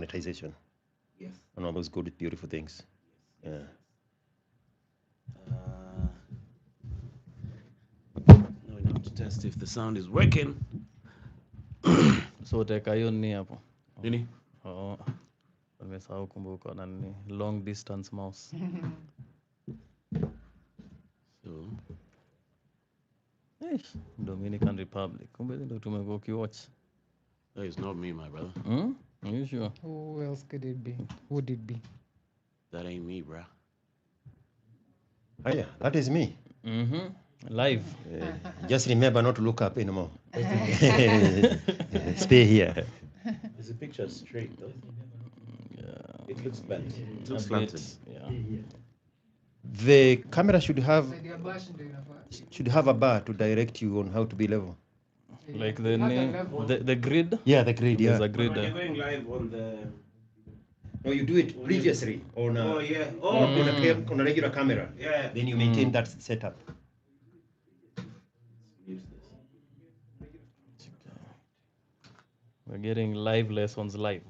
monetization. Yes. And all those good, beautiful things. Yeah. Now we have to test if the sound is working. So utaweka hiyo ni hapo. Nini? Oh. Nimesahau kumbuka na nini long distance mouse. So, Dominican Republic. Kumbe ndio tumekuwa ukiwatch. that is not me, my brother. Are you sure? Who else could it be? Who would it be? That ain't me, bruh. Oh, yeah, that is me. Live. Just remember not to look up anymore. Stay here. Is the picture straight though? Yeah. It looks bent. It A looks bit, slanted. yeah. The camera should have a bar to direct you on how to be level. Like the grid. Yeah, the grid. There's Yeah. a grid. You're going live on the. No, you do it previously on a, on a regular camera. Yeah. Then you maintain that setup. Use this. We're getting live lessons live.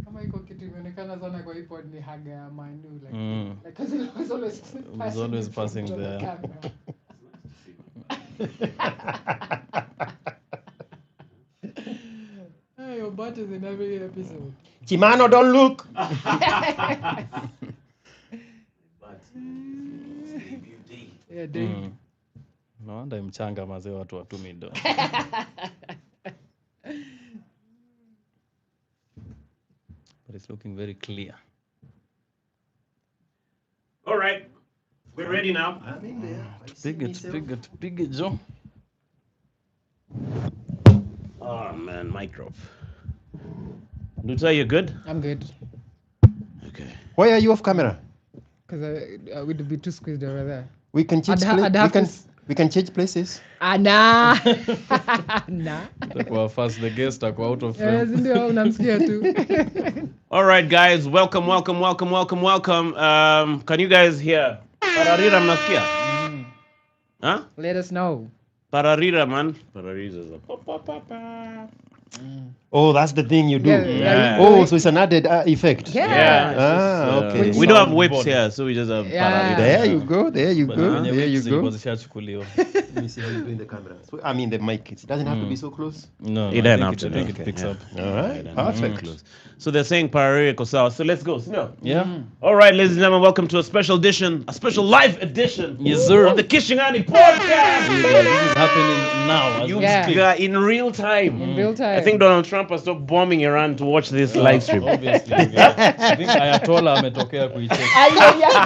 Kama iko kitu imeonekana sana kwa hii pod ni haga ya Manu like Mm. it was always passing in front of the there. camera. Hey, your butt is in every episode. Chimano, don't look. But beauty. Yeah, Dave. No wonder mchanga mazee watu watumi do. But it's looking very clear. All right. We're ready now. I'm in there. Big it, Joe. Oh man, micro. Duta, you good? I'm good. Okay. Why are you off camera? Because I would be too squeezed over there. We can change. I'd have to We can change places. Nah. Nah. Takuwa first the guest takuwa out of frame. Ndio unamsikia tu. All right, guys. Welcome. Can you guys hear? Pararira mnasikia? Huh? Let us know. Pararira, man. Pararira. Oh, that's the thing you do. Yeah. Oh, so it's an added effect. Yeah. Okay. We don't have whips here, so we just have Yeah. There you go. There you But go. wenye There you weeks zilikuwa go. zishachukuliwa. Let me see how you're doing the camera. So, I mean the mic. It doesn't have to be so close. No, It I doesn't think have it, to I be. think it Okay, picks yeah. up. All right. Perfect. So they're saying Pararira Kosawa. So let's go. Smell. Yeah. All right, ladies and gentlemen, welcome to a special live edition Yes, sir. of the Kishingani podcast. This is happening now. As You we Yeah. speak. are in real time. In real time. I think Donald Trump has stopped bombing Iran to watch this live stream. Obviously. Yeah. I think Ayatollah ametokea kuicheck.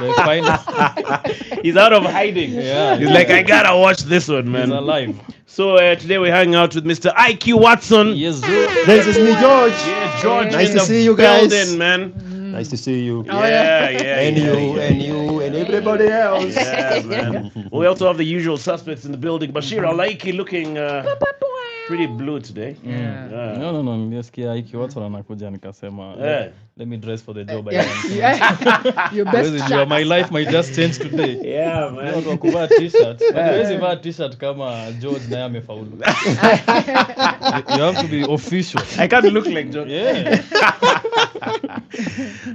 The finest. He's out of hiding. Yeah. He's like, I gotta watch this one, He's man. alive. So today we're hanging out with Mr. IQ Watson. Yes, sir. This is me, George. Yeah, George. Nice in to the see you guys. building, man. Nice to see you. Yeah. And you and everybody else. Yeah, man. We also have the usual suspects in the building. Bashir Alaiki looking pretty blue today. Yeah. No, nimesikia Iki Watson anakuja nikasema Yeah. let me dress for the job I Yeah. want. Yeah. Your best Huwezi jua, shot. my life might just change today. Yeah, man. Watu wa kuvaa t-shirt. Huwezi vaa t-shirt kama George naye amefaulu. You have to be official. I can't look like John. Yeah.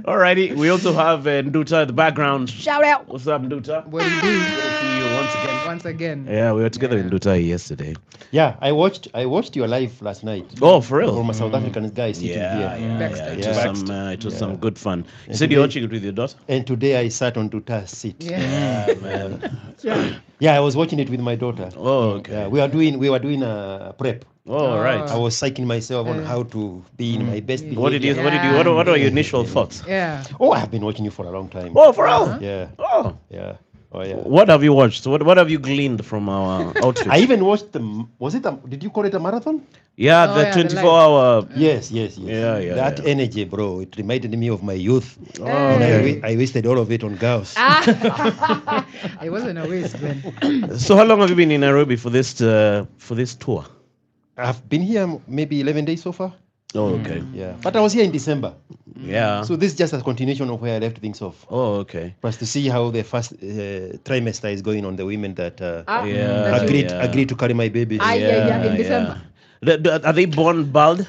Alrighty. We also have Nduta in the background. Shout out. What's up, Nduta? What do you do? Good to see you once again. Once again. Yeah, we were together in Nduta yesterday. Yeah, I watched your live last night. Oh, for real? From a South African guy sitting Yeah. here. Backstage. It was some good fun. You said you're watching it with your daughter? And today I sat on Duta's seat. Yeah. Man. Yeah, I was watching it with my daughter. Oh, okay. Yeah, we were doing a prep. Oh, right. I was psyching myself on how to be in my best behavior. What are your initial thoughts? Yeah. Oh, I've been watching you for a long time. Oh, for real? Yeah, Oh. yeah. Oh, yeah. What have you watched? What have you gleaned from our outfit? I even watched did you call it a marathon? Yeah, Oh, the yeah, the 24-hour. Yes. Yeah, That yeah. energy, bro, it reminded me of my youth. Oh, And okay. I wasted all of it on girls. It wasn't a waste, man. So how long have you been in Nairobi for this tour? I've been here maybe 11 days so far. Oh, okay. Yeah. But I was here in December. Yeah. So this is just a continuation of where I left things off. Oh, okay. For us to see how the first trimester is going on the women that Yeah. agreed to carry my baby. Yeah, in December. Are they born bald?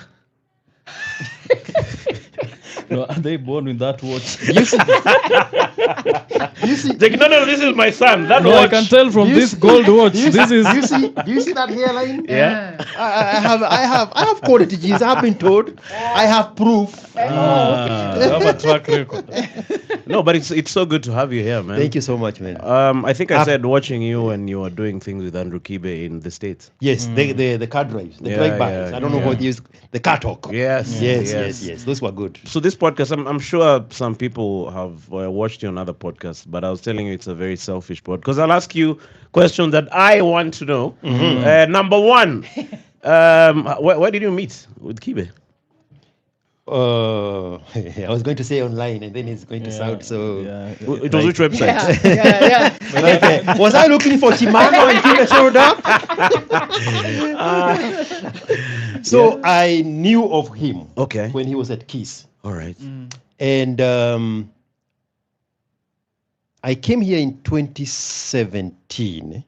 No, are they born with that watch? You see, Like, no, this is my son. That No, I watch. can tell from You this see- gold watch. do This is you see that hairline? Yeah. I have quality genes. I've been told. I have proof. I have a track record. No, but it's so good to have you here, man. Thank you so much, man. I think I said watching you when you were doing things with Andrew Kibe in the States. Yes, the car drives, the Yeah, drive-bys. yeah, I don't know what use the car talk. Yes, Yes. Those were good. So this podcast, I'm sure some people have watched you on other podcasts, but I was telling you it's a very selfish podcast because I'll ask you questions that I want to know. Number one, where did you meet with Kibe? I was going to say online, and then it's going to sound so. It was which website? Okay. Was I looking for Chimano when Kibe showed up? So I knew of him. Okay. When he was at Kiss. All right. And I came here in 2017,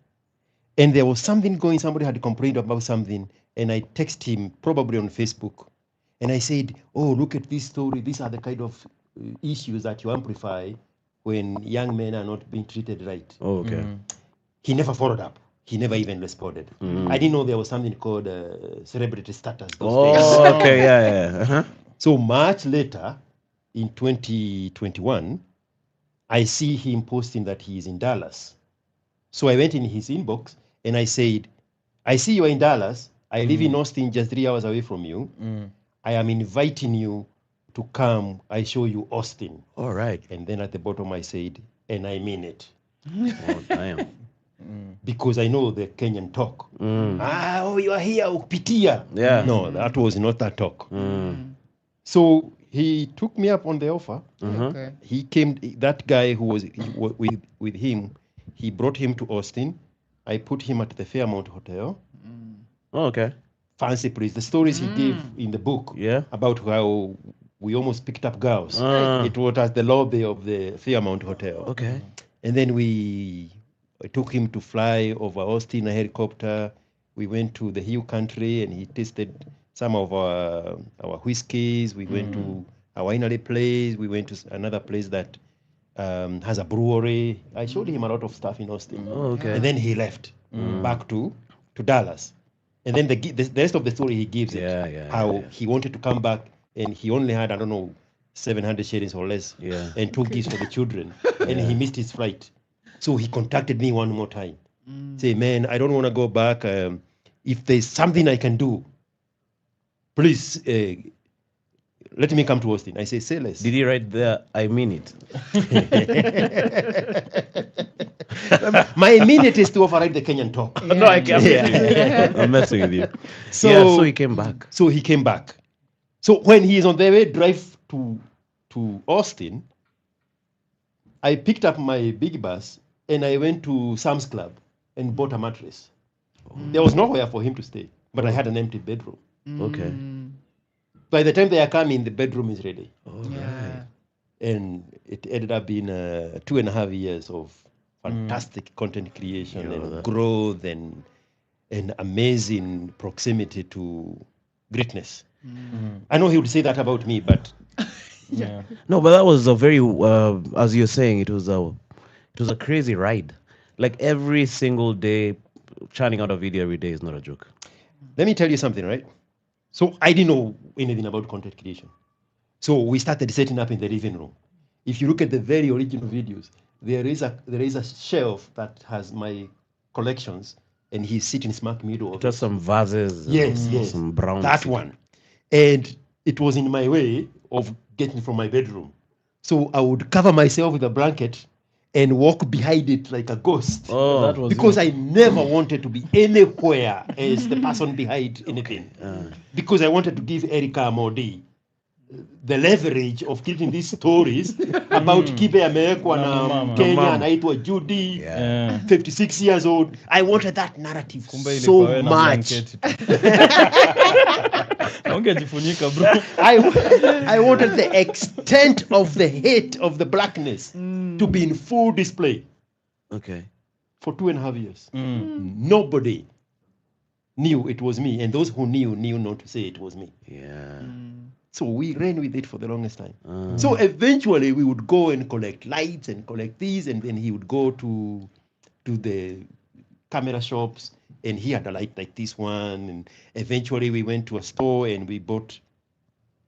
and there was something going. Somebody had complained about something, and I texted him probably on Facebook, and I said, "Oh, look at this story. These are the kind of issues that you amplify when young men are not being treated right." Oh, okay. He never followed up. He never even responded. I didn't know there was something called celebrity status. Those days. Oh, okay. Yeah. Uh-huh. So much later, in 2021, I see him posting that he is in Dallas. So I went in his inbox and I said, "I see you are in Dallas. I live in Austin, just 3 hours away from you. I am inviting you to come. I show you Austin." All right. And then at the bottom I said, "And I mean it." Oh, damn. Because I know the Kenyan talk. Oh, you are here, Upitia. Yeah. No, that was not that talk. So he took me up on the offer. Okay. He came, that guy who was with him, he brought him to Austin. I put him at the Fairmont Hotel. Oh, okay. Fancy place. The stories he gave in the book about how we almost picked up girls. It was at the lobby of the Fairmont Hotel. Okay. And then I took him to fly over Austin, a helicopter. We went to the Hill Country and he tasted some of our whiskeys. We went to a winery place. We went to another place that has a brewery. I showed him a lot of stuff in Austin. Oh, okay. And then he left back to Dallas. And then the rest of the story he gives how he wanted to come back and he only had, I don't know, 700 shillings or less and 2 gifts for the children. And he missed his flight. So he contacted me one more time. Say, "Man, I don't want to go back. If there's something I can do, please let me come to Austin." I say, "Say less." Did he write there, "I mean it"? My immediate is to override the Kenyan talk. No, I can't. I'm messing with you. So he came back. So he came back. So when he is on the way drive to Austin, I picked up my big bus and I went to Sam's Club and bought a mattress. There was nowhere for him to stay, but I had an empty bedroom. Okay. By the time they are coming, the bedroom is ready. Yeah. And it ended up being 2.5 years of fantastic content creation and growth and amazing proximity to greatness. I know he would say that about me, but No, but that was a very, as you're saying, it was a crazy ride. Like every single day, churning out a video every day is not a joke. let me tell you something, right? So I didn't know anything about content creation. So we started setting up in the living room. If you look at the very original videos, there is a shelf that has my collections, and he's sitting smack middle of Just some vases. Yes. Some brown. that one. And it was in my way of getting from my bedroom. So I would cover myself with a blanket and walk behind it like a ghost. Oh, that was Because I never wanted to be anywhere as the person behind anything. Because I wanted to give Erica Amodi the leverage of getting these stories about Kibe amewekwa na Kenya anaitwa Judy, 56 years old. I wanted that narrative so much. Ungejifunika, bro. I wanted the extent of the hate of the blackness to be in full display. Okay. For 2.5 years. Nobody knew it was me, and those who knew not to say it was me. Yeah. So we ran with it for the longest time. So eventually we would go and collect lights and collect these, and then he would go to the camera shops, and he had a light like this one. And eventually we went to a store and we bought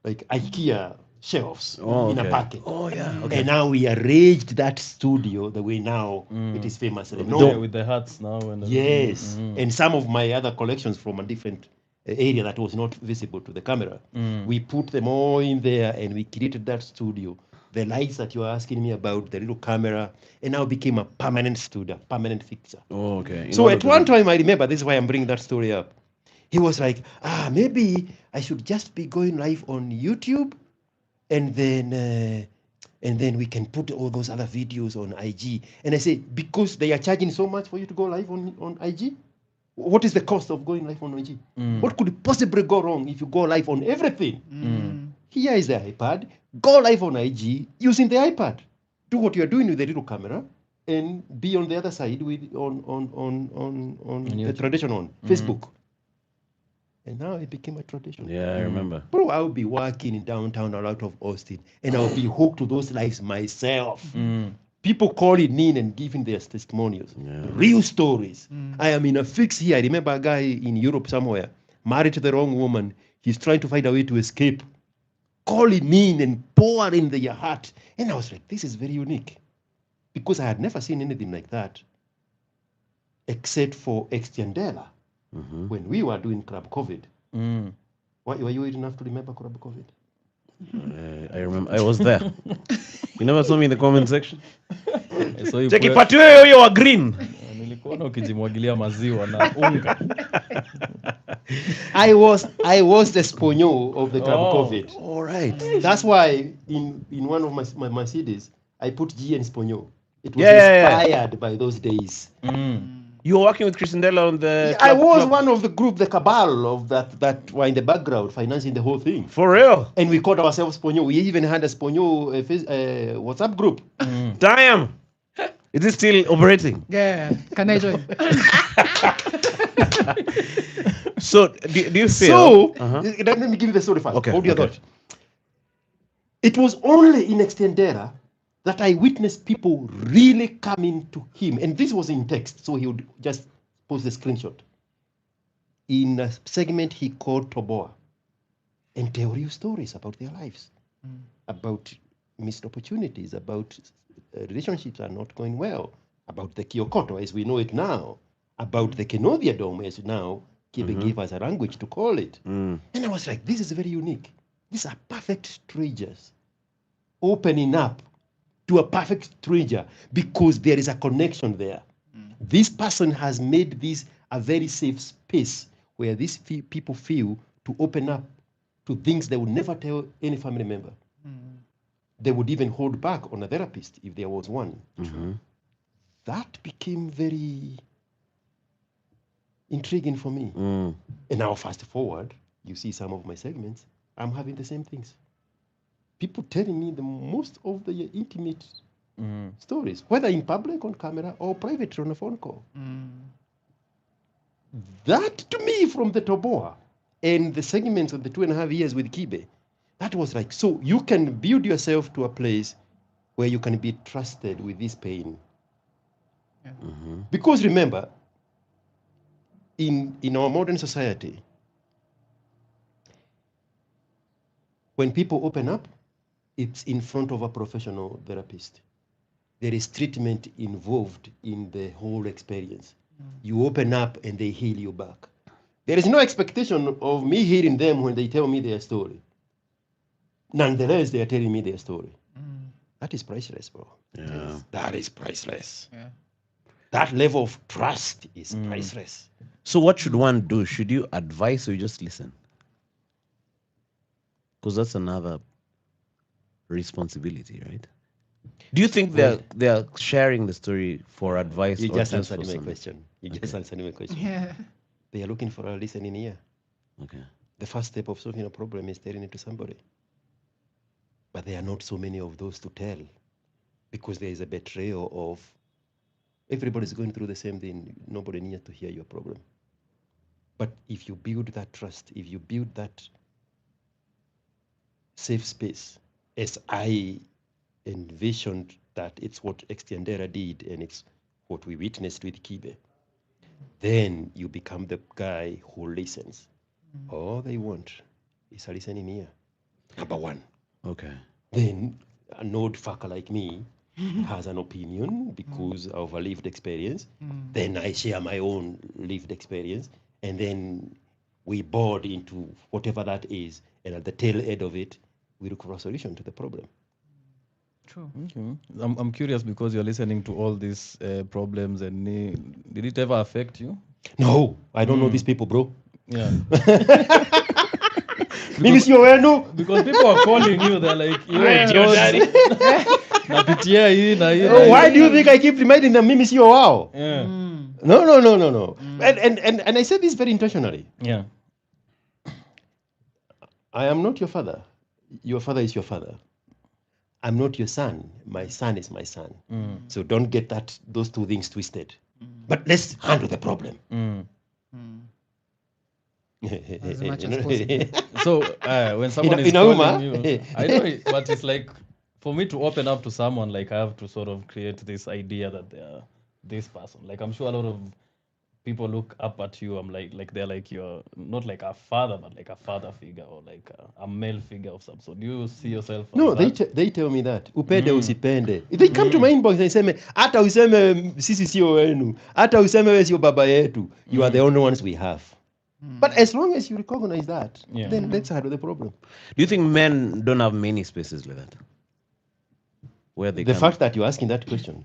like IKEA shelves in a packet. Oh yeah. Okay. And now we arranged that studio the way now it is famous. With the hats now. And yes. And some of my other collections from a different area that was not visible to the camera. We put them all in there and we created that studio. The lights that you are asking me about, the little camera, and now became a permanent studio, permanent fixture. Oh, okay. So at one time, I remember, this is why I'm bringing that story up. He was like, maybe I should just be going live on YouTube, and then we can put all those other videos on IG. And I said, because they are charging so much for you to go live on IG? What is the cost of going live on IG? What could possibly go wrong if you go live on everything? Here is the iPad. Go live on IG using the iPad. Do what you are doing with the little camera, and be on the other side with on the tradition on Facebook. And now it became a tradition. Yeah, I remember. Bro, I'll be working in downtown or out of Austin, and I'll be hooked to those lives myself. People calling in and giving their testimonials, real stories. I am in a fix here. I remember a guy in Europe somewhere, married to the wrong woman. He's trying to find a way to escape, calling in and pouring their heart. And I was like, this is very unique, because I had never seen anything like that, except for Extendela, when we were doing Club COVID. Were you old enough to remember Club COVID? I remember. I was there. You never saw me in the comment section. So Check ipatiwe huyo wa green. Nilikuona ukijimwagilia maziwa na unga. I was the sponyo of the Club COVID. All right. That's why in one of my Mercedes, I put G and sponyo. It was inspired by those days. You were working with Christendela on the I was one of the group, the cabal of that were in the background financing the whole thing. For real? And we called ourselves Sponyo. We even had a Sponyo WhatsApp group. Damn. Is it still operating? Yeah. Can I join? So, do you feel... Let me give you the story first. Okay. Hold your thought. It was only in Extendera that I witnessed people really coming to him. And this was in text, so he would just post the screenshot. In a segment he called Toboa, and tell real stories about their lives, about missed opportunities, about relationships are not going well, about the Kyokoto as we know it now, about the Kenodia Dome as now Kibe gave us a language to call it. And I was like, this is very unique. These are perfect strangers opening up to a perfect stranger because there is a connection there. This person has made this a very safe space where these people feel to open up to things they would never tell any family member. They would even hold back on a therapist if there was one. That became very intriguing for me. And now fast forward, you see some of my segments, I'm having the same things. People telling me the most of the intimate stories, whether in public on camera or private on a phone call. That to me, from the Toboa and the segments of the 2.5 years with Kibe, that was like, so you can build yourself to a place where you can be trusted with this pain. Because remember, in our modern society, when people open up, it's in front of a professional therapist. There is treatment involved in the whole experience. You open up and they heal you back. There is no expectation of me hearing them when they tell me their story. Nonetheless, they are telling me their story. That is priceless, bro. Yeah. That is priceless. That level of trust is priceless. So what should one do? Should you advise or you just listen? Because that's another responsibility, right? Do you think they're sharing the story for advice? You or just just answered for my some- question. You just answered my question. Yeah. They are looking for a listening ear. Okay. The first step of solving a problem is telling it to somebody. But there are not so many of those to tell because there is a betrayal of everybody's going through the same thing. Nobody needs to hear your problem. But if you build that trust, if you build that safe space, as I envisioned that it's what Extiendera did and it's what we witnessed with Kibe, then you become the guy who listens. All they want is a listening ear. Number one. Okay. Then an old fucker like me has an opinion because of a lived experience. Then I share my own lived experience, and then we board into whatever that is, and at the tail end of it, we look for a solution to the problem. True. Okay. I'm curious because you're listening to all these problems, and did it ever affect you? No, I don't know these people, bro. Yeah. Because people are calling you, they're like, napitia hii na hii. Why do you think I keep reminding them mimi sio wao? Yeah. No. And I said this very intentionally. Yeah. I am not your father. Your father is your father. I'm not your son. My son is my son. So don't get those two things twisted. But let's handle the problem. As much as possible. So when someone is calling you, I know it, but it's like for me to open up to someone, like I have to sort of create this idea that they're this person. Like I'm sure a lot of people look up at you. I'm like they're like you're not like a father, but like a father figure or like a male figure of some sort. Do you see yourself? No, they tell me that. Upende usipende. If they come to my inbox and say, hata useme sisi sio wenu, hata useme wewe sio baba yetu, you are the only ones we have. But as long as you recognize that, then let's handle the problem. Do you think men don't have many spaces like that? Where they the fact that you're asking that question,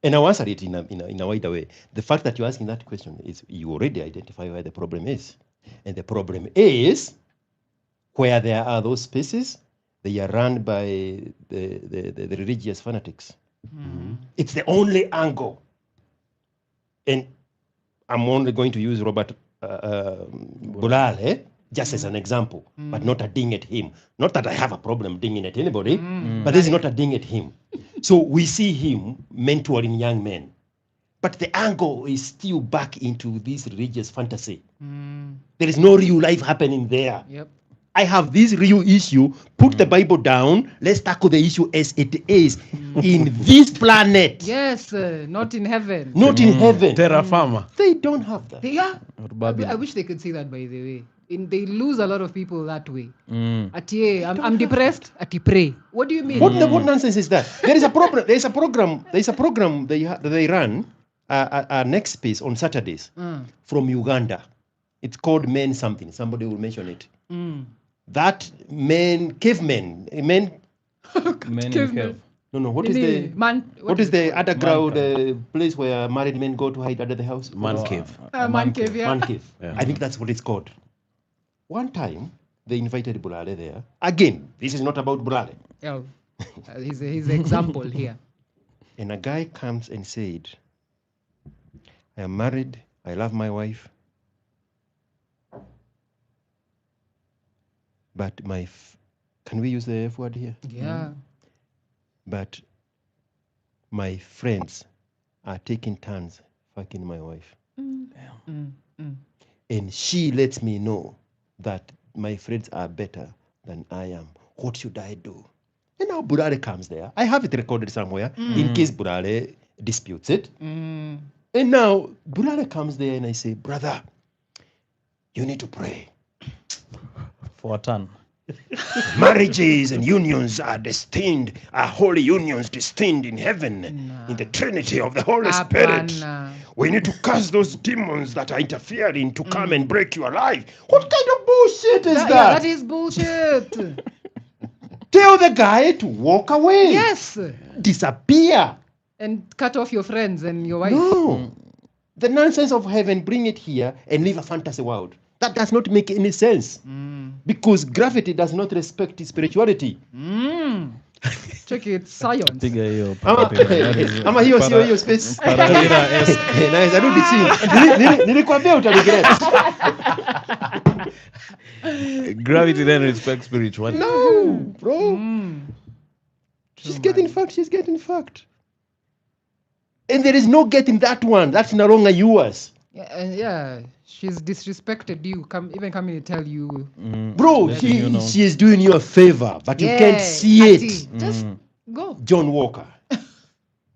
and I'll answer it in a wider way. The fact that you're asking that question is you already identify where the problem is. And the problem is where there are those spaces, they are run by the religious fanatics. It's the only angle. And I'm only going to use Robert Bulale just as an example, but not a ding at him. Not that I have a problem dinging at anybody, but this is not a ding at him. So we see him mentoring young men, but the angle is still back into this religious fantasy. There is no real life happening there. Yep. I have this real issue, put the Bible down, let's tackle the issue as it is in this planet. Yes, not in heaven. Not in heaven. Terra firma. They don't have that. I wish they could see that, by the way. They lose a lot of people that way. I'm depressed. Pray. What do you mean? What nonsense is that? There is a problem. There is a program they run a next space on Saturdays from Uganda. It's called Men Something. Somebody will mention it. That cavemen. Men in cave. No. What is the underground place where married men go to hide under the house? Man cave. Man cave. Yeah. Man cave. Yeah. I think that's what it's called. One time they invited Bulale there. Again, this is not about Bulale. Yeah. He's an example here. And a guy comes and said, I am married. I love my wife. But can we use the F word here? Yeah. But my friends are taking turns fucking my wife. And she lets me know that my friends are better than I am. What should I do? And now Burale comes there. I have it recorded somewhere in case Burale disputes it. And now Burale comes there and I say, brother, you need to pray. For a ton. Marriages and unions are holy unions destined in heaven, in the Trinity of the Holy Spirit. We need to curse those demons that are interfering to come and break your life. What kind of bullshit is that? Yeah, that is bullshit. Tell the guy to walk away. Yes. Disappear. And cut off your friends and your wife. No. The nonsense of heaven, bring it here and live a fantasy world. That does not make any sense. Because gravity does not respect spirituality. Check it, science. Ama hiyo sio hiyo space. Nice, I don't see. Nilikwambia utaregret. Gravity then respects spirituality. No, bro. She's getting fucked. And there is no getting that one. That's no longer yours. Yeah, she's disrespected you. Even coming to tell you. Bro, she is doing you a favor, but you can't see it. Just go. John Walker.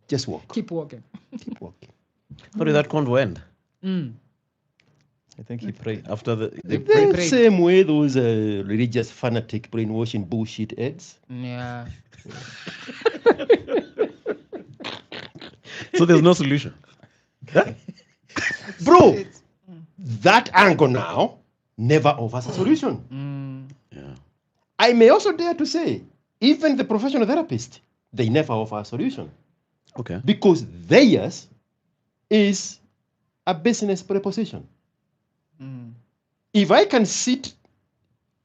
Just walk. Keep walking. Keep walking. How did that convo end? I think he prayed. After the The same way those religious fanatic brainwashing bullshit heads. Yeah. So there's no solution. Bro, that angle now never offers a solution. Yeah. I may also dare to say, even the professional therapist, they never offer a solution. Okay. Because theirs is a business proposition. If I can sit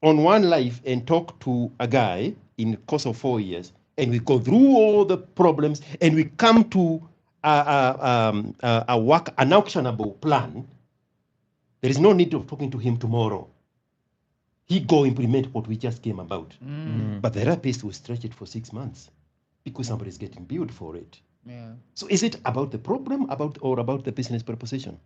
on one life and talk to a guy in the course of 4 years, and we go through all the problems, and we come to an actionable plan, there is no need of talking to him tomorrow. He go implement what we just came about. But the therapist will stretch it for 6 months because somebody is getting billed for it. Yeah. So is it about the problem or about the business proposition?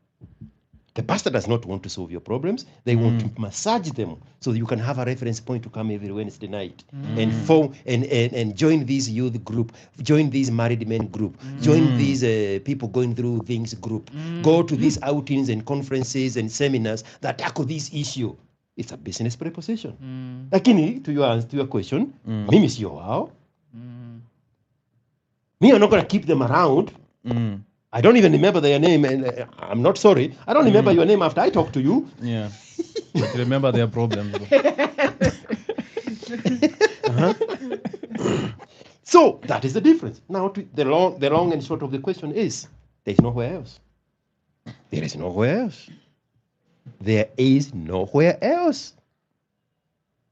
The pastor does not want to solve your problems. They want to massage them so that you can have a reference point to come every Wednesday night and join this youth group, join this married men group, join these people going through things group, go to these outings and conferences and seminars that tackle this issue. It's a business proposition. Lakini, to your question, mimi sio wao. Me, I'm not going to keep them around. I don't even remember their name, and I'm not sorry. I don't remember your name after I talk to you. Yeah. But remember their problems. So that is the difference. Now, the long and short of the question is, there's nowhere else. There is nowhere else. There is nowhere else.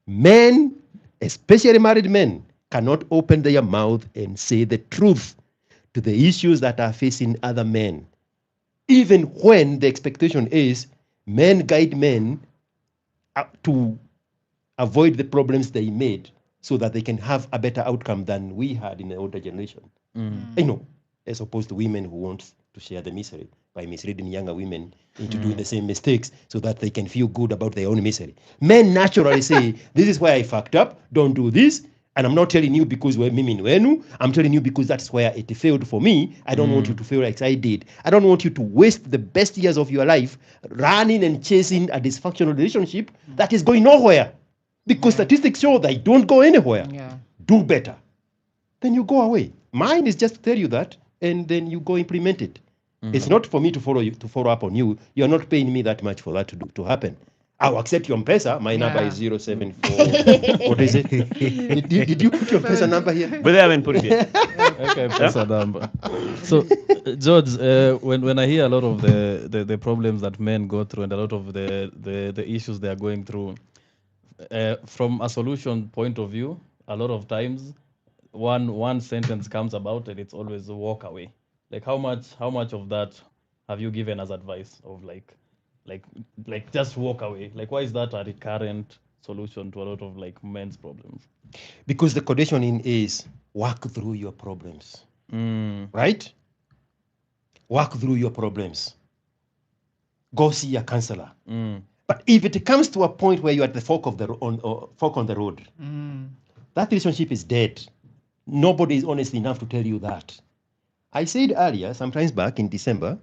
Men, especially married men, cannot open their mouth and say the truth to the issues that are facing other men, even when the expectation is men guide men to avoid the problems they made so that they can have a better outcome than we had in the older generation. As opposed to women who want to share the misery by misleading younger women into doing the same mistakes so that they can feel good about their own misery. Men naturally say, this is why I fucked up, don't do this. And I'm not telling you because we're mimi wenu. I'm telling you because that's where it failed for me. I don't want you to feel like I did. I don't want you to waste the best years of your life running and chasing a dysfunctional relationship that is going nowhere. Because statistics show that don't go anywhere. Yeah. Do better. Then you go away. Mine is just to tell you that, and then you go implement it. It's not for me to follow up on you. You're not paying me that much for that to happen. I'll accept your M-Pesa. My number is 074. What is it? Did you put your M-Pesa number here? But they haven't put it yet. Okay, M-Pesa number. So, George, when I hear a lot of the problems that men go through and a lot of the issues they are going through, from a solution point of view, a lot of times one sentence comes about and it's always walk away. Like how much of that have you given as advice of like just walk away? Like why is that a recurrent solution to a lot of like men's problems? Because the conditioning is work through your problems. Right? Work through your problems. Go see a counselor. But if it comes to a point where you're at the fork on the road, that relationship is dead. Nobody is honest enough to tell you that. I said earlier, sometimes back in December,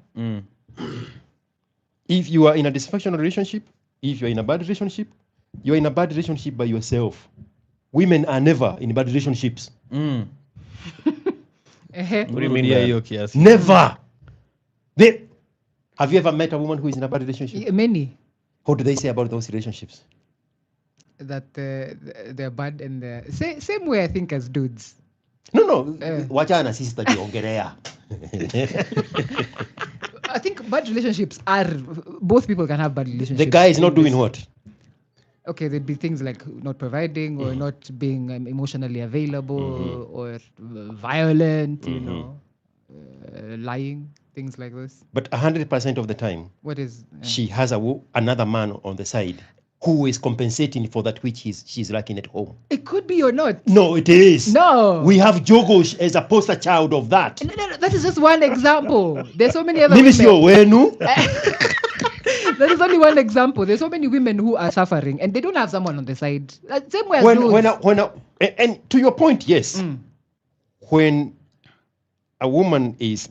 if you are in a dysfunctional relationship, if you're in a bad relationship, you're in a bad relationship by yourself. Women are never in bad relationships. What do you mean? Never. Have you ever met a woman who is in a bad relationship? Many. What do they say about those relationships? That they're bad and same way I think as dudes. No. Wachana sister jiongelea. I think bad relationships are both people can have bad relationships. The guy is not doing what? Okay, there'd be things like not providing or not being emotionally available or violent, lying, things like this. But 100% of the time, what is she has another man on the side who is compensating for that which she's lacking at home. It could be or not. No, it is. No. We have Jogos as a poster child of that. No, that is just one example. There's so many other women. That is only one example. There's so many women who are suffering and they don't have someone on the side. Same way as and to your point, yes. When a woman is,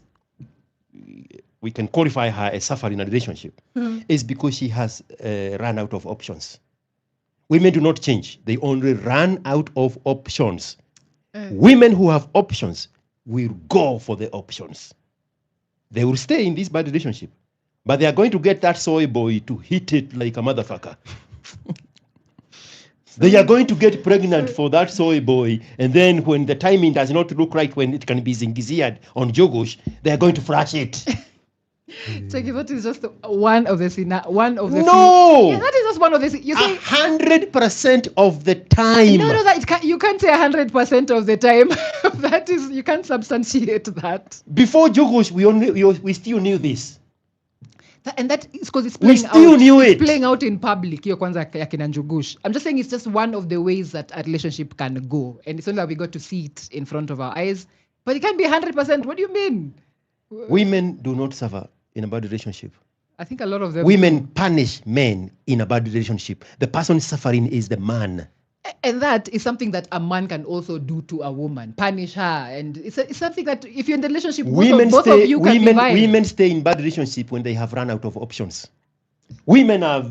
we can qualify her as suffering in a relationship, is because she has run out of options. Women do not change. They only run out of options. Women who have options will go for the options. They will stay in this bad relationship, but they are going to get that soy boy to hit it like a motherfucker. They are going to get pregnant for that soy boy, and then when the timing does not look right, when it can be zingiziad on Jogosh, they are going to flash it. That is just one of the No! Yeah, that is just one of the you say 100% of the time. No, you can't say 100% of the time. That is, you can't substantiate that. Before Jogosh, we still knew this. And that is because it's playing out. It's playing out in public. I'm just saying it's just one of the ways that a relationship can go. And it's only that we got to see it in front of our eyes. But it can't be 100%. What do you mean? Women do not suffer in a bad relationship. I think a lot of them. Women punish men in a bad relationship. The person suffering is the man. And that is something that a man can also do to a woman, punish her. And it's something that if you're in the relationship, both of you can be fine. Women stay in bad relationship when they have run out of options. Women are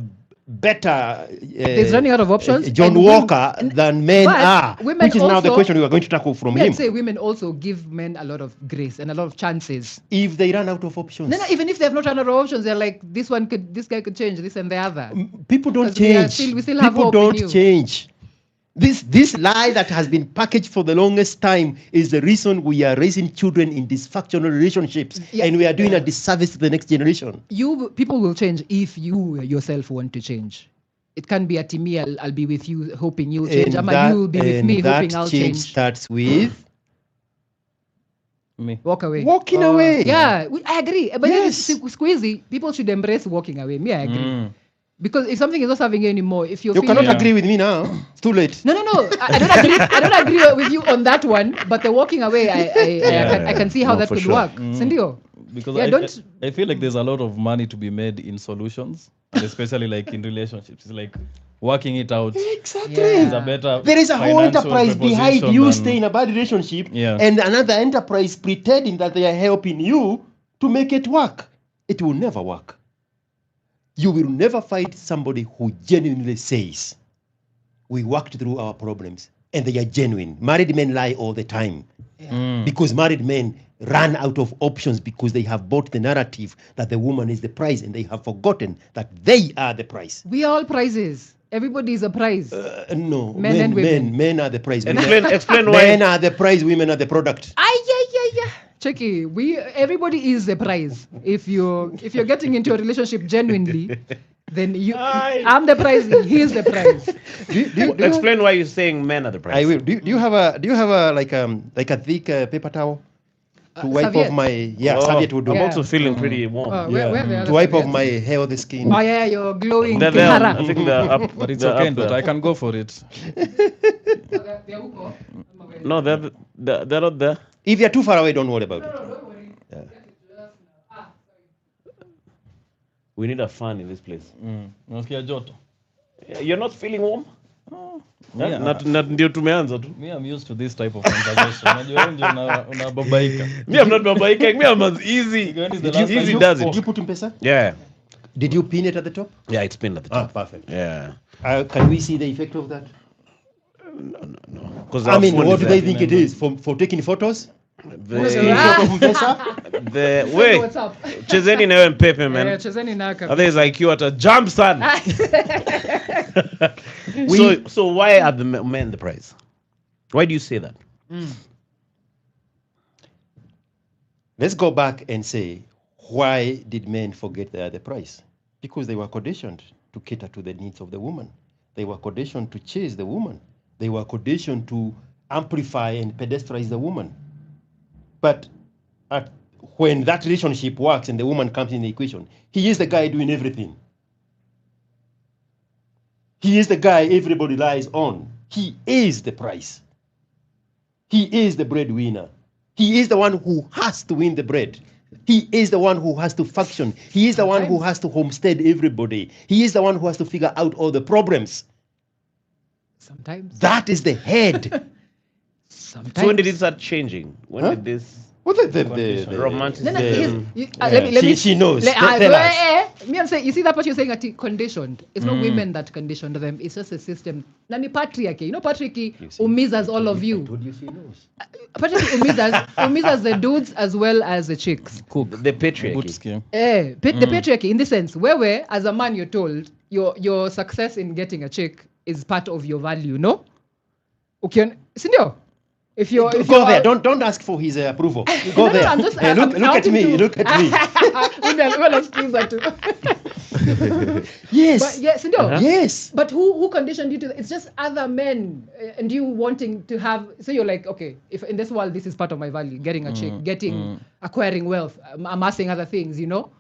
better there's running out of options. John Walker than men are. Which is also, now the question we are going to tackle from him. I'd say women also give men a lot of grace and a lot of chances. If they run out of options. No, even if they have not run out of options, they're like, this guy could change, this and the other. People don't change. We still have hope People in you. don't change. This lie that has been packaged for the longest time is the reason we are raising children in dysfunctional relationships, and we are doing a disservice to the next generation. People will change if you yourself want to change. It can be at me, I'll be with you, hoping you'll change. You will be with me, hoping I'll change. Starts with me. Walk away. Walking away. Yeah, I agree. But yes. Squeezy, people should embrace walking away. Me, I agree. Because if something is not serving you anymore, if you cannot agree with me now. It's too late. No. I don't agree. I don't agree with you on that one. But the walking away, I can see how that could work. Sindio? Because I feel like there's a lot of money to be made in solutions, and especially like in relationships. It's like working it out. Exactly. There is a whole enterprise behind you staying in a bad relationship, and another enterprise pretending that they are helping you to make it work. It will never work. You will never find somebody who genuinely says, we worked through our problems, and they are genuine. Married men lie all the time. Because married men run out of options because they have bought the narrative that the woman is the prize, and they have forgotten that they are the prize. We are all prizes. Everybody is a prize. No, men and women. Men are the prize. Explain why. Men are the prize, women are the product. Yeah. Checky, everybody is the prize. If you're getting into a relationship genuinely, then I'm the prize, he is the prize. Explain why you're saying men are the prize. I will. Do you have a like a thick paper towel to wipe off my serviette would do. I'm also feeling pretty warm. To wipe off my hair or the skin. Oh yeah, you're glowing. I think they're up. But it's okay, but I can go for it. No, they're not there. If you're too far away, don't worry about it. Don't worry. Yeah. We need a fan in this place. You're not feeling warm? Ndio tumeanza tu. Me, I'm used to this type of conversation. Unababaika. Me, I'm not babaika. Me, I'm as easy. Easy does it. Did you put in pesa? Yeah. Did you pin it at the top? Yeah, it's pinned at the top. Perfect. Yeah. Can we see the effect of that? No. I mean, what do they think it is? For taking photos? What's up? Chezeni na wewe mpepe, man. Yeah, chezeni na kabisa. Others like you at a jump son. So why are the men the prize? Why do you say that? Let's go back and say, why did men forget they are the prize? Because they were conditioned to cater to the needs of the woman. They were conditioned to chase the woman. They were conditioned to amplify and pedestrize the woman. But when that relationship works and the woman comes in the equation, he is the guy doing everything. He is the guy everybody lies on. He is the prize. He is the breadwinner. He is the one who has to win the bread. He is the one who has to function. He is the one who has to homestead everybody. He is the one who has to figure out all the problems. Sometimes. That is the head. Sometimes. So when did it start changing? When did this? What the romanticism? She knows. Me, I'm saying, you see that what you're saying at conditioned. It's not women that conditioned them. It's just a system. Nani patriarchy. You know patriarchy umizas all of you. She knows. Patriarchy umizas the dudes as well as the chicks. The patriarchy. The patriarchy in this sense, where as a man you're told your success in getting a chick is part of your value, no? Okay, senior. If you're go there, don't ask for his approval. Go there. I'm just, look at me. Look at me. Yes. But yes, no. Yes. But who conditioned you to that? It's just other men and you wanting to have. So you're like, okay, if in this world this is part of my value, getting a chick, acquiring wealth, amassing other things, you know.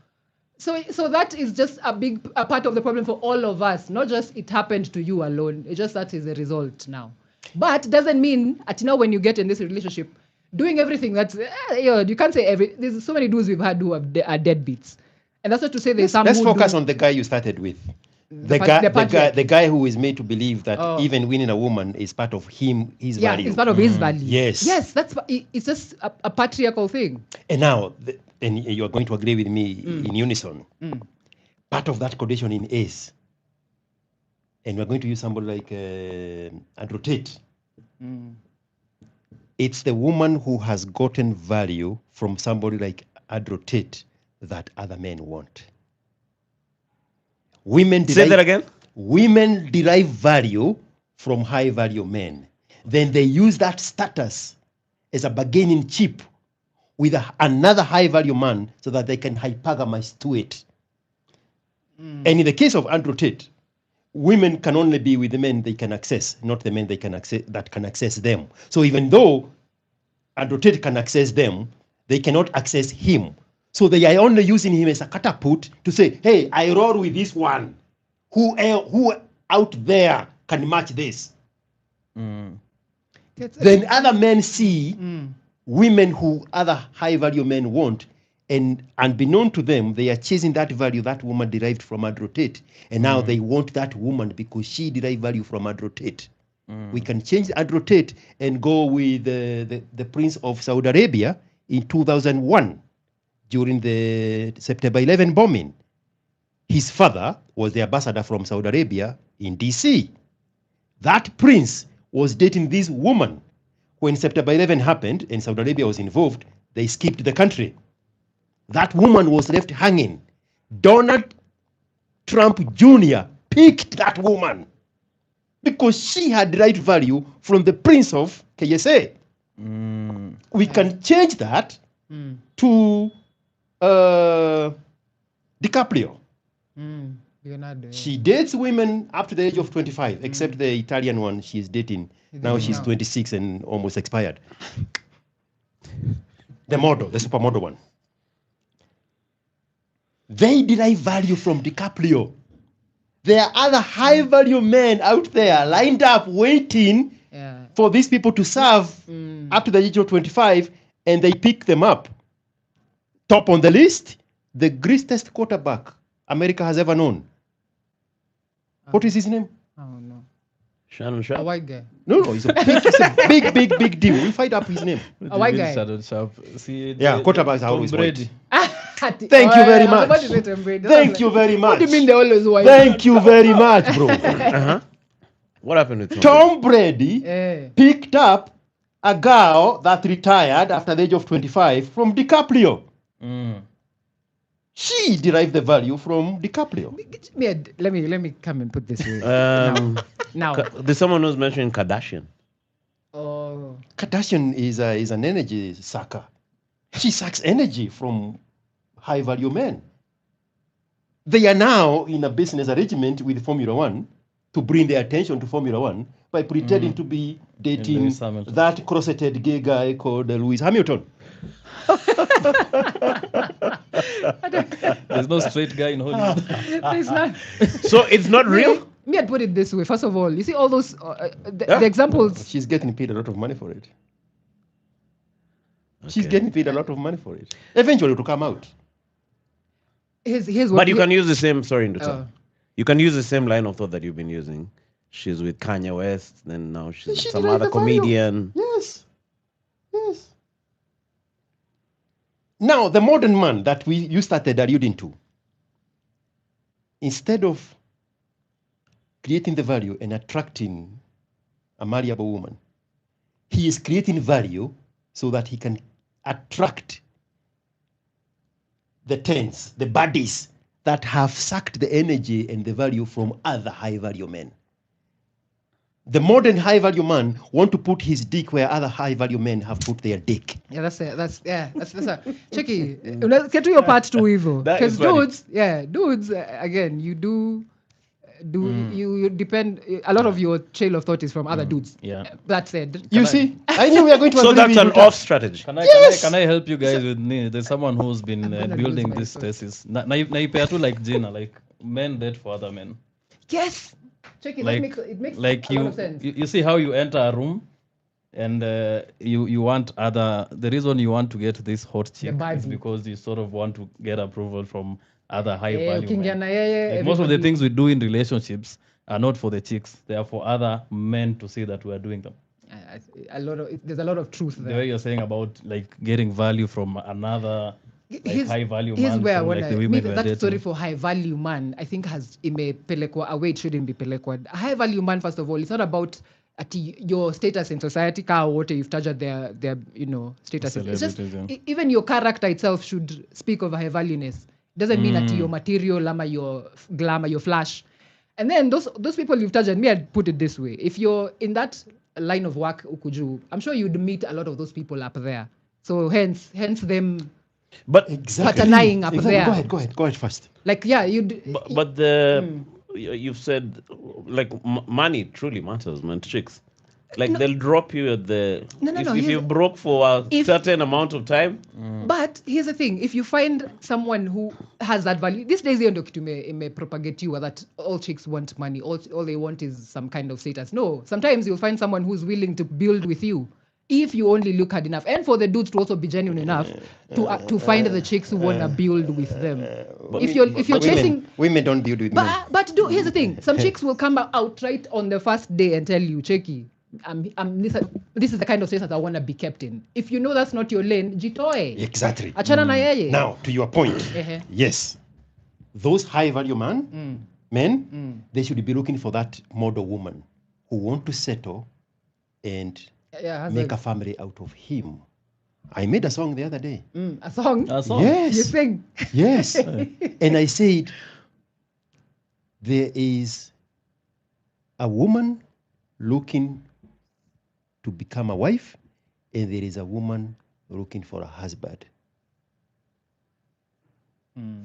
So that is just a part of the problem for all of us. Not just it happened to you alone. It's just that is the result now. But doesn't mean at now when you get in this relationship, doing everything that's you can't say there's so many dudes we've had who are deadbeats, and that's not to say there's some. Let's focus on the guy you started with. The guy who is made to believe that even winning a woman is part of his value. It's part of his value. Yes. Yes, it's just a patriarchal thing. And now, and you are going to agree with me in unison. Part of that conditioning is. And we're going to use somebody like Andrew Tate. It's the woman who has gotten value from somebody like Andrew Tate that other men want. Say that again? Women derive value from high-value men. Then they use that status as a bargaining chip with another high-value man so that they can hypergamize to it. And in the case of Andrew Tate, women can only be with the men they can access, not the men that can access them. So even though Andrew Tate can access them, they cannot access him. So they are only using him as a catapult to say, hey, I roll with this one. Who out there can match this? Then other men see women who other high-value men want, and unbeknown to them, they are chasing that value that woman derived from Andrew Tate. And now they want that woman because she derived value from Andrew Tate. We can change Andrew Tate and go with the Prince of Saudi Arabia in 2001 during the September 11 bombing. His father was the ambassador from Saudi Arabia in DC. That prince was dating this woman. When September 11 happened and Saudi Arabia was involved, they skipped the country. That woman was left hanging. Donald Trump Jr. picked that woman because she had right value from the prince of KSA. We can change that to DiCaprio. She dates women up to the age of 25, except the Italian one she's dating. Now she's 26 and almost expired. The supermodel one. They derive value from DiCaprio. There are other high-value men out there lined up waiting for these people to serve up to the age of 25, and they pick them up. Top on the list, the greatest quarterback America has ever known. What is his name? I don't know. Shannon Sharp? A white guy. No, he's a big deal. We'll find out his name. A white guy. Shannon Sharp. See, quarterbacks are always Brady. Thank you very much. Thank you very much. What do you mean they're always white? Thank you very much, bro. What happened with Tom Brady picked up a girl that retired after the age of 25 from DiCaprio. She derived the value from DiCaprio. Let me come and put this way. Now. There's someone who's mentioning Kardashian. Oh. Kardashian is an energy sucker. She sucks energy from high-value men. They are now in a business arrangement with Formula One to bring their attention to Formula One by pretending to be dating that corseted gay guy called Lewis Hamilton. There's no straight guy in Hollywood. There's not. So it's not real? Me, I'd put it this way. First of all, you see all those the examples. She's getting paid a lot of money for it. Okay. She's getting paid a lot of money for it. Eventually, it will come out. Here's what but you can use the same. Sorry, Nduta. You can use the same line of thought that you've been using. She's with Kanye West, then now she's with some other comedian. Yes. Now, the modern man that you started alluding to, instead of creating the value and attracting a marriable woman, he is creating value so that he can attract the tens, the buddies that have sucked the energy and the value from other high-value men. The modern high-value man want to put his dick where other high-value men have put their dick. Yeah, that's tricky. Let's get to your part two, evil. Because dudes, again, you you depend. A lot of your trail of thought is from other dudes. Yeah. That said, see, I knew we are going to. So that's an off strategy. Can I help you guys with me? There's someone who's been building this thesis. Naipea tu like Gina, like men date for other men. Yes. Check it. Like, it makes like a lot of sense. You see how you enter a room, and you want other. The reason you want to get this hot chick is because you sort of want to get approval from other high value men. Like most of the things we do in relationships are not for the chicks; they are for other men to see that we are doing them. There's a lot of truth there. The way you're saying about like getting value from another. Like high value man. Here's where I want to that story for high value man. I think has imepelekwa away. It shouldn't be pelekwa. A high value man, first of all, it's not about your status in society. What you've touched their status. It's just even your character itself should speak of a high valueness. Doesn't mean that your material, your glamour, your flash. And then those people you've touched. Me, I'd put it this way: if you're in that line of work, Ukuju, I'm sure you'd meet a lot of those people up there. So hence them. But patterning up there. Go ahead first. Like you'd. But you've said like money truly matters, man. Chicks, like they'll drop you at the. If you broke for a certain amount of time. But here's the thing: if you find someone who has that value, these days it may propagate you that all chicks want money, all they want is some kind of status. No, sometimes you'll find someone who's willing to build with you. If you only look hard enough, and for the dudes to also be genuine enough to find the chicks who wanna build with them. If you're chasing women don't build with men. But here's the thing: some chicks will come out right on the first day and tell you, "Checky, this is the kind of status I wanna be kept in." If you know that's not your lane, jitoe. Exactly. Achana na yeye. Now to your point, yes, those high value men, they should be looking for that model woman who want to settle and make a family out of him. I made a song the other day. A song? Yes. You sing? Yes. And I said, there is a woman looking to become a wife, and there is a woman looking for a husband.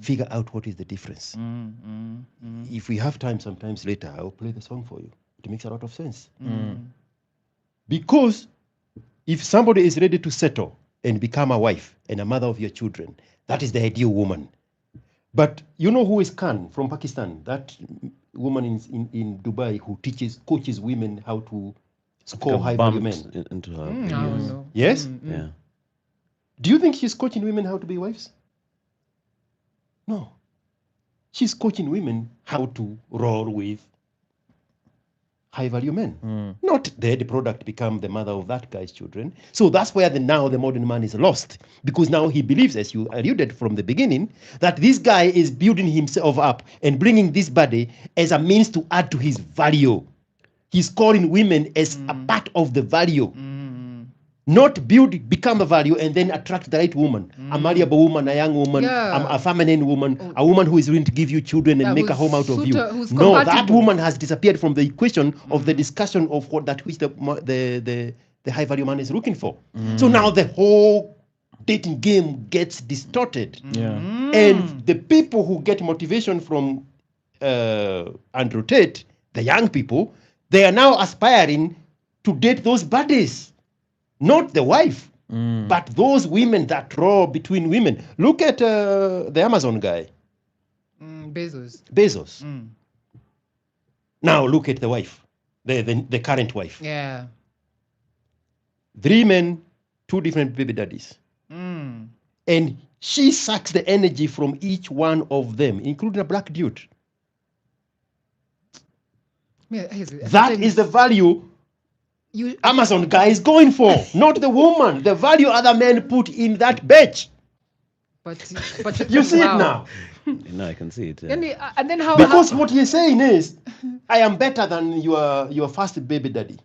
Figure out what is the difference. If we have time sometimes later, I'll play the song for you. It makes a lot of sense. Because if somebody is ready to settle and become a wife and a mother of your children, that is the ideal woman. But you know who is Khan from Pakistan? That woman in Dubai who coaches women how to score high-value men. Into her no. Yes? Yeah. Do you think she's coaching women how to be wives? No. She's coaching women how to roll with high-value men. Not the end product become the mother of that guy's children. So that's where now the modern man is lost. Because now he believes, as you alluded from the beginning, that this guy is building himself up and bringing this body as a means to add to his value. He's calling women as a part of the value. Not become a value and then attract the right woman. A marriable woman, a young woman, a feminine woman, a woman who is willing to give you children and make a home out of you. No, that woman has disappeared from the equation of the discussion of which the high value man is looking for. So now the whole dating game gets distorted. And the people who get motivation from Andrew Tate, the young people, they are now aspiring to date those buddies. Not the wife, but those women that roll between women. Look at the Amazon guy. Bezos. Bezos. Now look at the wife, the current wife. Yeah. 3 men, 2 different baby daddies. And she sucks the energy from each one of them, including a black dude. Yeah, that is the value Amazon guy is going for, not the woman. The value other men put in that bitch. But you see it now. No, I can see it. And then how? Because what he's saying is, I am better than your first baby daddy.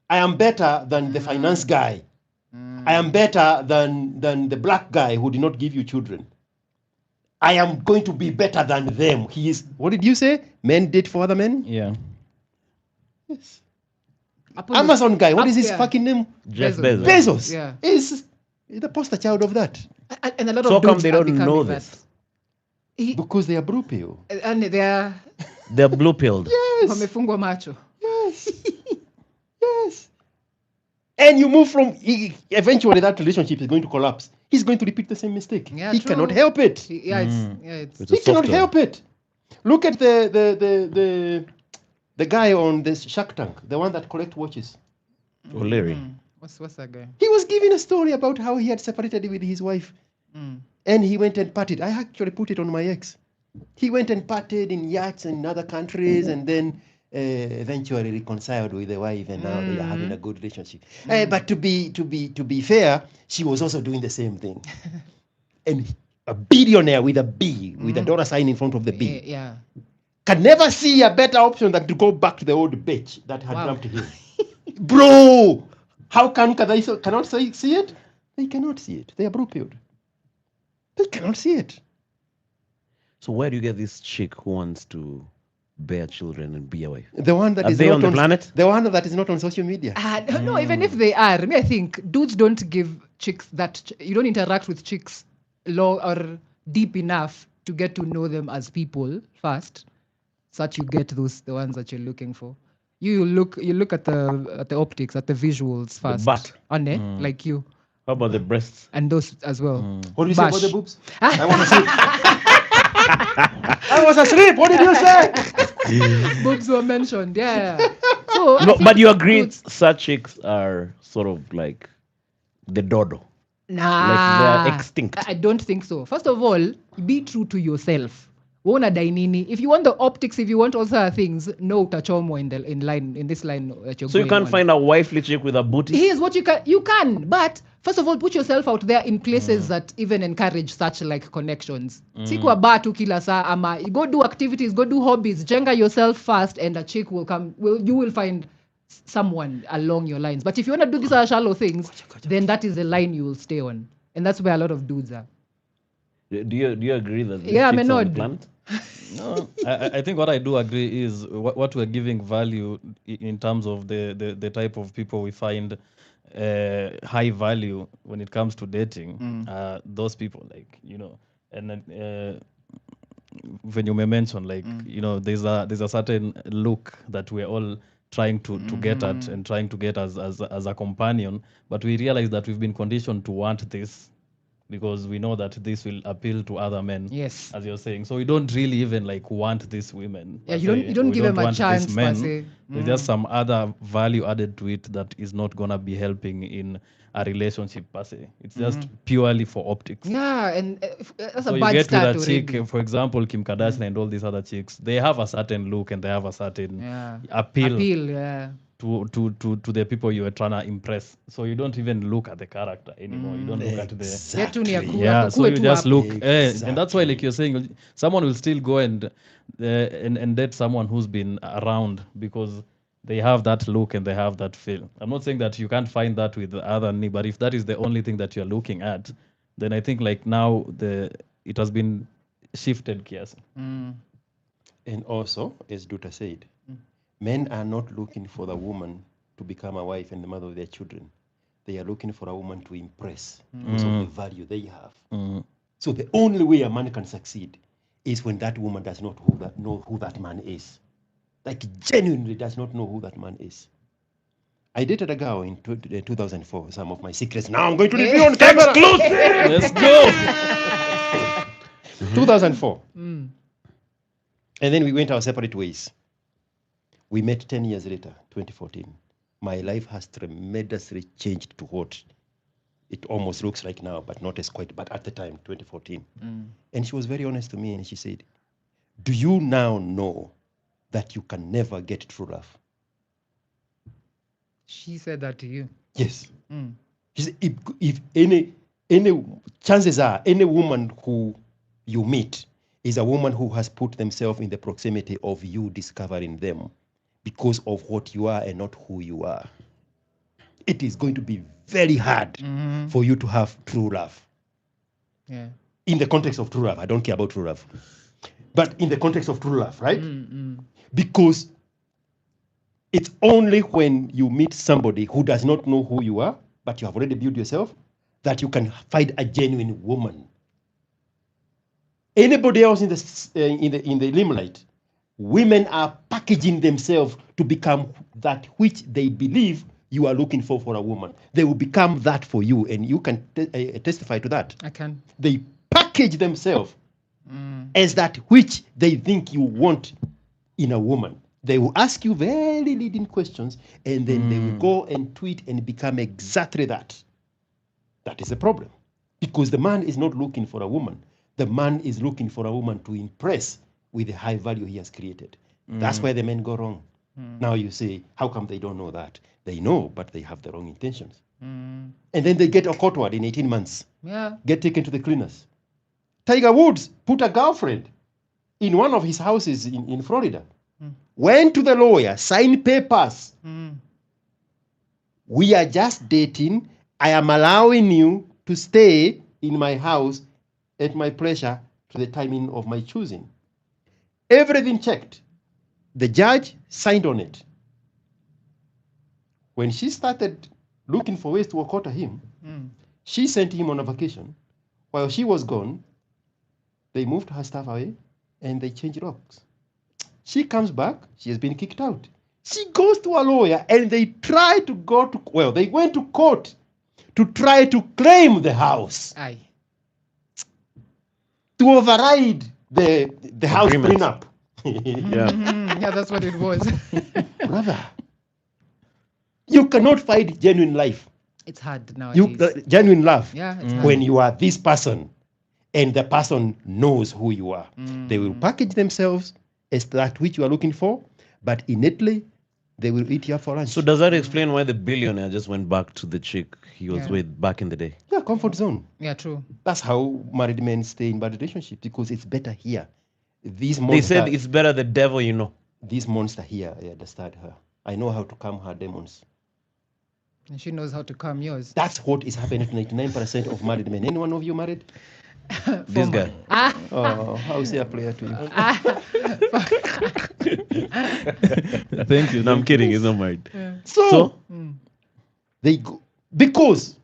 I am better than the finance guy. I am better than the black guy who did not give you children. I am going to be better than them. He is. What did you say? Men date for other men? Yeah. Yes. Amazon guy. What is his fucking name? Jeff Bezos. Bezos. Yeah. Is the poster child of that. And a lot so of come they don't know this? Because they are blue pill. And they're blue pilled. Yes. Wamefungwa macho. Yes. Yes. And you move from eventually that relationship is going to collapse. He's going to repeat the same mistake. Yeah, he cannot help it. He cannot help it. Look at the guy on this Shark Tank, the one that collects watches. O'Leary. What's that guy? He was giving a story about how he had separated with his wife. And he went and partied. I actually put it on my ex. He went and partied in yachts in other countries and then eventually reconciled with the wife, and now they are having a good relationship. But to be fair, she was also doing the same thing. And a billionaire with a B, with a dollar sign in front of the B, can never see a better option than to go back to the old bitch that had dumped him. Bro, how can they cannot see it? They cannot see it. They are blue-pilled. They cannot see it. So where do you get this chick who wants to bear children and be a wife? The one that is not on the planet? The one that is not on social media. No, even if they are, I think dudes don't give chicks that. You don't interact with chicks low or deep enough to get to know them as people first, so that you get the ones that you're looking for. You look at the optics, at the visuals first. But like you. How about the breasts? And those as well. What do you say about the boobs? I want to see. I was asleep. What did you say? Boobs were mentioned. Yeah. So no, but you agree such chicks are sort of like the dodo. Nah. Like they're extinct. I don't think so. First of all, be true to yourself. If you want the optics, if you want all other things, no utachomo in this line that you're so you can't find a wifely chick with a booty? Here's what you can, but first of all, put yourself out there in places that even encourage such like connections. Siku bar tu kila saa ama go do activities, go do hobbies, jenga yourself first, and a chick will come. You will find someone along your lines. But if you want to do these shallow things, then that is the line you will stay on, and that's where a lot of dudes are. Do you agree that chicks are on plant? No, I think what I do agree is what we're giving value in terms of the type of people we find high value when it comes to dating. Those people, like, and then when you may mention, like, there's a certain look that we're all trying to get at and trying to get as a companion, but we realize that we've been conditioned to want this because we know that this will appeal to other men. Yes, as you're saying. So we don't really even like want these women. Yeah, you don't give them a chance. There's just some other value added to it that is not gonna be helping in a relationship per se. It's just purely for optics. Yeah, and that's so a bad start. So you get with a chick, for example, Kim Kardashian and all these other chicks. They have a certain look and they have a certain appeal. Yeah. To the people you are trying to impress. So you don't even look at the character anymore. You don't look at the... So you just look... and that's why, like you're saying, someone will still go and date someone who's been around because they have that look and they have that feel. I'm not saying that you can't find that with the other, but if that is the only thing that you're looking at, then I think like now it has been shifted, Kiasi. And also, as Duta said, men are not looking for the woman to become a wife and the mother of their children. They are looking for a woman to impress because of the value they have. So the only way a man can succeed is when that woman does not know who that man is. Like genuinely does not know who that man is. I dated a girl in 2004. Some of my secrets now I'm going to reveal on camera. Exclusive! Let's go! 2004. And then we went our separate ways. We met 10 years later, 2014. My life has tremendously changed to what it almost looks like now, but not as quite, but at the time, 2014. And she was very honest to me, and she said, do you now know that you can never get true love? She said that to you? Yes. She said, if any chances are, any woman who you meet is a woman who has put themselves in the proximity of you discovering them because of what you are and not who you are. It is going to be very hard for you to have true love. Yeah. In the context of true love, I don't care about true love, but in the context of true love, right? Because it's only when you meet somebody who does not know who you are, but you have already built yourself, that you can find a genuine woman. Anybody else in the limelight, women are packaging themselves to become that which they believe you are looking for a woman. They will become that for you, and you can testify to that. I can. They package themselves as that which they think you want in a woman. They will ask you very leading questions, and then they will go and tweet and become exactly that. That is the problem. Because the man is not looking for a woman. The man is looking for a woman to impress with the high value he has created. That's where the men go wrong. Now you say, how come they don't know that? They know, but they have the wrong intentions. And then they get awkward in 18 months. Yeah. Get taken to the cleaners. Tiger Woods put a girlfriend in one of his houses in Florida. Went to the lawyer, signed papers. We are just dating. I am allowing you to stay in my house at my pleasure to the timing of my choosing. Everything checked. The judge signed on it. When she started looking for ways to acquire him, she sent him on a vacation. While she was gone, they moved her stuff away and they changed locks. She comes back, she has been kicked out. She goes to a lawyer and they try to they went to court to try to claim the house. Aye. To override the house prenup. Yeah, that's what it was. Brother, you cannot find genuine life. It's hard nowadays. Genuine love. Yeah, it's hard. When you are this person and the person knows who you are. They will package themselves as that which you are looking for, but innately they will eat you up for lunch. So does that explain why the billionaire just went back to the chick he was with back in the day? Yeah, comfort zone. Yeah, true. That's how married men stay in bad relationships, because it's better here. They said it's better the devil you know. This monster here, I understand her. I know how to calm her demons. And she knows how to calm yours. That's what is happening to 99% of married men. Any one of you married? This guy. Oh, how's he a player to you? Thank you. No, I'm kidding. He's not married. Yeah. So they go, because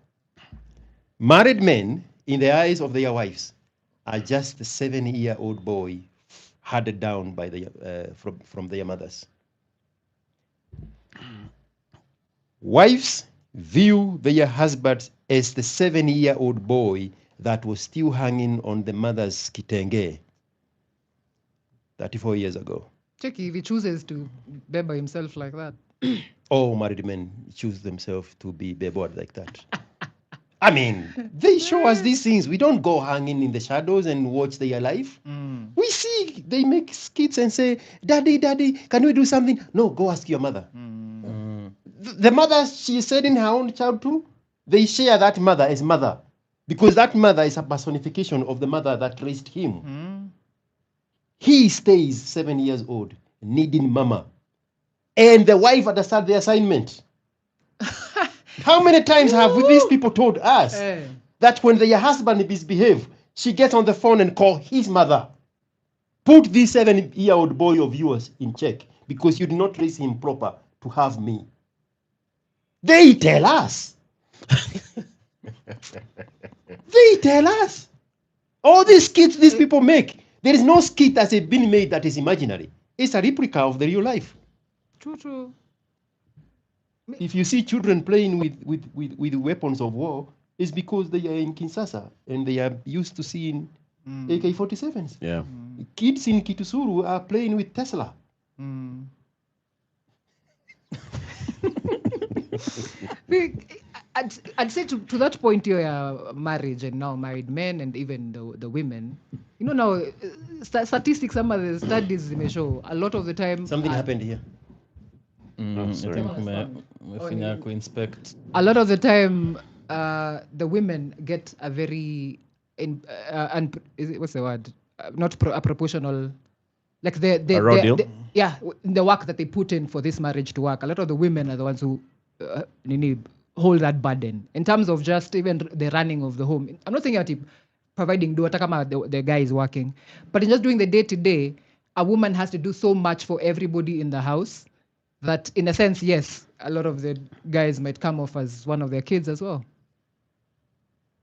married men, in the eyes of their wives, are just a 7-year-old boy handed down by from their mothers. Wives view their husbands as the 7-year-old boy that was still hanging on the mother's kitenge 34 years ago. Check if he chooses to beba himself like that. All married men choose themselves to be beboed like that. I mean, they show us these things. We don't go hanging in the shadows and watch their life. We see they make skits and say, Daddy, Daddy, can we do something? No, go ask your mother. The mother she said in her own child too, they share that mother as mother. Because that mother is a personification of the mother that raised him. He stays 7 years old, needing mama. And the wife understands the assignment. How many times have these people told us that when their husband misbehaves, she gets on the phone and calls his mother? Put this 7-year-old boy of yours in check, because you did not raise him proper to have me. They tell us. They tell us. All these skits these people make, there is no skit that has been made that is imaginary. It's a replica of the real life. True. If you see children playing with weapons of war, it's because they are in Kinshasa and they are used to seeing AK-47s. Yeah. Kids in Kitusuru are playing with Tesla. I'd say to that point, your marriage and now married men and even the women. Now statistics, some of the studies may show a lot of the time. Something happened here. I think inspect. A lot of the time, the women get a very what's the word? Not a proportional, like the work that they put in for this marriage to work. A lot of the women are the ones who hold that burden in terms of just even the running of the home. I'm not saying that providing the guy is working, but in just doing the day to day, a woman has to do so much for everybody in the house that, in a sense, yes, a lot of the guys might come off as one of their kids as well.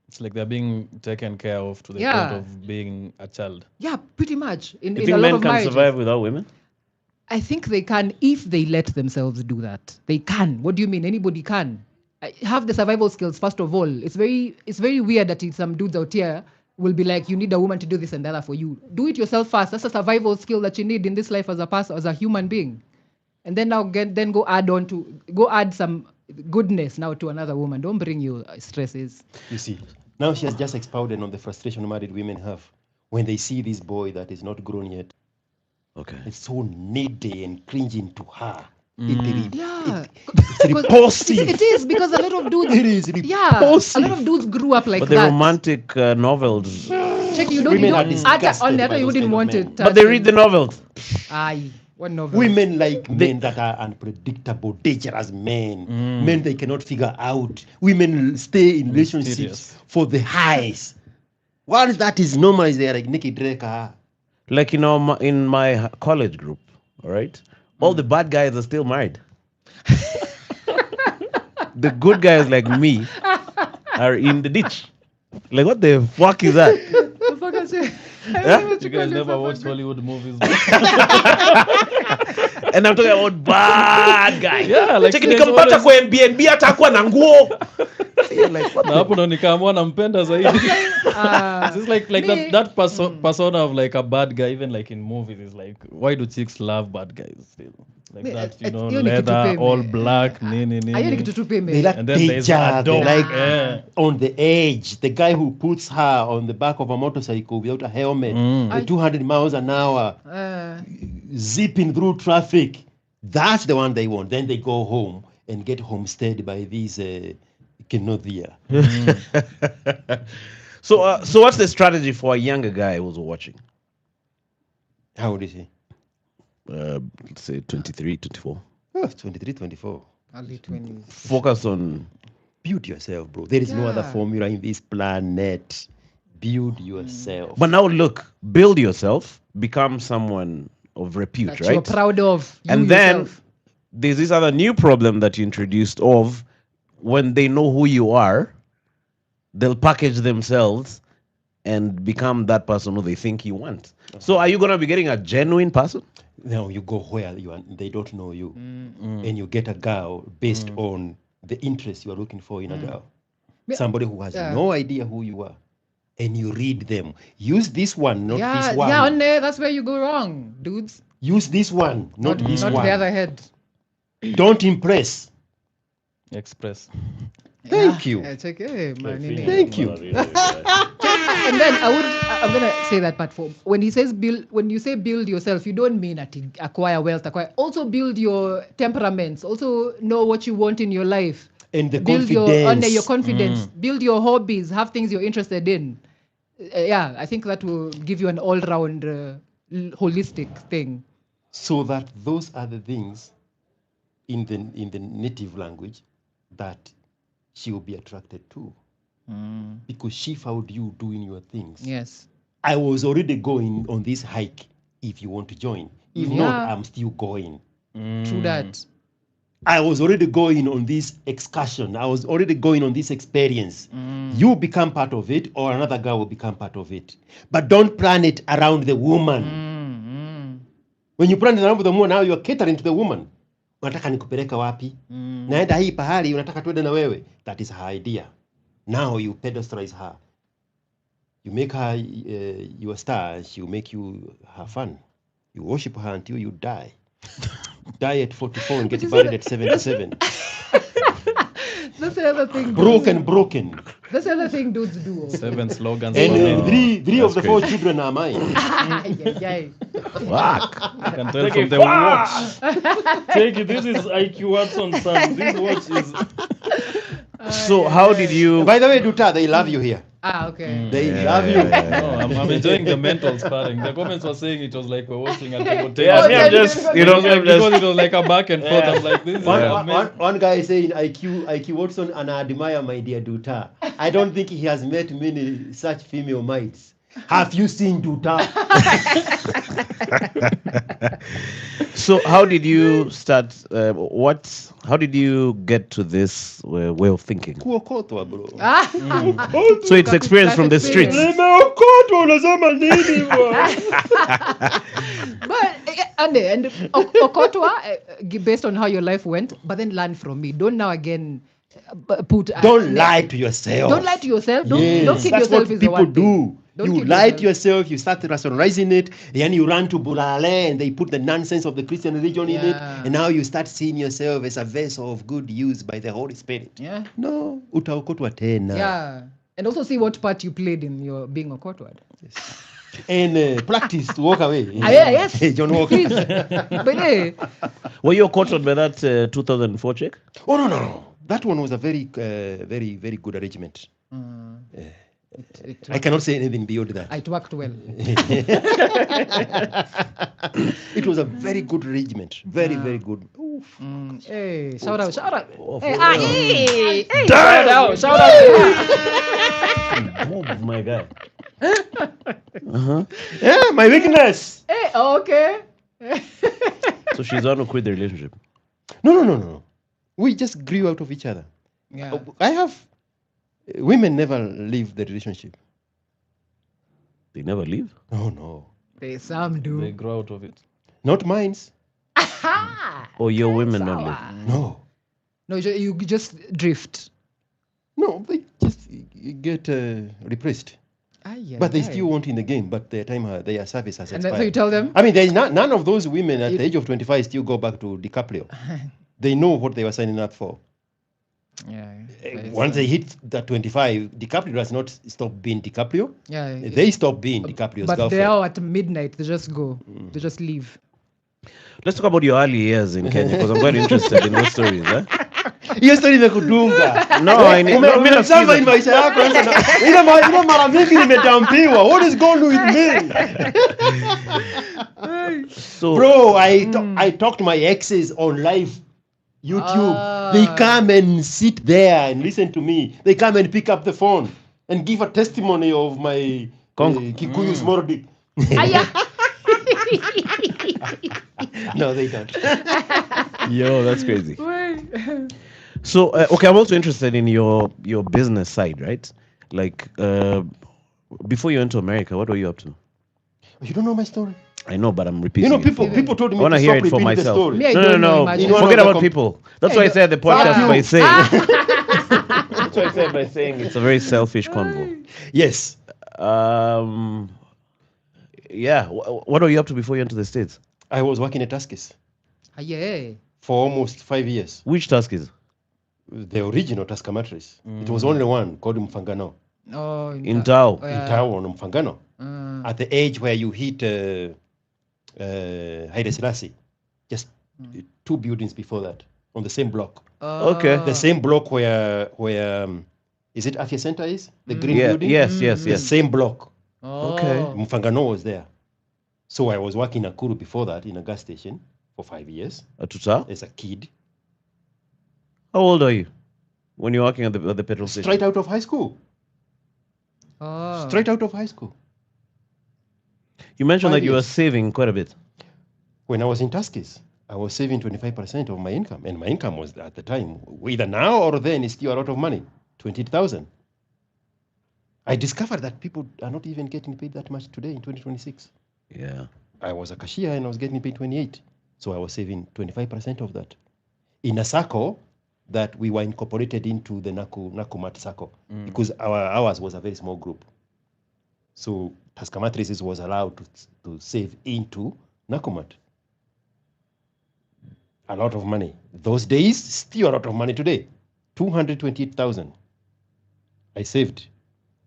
It's like they're being taken care of to the point of being a child. Yeah, pretty much. You think men can survive without women? I think they can if they let themselves do that. They can. What do you mean? Anybody can. Have the survival skills, first of all. It's very weird that some dudes out here will be like, you need a woman to do this and that for you. Do it yourself first. That's a survival skill that you need in this life as a person, as a human being. And then go add some goodness now to another woman. Don't bring your stresses. You see, now she has just expounded on the frustration married women have when they see this boy that is not grown yet. Okay. It's so needy and cringing to her. It's repulsive. It is, because a lot of dudes. It is repulsive. A lot of dudes grew up like that. But the romantic novels. Check, you wouldn't want it. But they read the novels. Aye. What novel? Women like men that are unpredictable, dangerous men. Men they cannot figure out. Women stay in relationships for the highs. Once that is normalized, they are like Nikki Draker. Like, in my college group, all right? All the bad guys are still married. The good guys like me are in the ditch. Like, what the fuck is that? The fuck I say? You guys never watched Hollywood movies? And I'm talking about bad guys. Yeah, like nikampata kwa Airbnb atakuwa na nguo. Na hapo ndo nikaamua nampenda zaidi. It's like that persona of like a bad guy, even like in movies, is like, why do chicks love bad guys still? Like that, leather, all black, nini. They like danger, they like on the edge. The guy who puts her on the back of a motorcycle without a helmet, 200 miles an hour, zipping through traffic. That's the one they want. Then they go home and get homestead by these Kenothia. So what's the strategy for a younger guy who's watching? How old is he? Let's say 23, 24. Oh, 23, 24. Early 20s. Focus on... Build yourself, bro. There is no other formula in this planet. Build yourself. But now look, build yourself, become someone of repute, that right? You're proud of. And then there's this other new problem that you introduced of when they know who you are, they'll package themselves and become that person who they think you want. So are you going to be getting a genuine person? No, you go where they don't know you. And you get a girl based on the interest you are looking for in a girl. Somebody who has no idea who you are. And you read them. Use this one, not this one. Yeah, that's where you go wrong, dudes. Use this one, not this one. Not the other head. Don't impress. Express. Thank you. Thank you. And then I'm gonna say that part for when he says build. When you say build yourself, you don't mean acquire wealth. Also build your temperaments. Also know what you want in your life. And the build confidence. your confidence. Build your hobbies. Have things you're interested in. I think that will give you an all-round holistic thing. So that those are the things in the native language that she will be attracted to. Because she found you doing your things. Yes. I was already going on this hike if you want to join. If not, I'm still going. True that. I was already going on this excursion. I was already going on this experience. You become part of it, or another guy will become part of it. But don't plan it around the woman. When you plan it around the woman, now you're catering to the woman. Unataka nikupeleka wapi? Naenda hii pahali, unataka tuende na wewe. That is her idea. Now you pedestalize her. You make her your star, she will make you her fun. You worship her until you die. Die at 44 and get married at 77. That's the other thing. Broken. That's the other thing dudes do. 7 slogans. And three of the crazy. 4 children are mine. Fuck. I can tell from the watch. Take it. This is IQ Watson, son. This watch is. So how did you? By the way, Duta, they love you here. Okay. They love you. No, I'm enjoying the mental sparring. The comments were saying it was like we're watching a table tennis. Yeah, me, I'm just, because it was like a back and forth. I'm like, this is One guy is saying IQ Watson, and I admire my dear Duta. I don't think he has met many such female mates. Have you seen Duta? So how did you start? How did you get to this way of thinking? Kuokotwa, bro. So it's experience from the streets. But and Okotwa, based on how your life went, but then learn from me. Don't now again put. Don't lie to yourself. Don't lie to yourself. Don't keep That's yourself. what people do. Don't You keep lie yourself. to yourself, you start rationalizing it, then you run to Bulale and they put the nonsense of the Christian religion in it, and now you start seeing yourself as a vessel of good use by the Holy Spirit. Yeah. No, utaokotwa tena. Yeah. And also see what part you played in your being Okotwa. And practice to walk away. Yes. John Walker. Please. But hey. Were you caught by that 2004 check? Oh, no. That one was a very, very, very good arrangement. I cannot say anything beyond that. It worked well. It was a very good arrangement. Very, very good. Oof. Hey, shout out. Oh, Hey, damn. shout out. Move, my guy. Yeah, my weakness. Hey, okay. So she's the one who quit the relationship. No. We just grew out of each other. Yeah. Women never leave the relationship. They never leave? Oh, no. Some do. They grow out of it. Not mine. Or your women don't leave? No. No, you just drift. No, they just get repressed. But they still want in the game, but their service has expired. And then, so you tell them? I mean, there's none of those women at the age of 25 still go back to DiCaprio. They know what they were signing up for. Yeah. Once they hit that 25, DiCaprio does not stop being DiCaprio. Yeah. They stop being DiCaprio's but girlfriend. they are at midnight. They just go. They just leave. Let's talk about your early years in Kenya, because I'm quite interested in those stories. Hiyo story imekudunga. Umesema in maisha yako ile mara mingi nimetampiwa. What is going on with me? So, bro, I talk to my exes on live YouTube. They come and sit there and listen to me. They come and pick up the phone and give a testimony of my Kikuyu small dick. No, they don't. Yo, that's crazy. So, okay, I'm also interested in your business side, right? Like, before you went to America, what were you up to? You don't know my story? I know, but I'm repeating. People told me I want to hear it for myself. No. Forget about people. That's why I said the podcast by saying. That's why I said by saying it's a very selfish convo. Yes. Yeah. What were you up to before you went to the States? I was working at Tuskys. Yeah. For almost 5 years. Which Tuskys? The original Tusker mattress. It was only one called Mfangano. Oh, in Tao. In Tao on Mfangano. At the age where you hit Haile Selassie. Just 2 buildings before that. On the same block. Okay. The same block where is it Afya Center is? The green building? Yes. The same block. Okay. Mfangano was there. So I was working in Nakuru before that in a gas station for 5 years. Atuta? As a kid. How old are you when you're working at the petrol station? Straight out of high school. Straight out of high school. You mentioned that you were saving quite a bit. When I was in Tuskys, I was saving 25% of my income. And my income was, at the time, either now or then, is still a lot of money. 20,000. I discovered that people are not even getting paid that much today in 2026. Yeah. I was a cashier and I was getting paid 28. So I was saving 25% of that. In a circle that we were incorporated into the Nakumat circle. Because ours was a very small group. So Tusker Mattresses was allowed to save into Nakumat. A lot of money. Those days, still a lot of money today. 228,000 I saved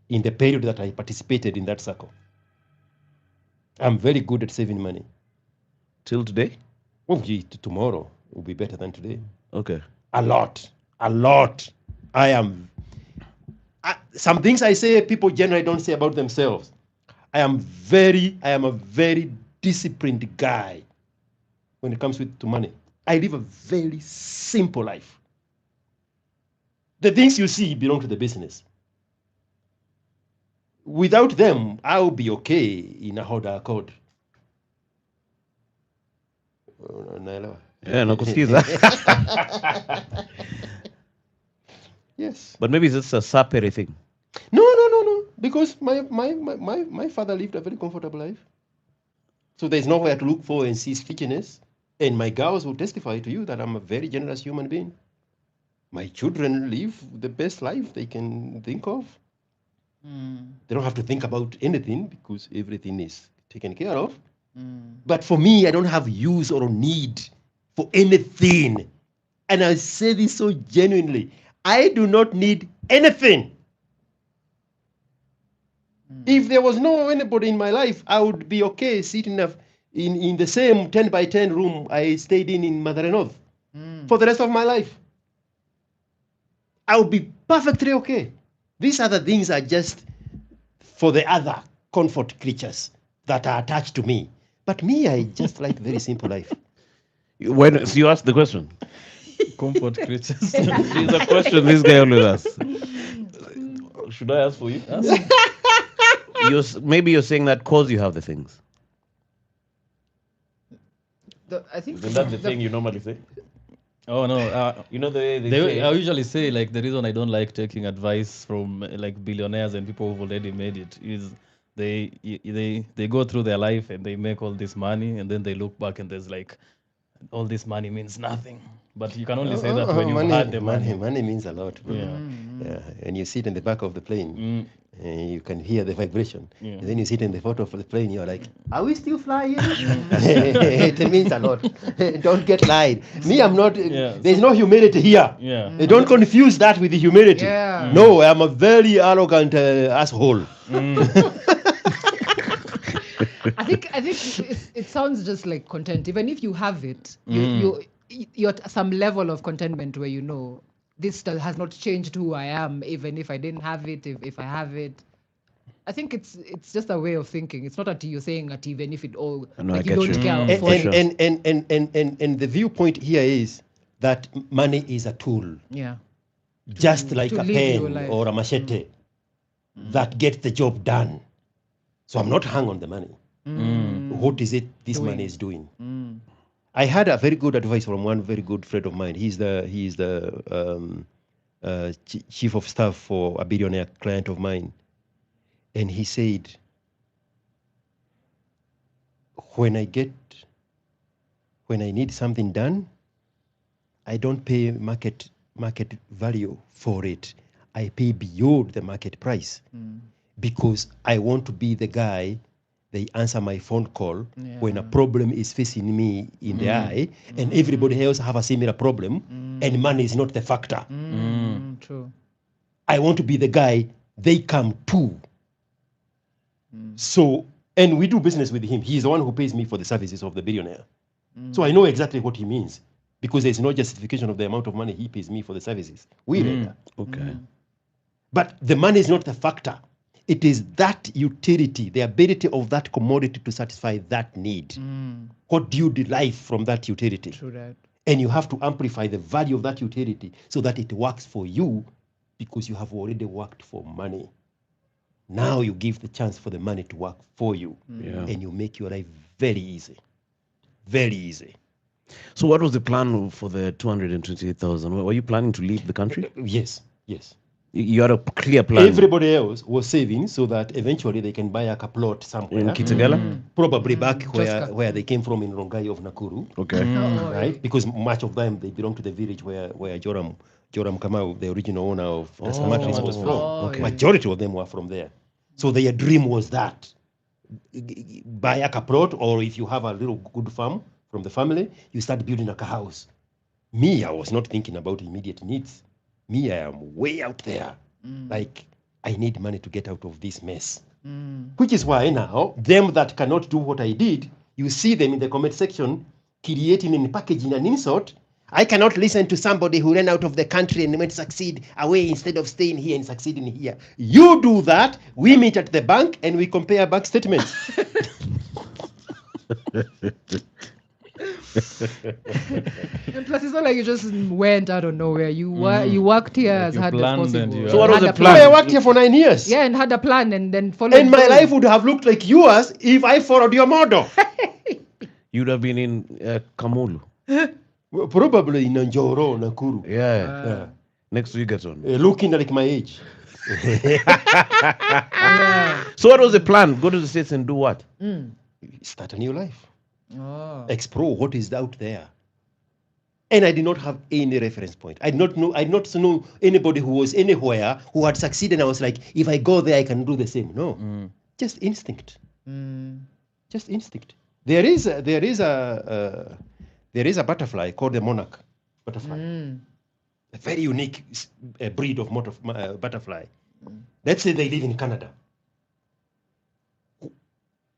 in the period that I participated in that circle. I'm very good at saving money. Till today? Oh, gee, tomorrow will be better than today. Okay. A lot. Some things I say people generally don't say about themselves. I am a very disciplined guy when it comes to money. I live a very simple life. The things you see belong to the business. Without them, I'll be okay in a Hoda Accord. Yeah, nakusikiza. Yes. But maybe it's a sapere thing. No. Because my father lived a very comfortable life. So there's nowhere to look for and see stickiness. And my girls will testify to you that I'm a very generous human being. My children live the best life they can think of. They don't have to think about anything because everything is taken care of. But for me, I don't have use or need for anything. And I say this so genuinely. I do not need anything. If there was no anybody in my life, I would be okay sitting in the same 10 by 10 room I stayed in Madare North for the rest of my life. I would be perfectly okay. These other things are just for the other comfort creatures that are attached to me. But me, I just like very simple life. So you asked the question. Comfort creatures. It's a question this guy always asks. Should I ask for you? Maybe you're saying that cause you have the things. I think Isn't that the thing you normally say? Oh no! You know the way they say. I usually say like the reason I don't like taking advice from like billionaires and people who've already made it is they go through their life and they make all this money and then they look back and there's like all this money means nothing. But you can only say that when you've had the money. Money means a lot. Yeah. Yeah. And you sit in the back of the plane, and you can hear the vibration. And then you sit in the front of the plane, you're like, are we still flying? It means a lot. Don't get lied. Me, I'm not, there's no humility here. Yeah. Don't confuse that with the humility. Yeah. No, I'm a very arrogant asshole. I think it sounds just like content. Even if you have it, you're at some level of contentment where you know this still has not changed who I am, even if I didn't have it. If I have it, I think it's just a way of thinking. It's not that you're saying that even if it all like you don't care for it. And the viewpoint here is that money is a tool. Yeah. Just like a pen or a machete that gets the job done. So I'm not hung on the money. What is it this money is doing? I had a very good advice from one very good friend of mine. He's the chief of staff for a billionaire client of mine. And he said, when I need something done, I don't pay market value for it. I pay beyond the market price because I want to be the guy. They answer my phone call when a problem is facing me in the eye, and everybody else have a similar problem, and money is not the factor. True. I want to be the guy they come to. So, and we do business with him. He's the one who pays me for the services of the billionaire. So I know exactly what he means because there's no justification of the amount of money he pays me for the services. We render. Okay. But the money is not the factor. It is that utility, the ability of that commodity to satisfy that need. What do you derive from that utility? True that. And you have to amplify the value of that utility so that it works for you because you have already worked for money. Now you give the chance for the money to work for you. And you make your life very easy. Very easy. So what was the plan for the 228,000? Were you planning to leave the country? Yes. You had a clear plan. Everybody else was saving so that eventually they can buy a plot somewhere. In Kitagala? Probably back where they came from in Rongai of Nakuru. Okay. Right? Because much of them, they belong to the village where Joram Kamau, the original owner of Tesla Matrix, was from. Okay. Majority of them were from there. So their dream was that. Buy a plot, or if you have a little good farm from the family, you start building a house. Me, I was not thinking about immediate needs. Me, I am way out there. Like, I need money to get out of this mess. Which is why now, them that cannot do what I did, you see them in the comment section creating and packaging an insult. I cannot listen to somebody who ran out of the country and went to succeed away instead of staying here and succeeding here. You do that, we meet at the bank and we compare bank statements. And plus, it's not like you just went out of nowhere. You worked here as hard as possible. So what was the plan? I worked here for 9 years. Yeah, and had a plan and then followed. And my life would have looked like yours if I followed your model. You'd have been in Kamulu. Probably in Njoro, Nakuru. Yeah. Next week or on. Looking like my age. So what was the plan? Go to the States and do what? Start a new life. Explore what is out there. And I did not have any reference point. I did not know anybody who was anywhere who had succeeded. I was like, if I go there, I can do the same. No, just instinct. Just instinct. There is a butterfly called the monarch butterfly. A very unique breed of butterfly. Let's say they live in Canada.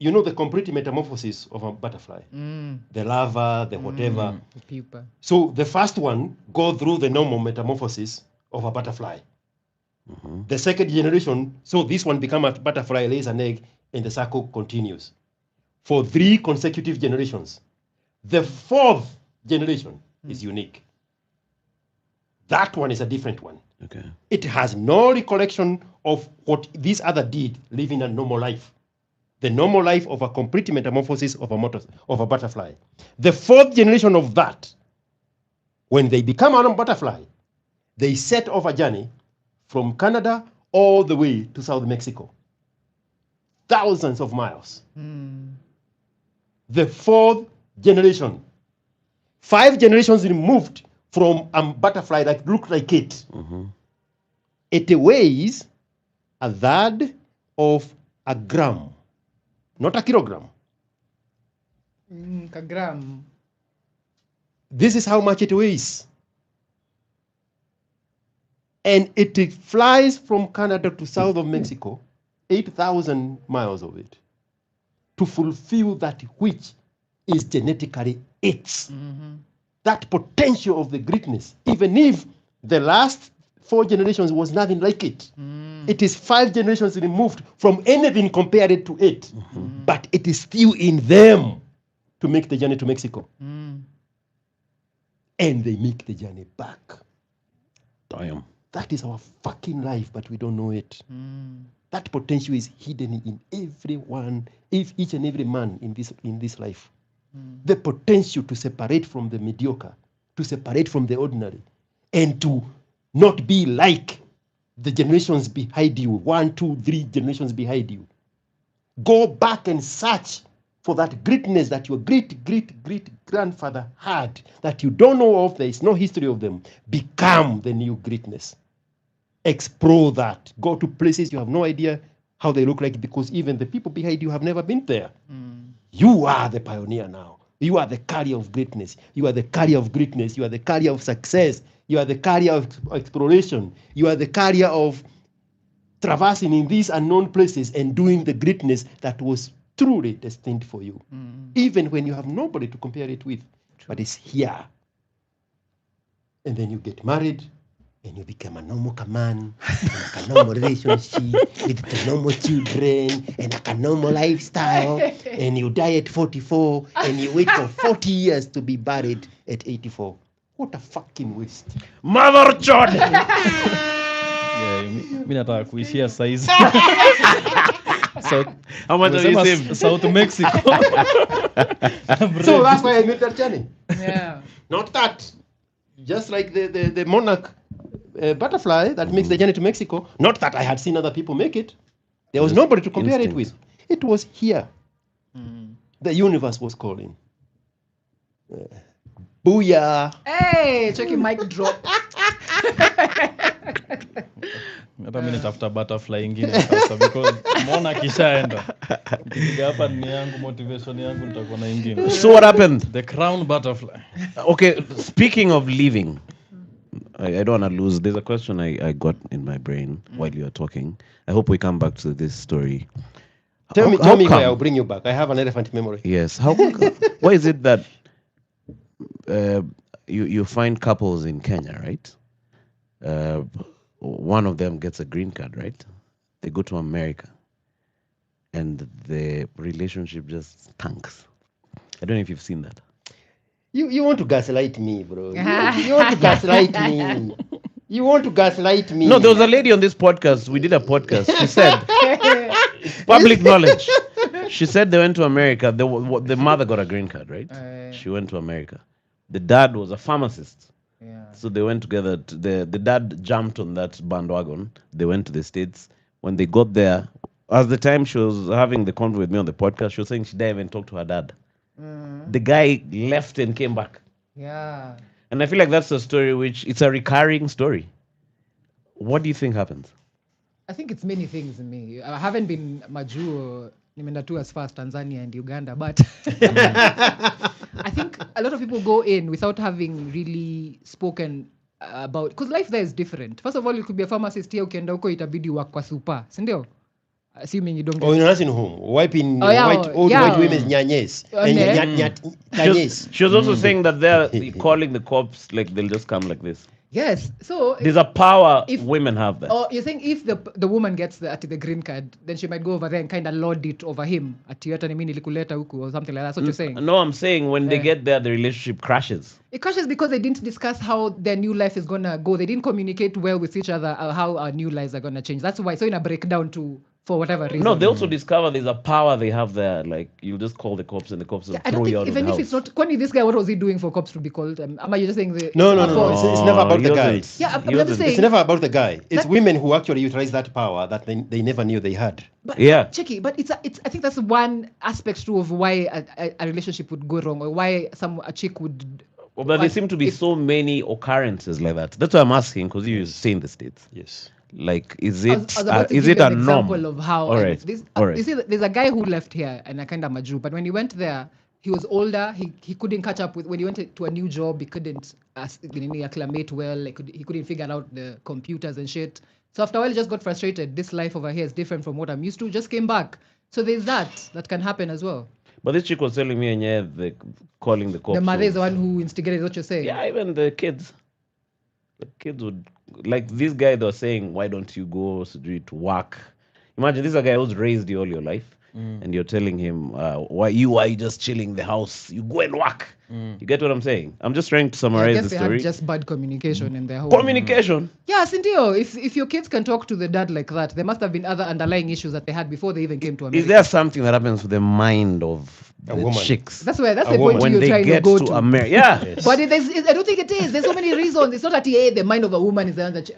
You know the complete metamorphosis of a butterfly, the larva, the whatever. The pupa. So the first one go through the normal metamorphosis of a butterfly. The second generation, so this one become a butterfly, lays an egg, and the cycle continues for 3 consecutive generations. The 4th generation is unique. That one is a different one. Okay. It has no recollection of what this other did, living a normal life. The normal life of a complete metamorphosis of a butterfly. The 4th generation of that, when they become a butterfly, they set off a journey from Canada all the way to South Mexico. Thousands of miles. The 4th generation. 5 generations removed from a butterfly that looked like it. It weighs 1/3 of a gram. Not a kilogram. A gram. This is how much it weighs. And it flies from Canada to south of Mexico, 8,000 miles of it, to fulfill that which is genetically its. That potential of the greatness, even if the last 4 generations was nothing like it. It is 5 generations removed from anything compared to it. But it is still in them to make the journey to Mexico. And they make the journey back. Damn. That is our fucking life, but we don't know it. That potential is hidden in everyone, each and every man in this life. The potential to separate from the mediocre, to separate from the ordinary, and to not be like the generations behind you, 1, 2, 3 generations behind you. Go back and search for that greatness that your great-great-great-grandfather had that you don't know of, there is no history of them. Become the new greatness. Explore that. Go to places you have no idea how they look like, because even the people behind you have never been there. You are the pioneer now. You are the carrier of greatness. You are the carrier of greatness. You are the carrier of success. You are the carrier of exploration. You are the carrier of traversing in these unknown places and doing the greatness that was truly destined for you. Even when you have nobody to compare it with. But it's here. And then you get married and you become a normal man, and a normal relationship with the normal children and a normal lifestyle, and you die at 44 and you wait for 40 years to be buried at 84. What a fucking waste. Mother John! Mimi nataka kuishia size. How much have you saved? South Mexico. So that's why I made that journey. Yeah. Not that. Just like the monarch butterfly that makes the journey to Mexico. Not that I had seen other people make it. There was nobody to compare it with. It was here. The universe was calling. Booyah. Hey, check your mic drop. Hata mimi nitafuta butterfly ingine sasa because mbona kishaenda. Nikipiga hapa ni yangu motivation yangu nitakuwa na ingine. So what happened? The crown butterfly. Okay, speaking of leaving, I don't want to lose. There's a question I got in my brain while you were talking. I hope we come back to this story. Tell me why I'll bring you back. I have an elephant memory. Yes. Why is it that you find couples in Kenya, right? One of them gets a green card, right? They go to America, and the relationship just tanks. I don't know if you've seen that. You want to gaslight me, bro. You want to gaslight me. You want to gaslight me. No, there was a lady on this podcast. We did a podcast. She said, public knowledge. She said they went to America. The mother got a green card, right? She went to America. The dad was a pharmacist. Yeah. So they went together. The dad jumped on that bandwagon. They went to the States. When they got there, at the time she was having the convo with me on the podcast, she was saying she didn't even talk to her dad. The guy left and came back. Yeah. And I feel like that's a story which it's a recurring story. What do you think happens? I think it's many things in me. I haven't been Majuu, nimeenda tu as far as Tanzania and Uganda, but I think a lot of people go in without having really spoken about, because life there is different. First of all, you could be a pharmacist here, ukienda huko itabidi work kwa super, si ndio? Assuming you don't get... in a nursing home, wiping white women's nyanyes. She was also saying that they're calling the cops, like they'll just come like this. Yes, so there's a power women have there. Oh, you think if the woman gets the green card, then she might go over there and kind of lord it over him, or something like that. That's what you're saying. No, I'm saying when they get there, the relationship crashes. It crashes because they didn't discuss how their new life is gonna go. They didn't communicate well with each other how our new lives are gonna change. That's why. So in a breakdown too. For whatever reason. No, they also discover there's a power they have there. Like, you just call the cops and the cops will throw you out of the house. Even if it's not... Kwani, this guy, what was he doing for cops to be called? Am I just saying the... No. It's never about the guy. Yeah, I'm just saying... It's never about the guy. It's women who actually utilize that power that they never knew they had. But, Checky, but it's I think that's one aspect too of why a relationship would go wrong, or why a chick would... Well, but there seem to be so many occurrences like that. That's why I'm asking, because you stay in the States. Yes. Like, is it a norm? Of how all right. You see, there's a guy who left here and I kind of Majuu, but when he went there, he was older. He couldn't catch up with, when he went to a new job, he couldn't acclimate well. Like, he couldn't figure out the computers and shit. So after a while, he just got frustrated. This life over here is different from what I'm used to. Just came back. So there's that can happen as well. But this chick was telling me, and calling the cops. The mother is the one who instigated what you're saying. Yeah, even the kids. The kids would, like this guy, they were saying, why don't you go to work? Imagine this is a guy who's raised you all your life, and you're telling him, why you just chilling in the house? You go and work. You get what I'm saying? I'm just trying to summarize the story. They had just bad communication in their home. Communication? Yeah, Sindio, if your kids can talk to the dad like that, there must have been other underlying issues that they had before they even came to America. Is there something that happens with the mind of the chicks? That's the point when you're trying to go to. America. Yeah. Yes. But I don't think it is. There's so many reasons. It's not that the mind of a woman is the one that...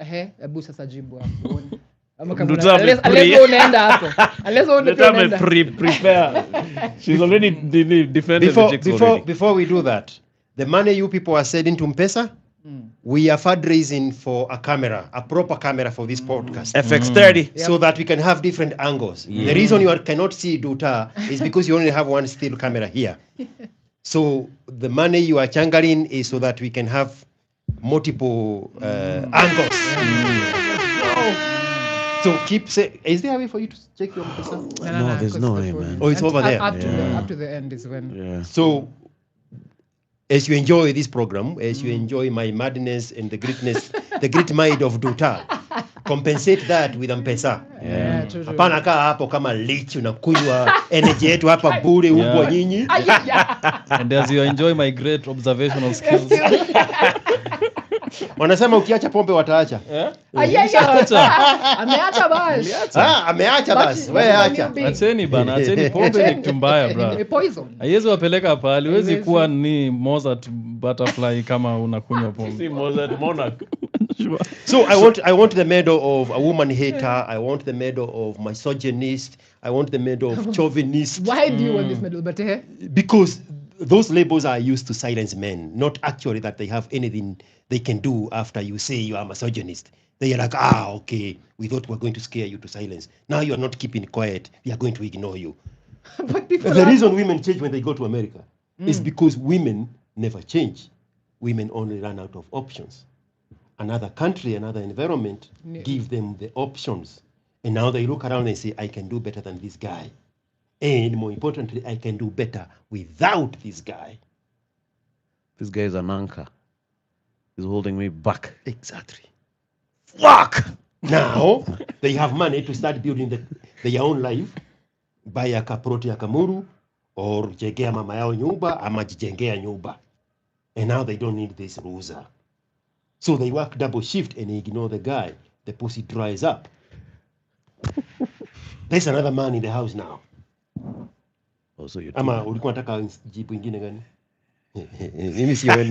prepare. She's already defended the chicks already. Before we do that, the money you people are sending to M-Pesa, we are fundraising for a proper camera for this podcast. FX30. So that we can have different angles. The reason you cannot see Duta is because you only have one still camera here. So the money you are channeling is so that we can have multiple angles. So keep saying, is there a way for you to check your M-Pesa? No, there's no way, man. Oh, it's over there. Up to the end is when. Yeah. So as you enjoy this program, as you enjoy my madness and the greatness, the great mind of Duta, compensate that with M-Pesa. Yeah, true. Hapana kaa hapo kama lich unakunywa energy yetu hapa bure ubwa nyinyi. And as you enjoy my great observational skills. Wanasema ukiacha pombe wataacha. Ameacha basi. Ameacha basi. Wewe acha. Acheni pombe ni kitu mbaya bro. Ni poison. Haiwezi wapeleka pale, huwezi kuwa ni Mozart butterfly kama unakunywa pombe. Si Mozart monarch. So I want the medal of a woman hater. I want the medal of misogynist. I want the medal of chauvinist. Why do you want this medal? Because those labels are used to silence men, not actually that they have anything they can do after you say you are misogynist. They are like, okay, we thought we were going to scare you to silence. Now you are not keeping quiet. We are going to ignore you. But the reason women change when they go to America is because women never change. Women only run out of options. another country, another environment, give them the options. And now they look around and say, I can do better than this guy. And more importantly, I can do better without this guy. This guy is an anchor. He's holding me back. Exactly. Fuck! Now, they have money to start building their own life. Buy a kaproti ya kamuru, or jengea mama yao nyumba, ama jijengea nyumba. And now they don't need this loser. So they work double shift and ignore the guy. The pussy dries up. There's another man in the house now. Also, you ama ulikuwa nataka jibu ingine gani? Mimi sione.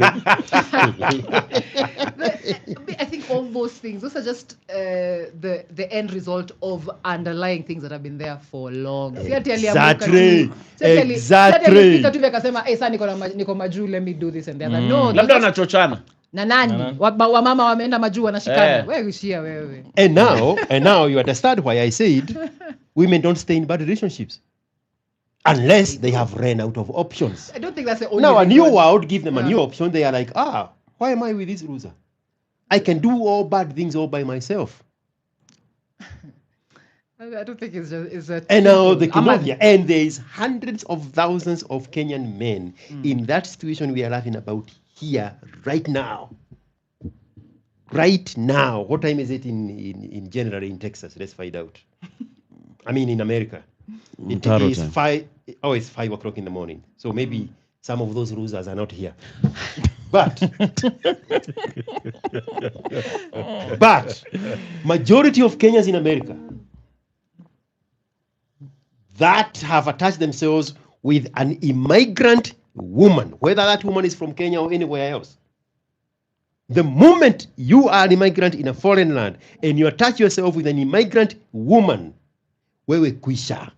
I think all those things, those are just the end result of underlying things that have been there for long. Exactly. Akasema, "Hey, sasa niko majuu, let me do this and the other." No, labda wanachochana. Na nani? Wamama wameenda majuu wanashikana. Wewe ushia wewe. And now you understand why I said women don't stay in bad relationships. Unless they have ran out of options. I don't think that's the only Now a new reason. world, give them a new option. They are like, why am I with this loser? I can do all bad things all by myself. I don't think it's a. And now they cannot. And there is hundreds of thousands of Kenyan men in that situation we are laughing about here right now. Right now. What time is it in January in Texas? Let's find out. I mean in America. It is 5. Oh, it's 5 o'clock in the morning. So maybe some of those losers are not here. But majority of Kenyans in America that have attached themselves with an immigrant woman, whether that woman is from Kenya or anywhere else. The moment you are an immigrant in a foreign land and you attach yourself with an immigrant woman, wewe kwisha.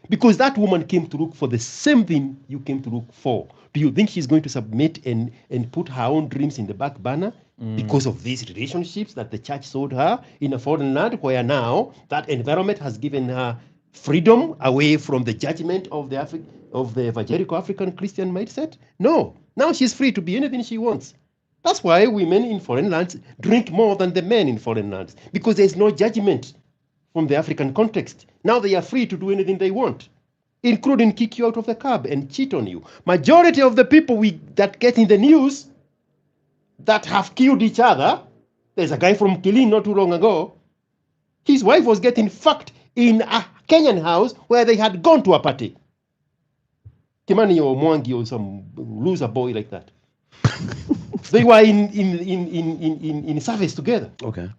Because that woman came to look for the same thing you came to look for. Do you think she's going to submit and put her own dreams in the back burner because of these relationships that the church sold her in a foreign land, where now that environment has given her freedom away from the judgment of the evangelical African Christian mindset? No. Now she's free to be anything she wants. That's why women in foreign lands drink more than the men in foreign lands, because there's no judgment from the African context. Now they are free to do anything they want, including kick you out of the cab and cheat on you. Majority of the people that get in the news that have killed each other, there's a guy from Killeen not too long ago, his wife was getting fucked in a Kenyan house where they had gone to a party. Kimani or Mwangi or some loser boy like that. They were in service together. Okay.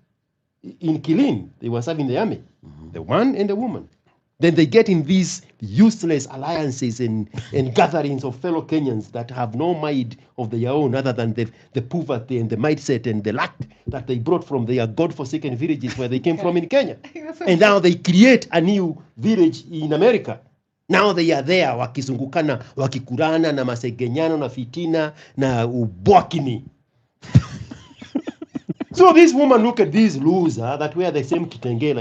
In Killeen, they were serving the army, the man and the woman. Then they get in these useless alliances and gatherings of fellow Kenyans that have no mind of their own other than the poverty and the mindset and the lack that they brought from their God-forsaken villages where they came from in Kenya. And now they create a new village in America. Now they are there wakizungukana, wakikurana na masegenyano na fitina na ubwakini. So this woman look at these loser that wear the same kitenge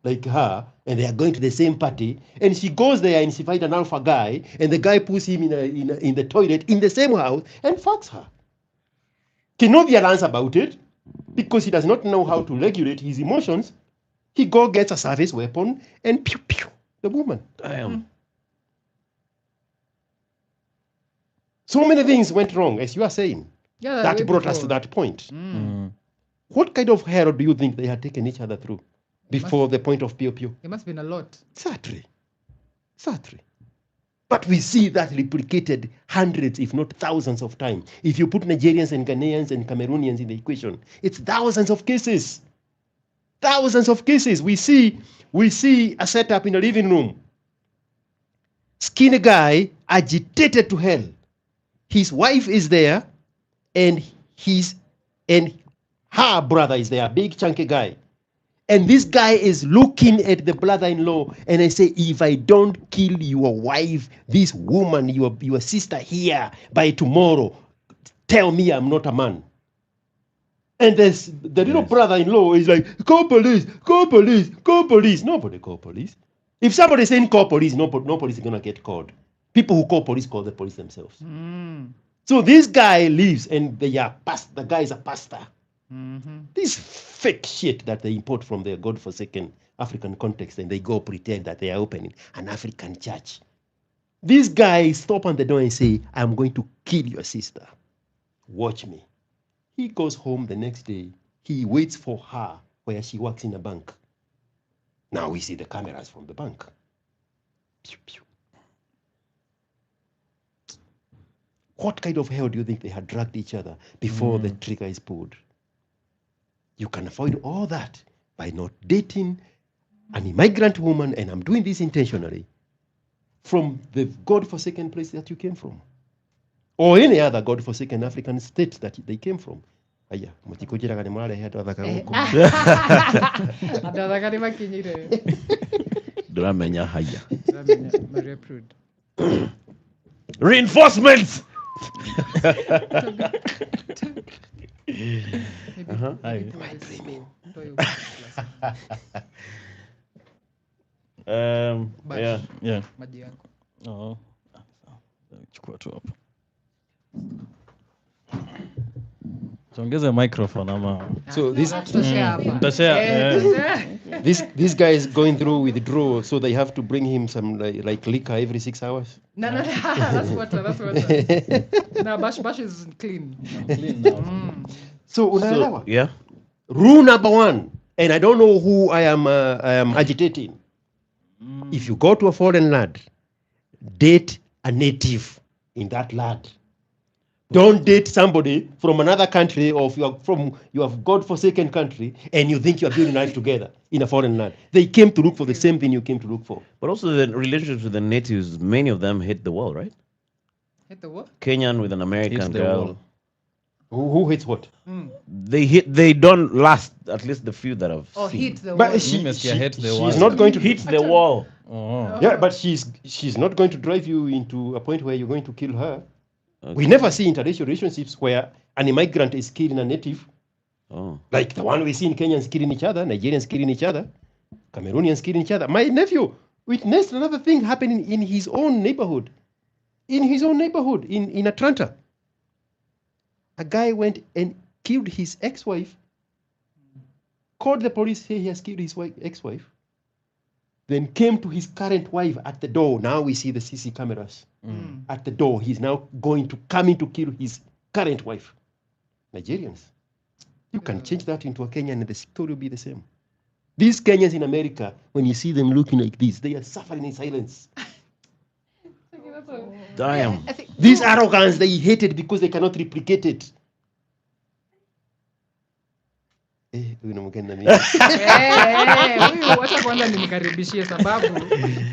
like her, and they are going to the same party, and she goes there and she finds an alpha guy, and the guy puts him in the toilet in the same house and fucks her. Cannot be answer about it because he does not know how to regulate his emotions. He gets a service weapon and pew pew the woman. Damn. So many things went wrong, as you are saying. Yeah, that brought us to that point. What kind of hell do you think they had taken each other through before the point of pew-pew? It must have been a lot. Certainly. But we see that replicated hundreds, if not thousands of times. If you put Nigerians and Ghanaians and Cameroonians in the equation, it's thousands of cases. Thousands of cases. We see a setup in a living room. Skinny guy, agitated to hell. His wife is there, and her brother is there, big chunky guy. And this guy is looking at the brother-in-law, and I say, if I don't kill your wife, this woman, your sister here, by tomorrow, tell me I'm not a man. And the little brother-in-law is like, call police, call police, call police. Nobody call police. If somebody's saying call police, no police is going to get called. People who call the police themselves. So this guy lives, and the guy is a pastor. This fake shit that they import from their godforsaken African context, and they go pretend that they are opening an African church. This guy stop on the door and say, I'm going to kill your sister. Watch me. He goes home the next day. He waits for her where she works in a bank. Now we see the cameras from the bank. Pew, pew. What kind of hell do you think they had dragged each other before the trigger is pulled? You can avoid all that by not dating an immigrant woman, and I'm doing this intentionally, from the godforsaken place that you came from, or any other godforsaken African state that they came from. Aya, mutikujira kani mwale head other huko. Adada kani makinyire. Dramenya haya. Maria Prude. Reinforcements. My dreaming. Yeah. Maji yako. Oh. Chukua tu hapo. Tuongeze microphone ama. So this Mtashare. guy is going through withdrawal, so they have to bring him some like liquor every 6 hours. No, that's water. Now bash is clean. Clean now. So unaelewa? Yeah. Rule number 1, and I don't know who I am agitating. If you go to a foreign land, date a native in that land. Don't date somebody from another country, or from your God-forsaken country, and you think you are building life together in a foreign land. They came to look for the same thing you came to look for. But also the relationships with the natives, many of them hit the wall, right? Hit the what? Kenyan with an American girl. Who hates what? They don't last, at least the few that I've seen. Hit the wall. But she's not going to hit the wall. Oh. Yeah, but she's not going to drive you into a point where you're going to kill her. Okay. We never see interracial relationships where an immigrant is killing a native. Oh. Like the one we see in Kenyans killing each other, Nigerians killing each other, Cameroonians killing each other. My nephew witnessed another thing happening in his own neighborhood. In Atlanta. A guy went and killed his ex-wife, called the police, say he has killed his ex-wife, then came to his current wife at the door. Now we see the CC cameras at the door. He's now coming to kill his current wife. Nigerians. You can change that into a Kenyan and the story will be the same. These Kenyans in America, when you see them looking like this, they are suffering in silence. Damn. This arrogance, they hate it because they cannot replicate it. Huyu wacha kwanza nimkaribishie sababu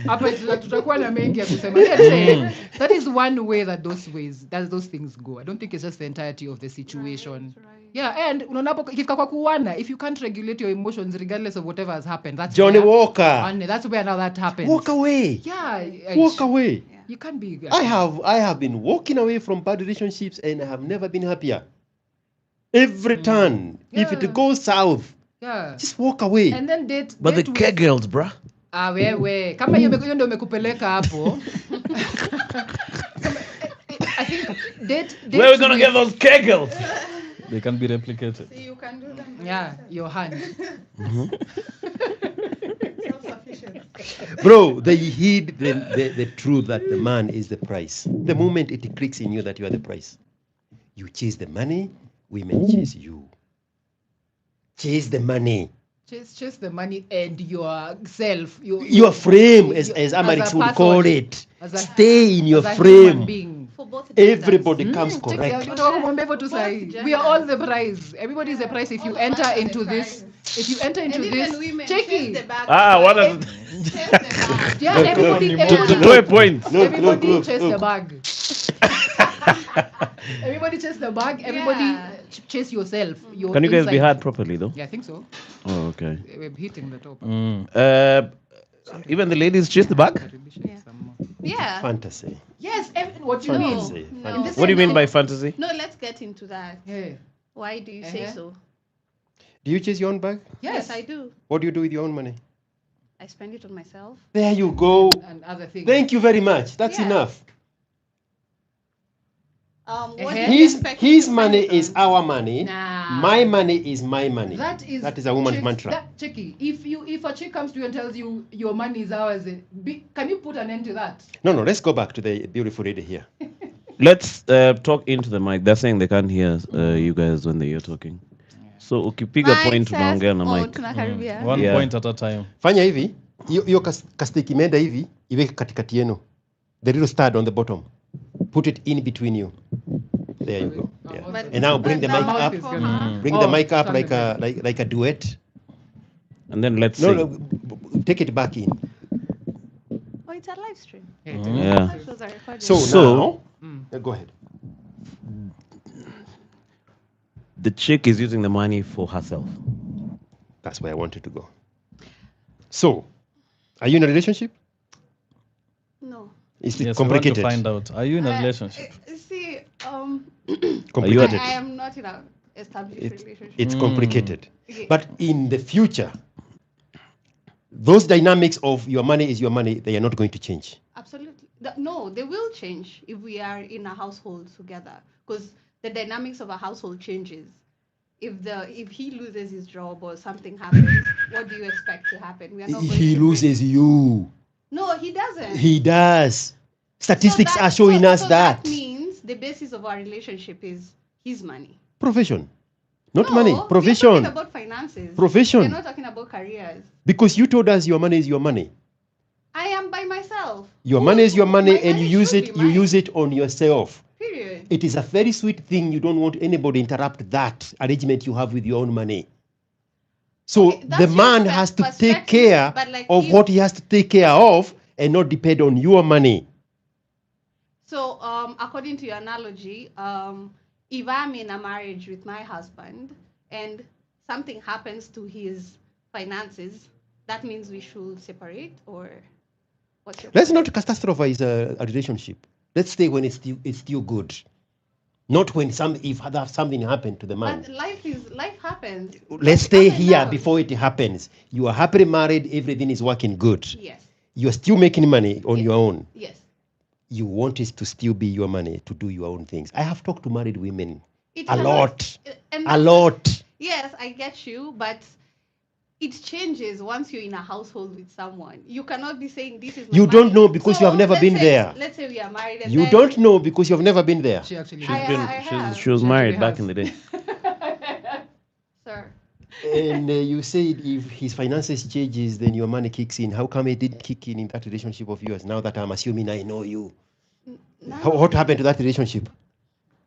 hapa tutakuwa na mengi ya kusema. That is one way that those things go. I don't think it's just the entirety of the situation. Right. Yeah, and unaonapo ikifika kwa kuwana, if you can't regulate your emotions regardless of whatever has happened, that's Johnny Walker. And that's where now that happens. Walk away. Yeah. Walk away. Yeah. You can't be. I have been walking away from bad relationships and I have never been happier. Every turn, if it goes south, just walk away. And then date. But the kegels, bruh. Wewe kama hiyo ndio umekupeleka hapo. I think date. Where are we gonna get those kegels? They can be replicated. See, you can do them. Yeah, your hand. Bro, they hid the truth that the man is the price. The moment it clicks in you that you are the price, you chase the money, women chase you. Chase the money. Chase the money and yourself. Your frame, as Amarix would call it. Stay in your frame. Everybody comes correct. We are all the prize. Everybody is the prize. If you enter into this, check it. What is it? Yeah, everybody. No point. Everybody chase the bag. Everybody chase the bag. Everybody chase yourself. Can you guys be heard properly though? Yeah, I think so. Oh, okay. We're hitting the top. Even the ladies chase the bag? Yeah. Fantasy. Yes. What do you mean? No. What do you mean by fantasy? No, let's get into that. Yeah. Why do you say so? Do you chase your own bag? Yes, I do. What do you do with your own money? I spend it on myself. There you go. And other things. Thank you very much. That's enough. What do you expect me his to money spend it is on? our money. Nah. My money is my money. That is a woman's chicks, mantra. That Chicky, if a chick comes to you and tells you your money is ours, can you put an end to that? No, let's go back to the beautiful lady here. Let's talk into the mic. They're saying they can't hear you guys when you're talking. So ukipiga point unaongea na mic. Tunakaribia. One point at a time. Fanya hivi, hiyo kastiki imeenda hivi, iweke katikati yenu. The little stud on the bottom. Put it in between you. There you go. Yeah. And now bring the mic up. Bring the mic up like a duet. And then let's see. No, take it back in. Oh, it's a live stream. Yeah. Those are recorded. So now, go ahead. The chick is using the money for herself. That's where I wanted to go. So, are you in a relationship? No. Is it Yes, complicated? we want to find out. Are you in a relationship? See, Complicated. I am not in an established relationship. It's complicated. Okay. But in the future, those dynamics of your money is your money, they are not going to change. Absolutely. No, they will change if we are in a household together, because the dynamics of a household changes. If he loses his job or something happens, what do you expect to happen? We are not going He to loses you. No, he doesn't. He does. Statistics So are showing us so that. That means the basis of our relationship is his money. Profession. Not No, money. We are Profession. talking about finances. Profession. We're not talking about careers. Because you told us your money is your money. I am by myself. Your money is your money My and you use should it be you mine. use it on yourself. Period. It is a very sweet thing. You don't want anybody interrupt that arrangement you have with your own money. So Okay, that's the man your has to take perspective, care but like of if- what he has to take care of and not depend on your money. So, according to your analogy, if I'm in a marriage with my husband and something happens to his finances, that means we should separate, or what's your Let's point? not catastrophize a relationship. Let's stay when it's still good. Not when if something happened to the man. But life happens. Let's stay Up and here down. before it happens. You are happily married, everything is working good. Yes. You are still making money on your own. Yes. You want it to still be your money to do your own things. I have talked to married women It a cannot- lot. and A that's- lot. Yes, I get you, but it changes once you're in a household with someone. You cannot be saying this is my You money. don't know because you have never let's been say- there. Let's say we are married and You then don't know because you've never been there. She actually I- has. She was She married actually back has. in the day. Sir. And you said if his finances changes, then your money kicks in. How come it didn't kick in that relationship of yours? Now that I'm assuming I know you. No, What happened to that relationship?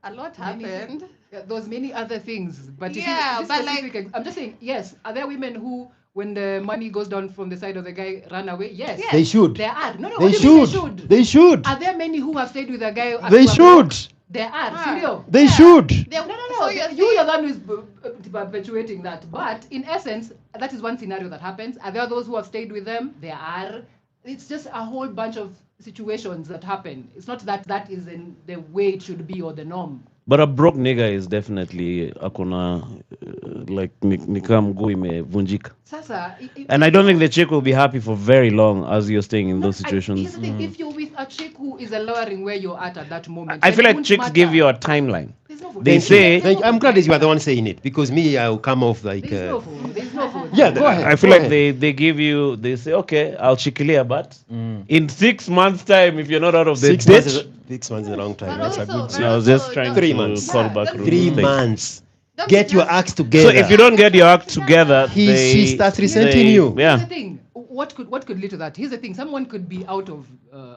a lot Many happened. things. Yeah, there was many other things, but you see, Yeah, this but specific, I'm just saying, yes. Are there women who, when the money goes down from the side of the guy, run away? Yes. Yes. They should. There are. No, They what do you mean should. they should? They should. Are there many who have stayed with a guy? They to abroad? should. There are. Ah. Serious. They Yeah. should. They- No. So you're You're the one who's perpetuating that. But in essence, that is one scenario that happens. Are there those who have stayed with them? There are. It's just a whole bunch of situations that happen. It's not that is in the way it should be or the norm. But a broke nigga is definitely akona like nika mguu imevunjika. Sasa, And I don't think the chick will be happy for very long as you're staying in those Here's situations. the thing, if you're with a chick who is lowering where you're at that moment, I then feel it like won't chicks matter. give you a timeline. There's no food. They There's say- no Thank you. I'm glad that you are the food. one saying it because me, I'll come off like. There's no food. There's no food. Yeah, go ahead. I feel Go like ahead. they give you, they say, okay, I'll chikilia, but in 6 months' time, if you're not out of the 6 months. ditch, 6 months is a long time. But That's a also- good. but I was also just trying don't- 3 to months. call Yeah, back. don't- Ruth. 3 Thanks. months. Don't Get be your just- acts So together. if you don't get your act together, She they, starts resenting they- you. Yeah. Here's the thing. What could lead to that? Here's the thing. Someone could be out of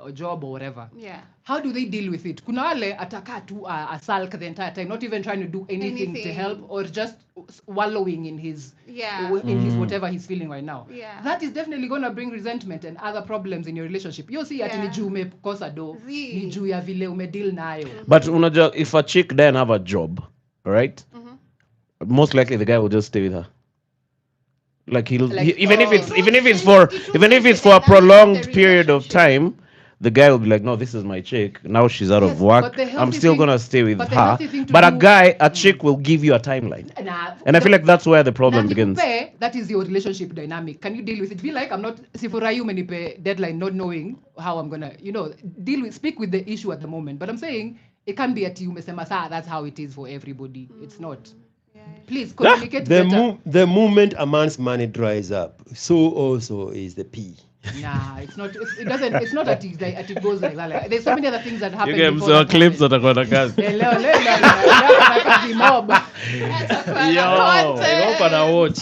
a job or whatever. Yeah. How do they deal with it? Kuna wale ataka tu a sulk the entire time, not even trying to do anything to Anything. help or just wallowing in his Yeah. in his whatever he's feeling right now. Yeah. That is definitely going to bring resentment and other problems in your relationship. You see ati ni Yeah. juu umekosa do, Zii. ni juu ya vile umedeal nayo. But unajua, if a chick doesn't have a job, right? Most likely the guy will just stay with her. Like even if it's for It even if will it's be for a the dynamic of prolonged the period of relationship. time, the guy will be like, no, this is my chick. Now she's out Yes, of work. but the I'm healthy still thing- gonna stay with but the her. healthy thing to But do- a chick will give you a timeline. Nah, And I feel like that's where the problem na begins. nikupe, that is your relationship dynamic. Can you deal with it? Be like, I'm not sifurahi umenipe deadline, not knowing how I'm gonna, speak with the issue at the moment. But I'm saying It can't be ati umesema saa that's how it is for everybody. It's not. Please communicate better. The moment a man's money dries up, so also is the pee. Nah, it's not. It doesn't. It's not that it goes like that. Like, there's so many other things that happen. You get some clips that are gonna cast. Watch.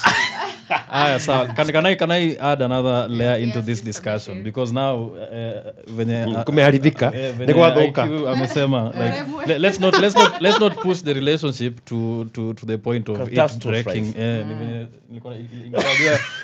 So can I add another layer into this discussion because now kumeharibika amesema like let's not push the relationship to the point of it breaking.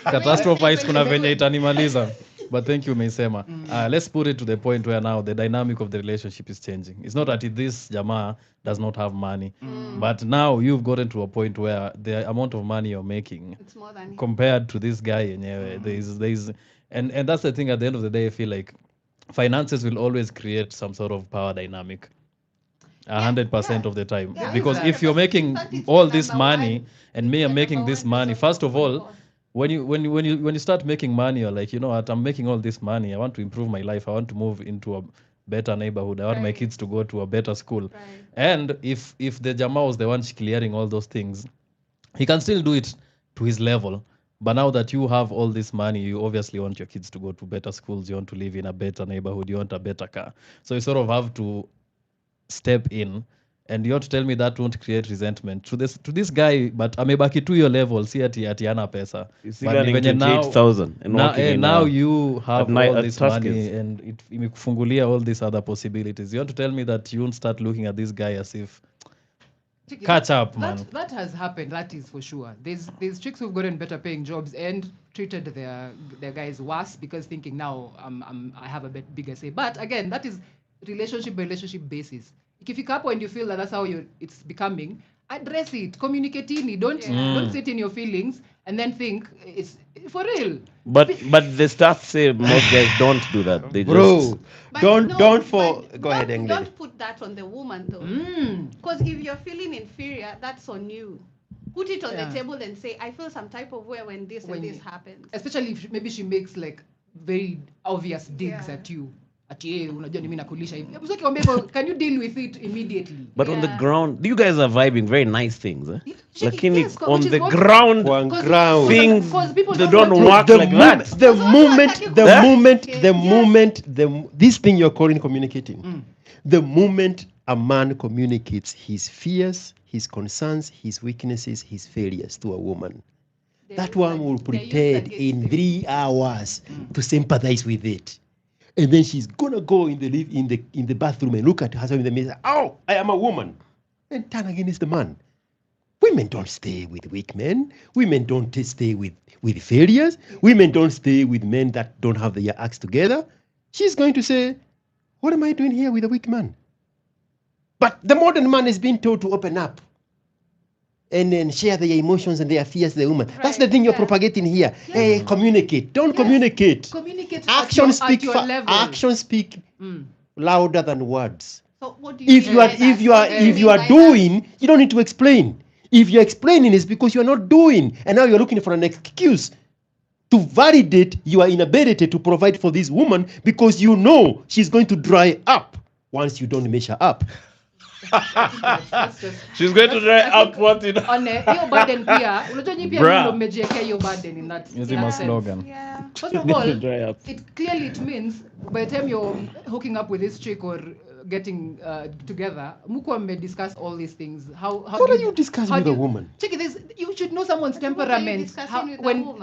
Catastrophize kuna venye itanimaliza. But thank you, Meisema. Let's put it to the point where now the dynamic of the relationship is changing. It's not that this Jama does not have money, but now you've gotten to a point where the amount of money you're making, it's more than compared to this guy, there's and that's the thing. At the end of the day, I feel like finances will always create some sort of power dynamic. 100% of the time, because if you're making all this money and me, I'm making this money. First of all. When you start making money, you're like, you know what, I'm making all this money. I want to improve my life. I want to move into a better neighborhood. I want my kids to go to a better school. Right. And if the Jama was the one clearing all those things, he can still do it to his level. But now that you have all this money, you obviously want your kids to go to better schools. You want to live in a better neighborhood. You want a better car. So you sort of have to step in. And you want to tell me that won't create resentment to this guy, but amebaki to your level, see ati ana pesa. Now you have all this money and it imekufungulia all these other possibilities. You want to tell me that you won't start looking at this guy as if catch up, man. That has happened, that is for sure. There's chicks who've gotten better paying jobs and treated their guys worse because thinking now I have a bigger say. But again, that is relationship by relationship basis. If you up and you feel that that's how it's becoming, address it, communicate it. Don't sit in your feelings and then think it's for real. But the stats say most guys don't do that. They go ahead, English. Don't put that on the woman though, because if you're feeling inferior, that's on you. Put it on the table and say, I feel some type of way when this happens. Especially if maybe she makes like very obvious digs at you. Can you deal with it immediately? But on the ground, you guys are vibing very nice things. Like on the ground, things they don't work like that. This thing you're calling communicating, the moment a man communicates his fears, his concerns, his weaknesses, his failures to a woman, that one will pretend in 3 hours to sympathize with it. And then she's gonna go in the bathroom and look at herself in the mirror. Oh, I am a woman, and turn against the man. Women don't stay with weak men. Women don't stay with failures. Women don't stay with men that don't have their acts together. She's going to say, "What am I doing here with a weak man?" But the modern man is being told to open up and then share their emotions and their fears to the woman. Right. That's the thing you're propagating here. Yes. Hey, communicate. Don't communicate. Communicate Actions at your level. Actions speak louder than words. So what do you if you are doing, you don't need to explain. If you're explaining, it's because you're not doing, and now you're looking for an excuse to validate your inability to provide for this woman because you know she's going to dry up once you don't measure up. She's going to dry up what you know. Hiyo burden pia unajua nyinyi pia ndio mmejiwekea hiyo burden in that slogan. First of all, it means by the time you're hooking up with this chick or getting together, mko discuss all these things. What are you discussing with a woman? Check this. You should know someone's temperament.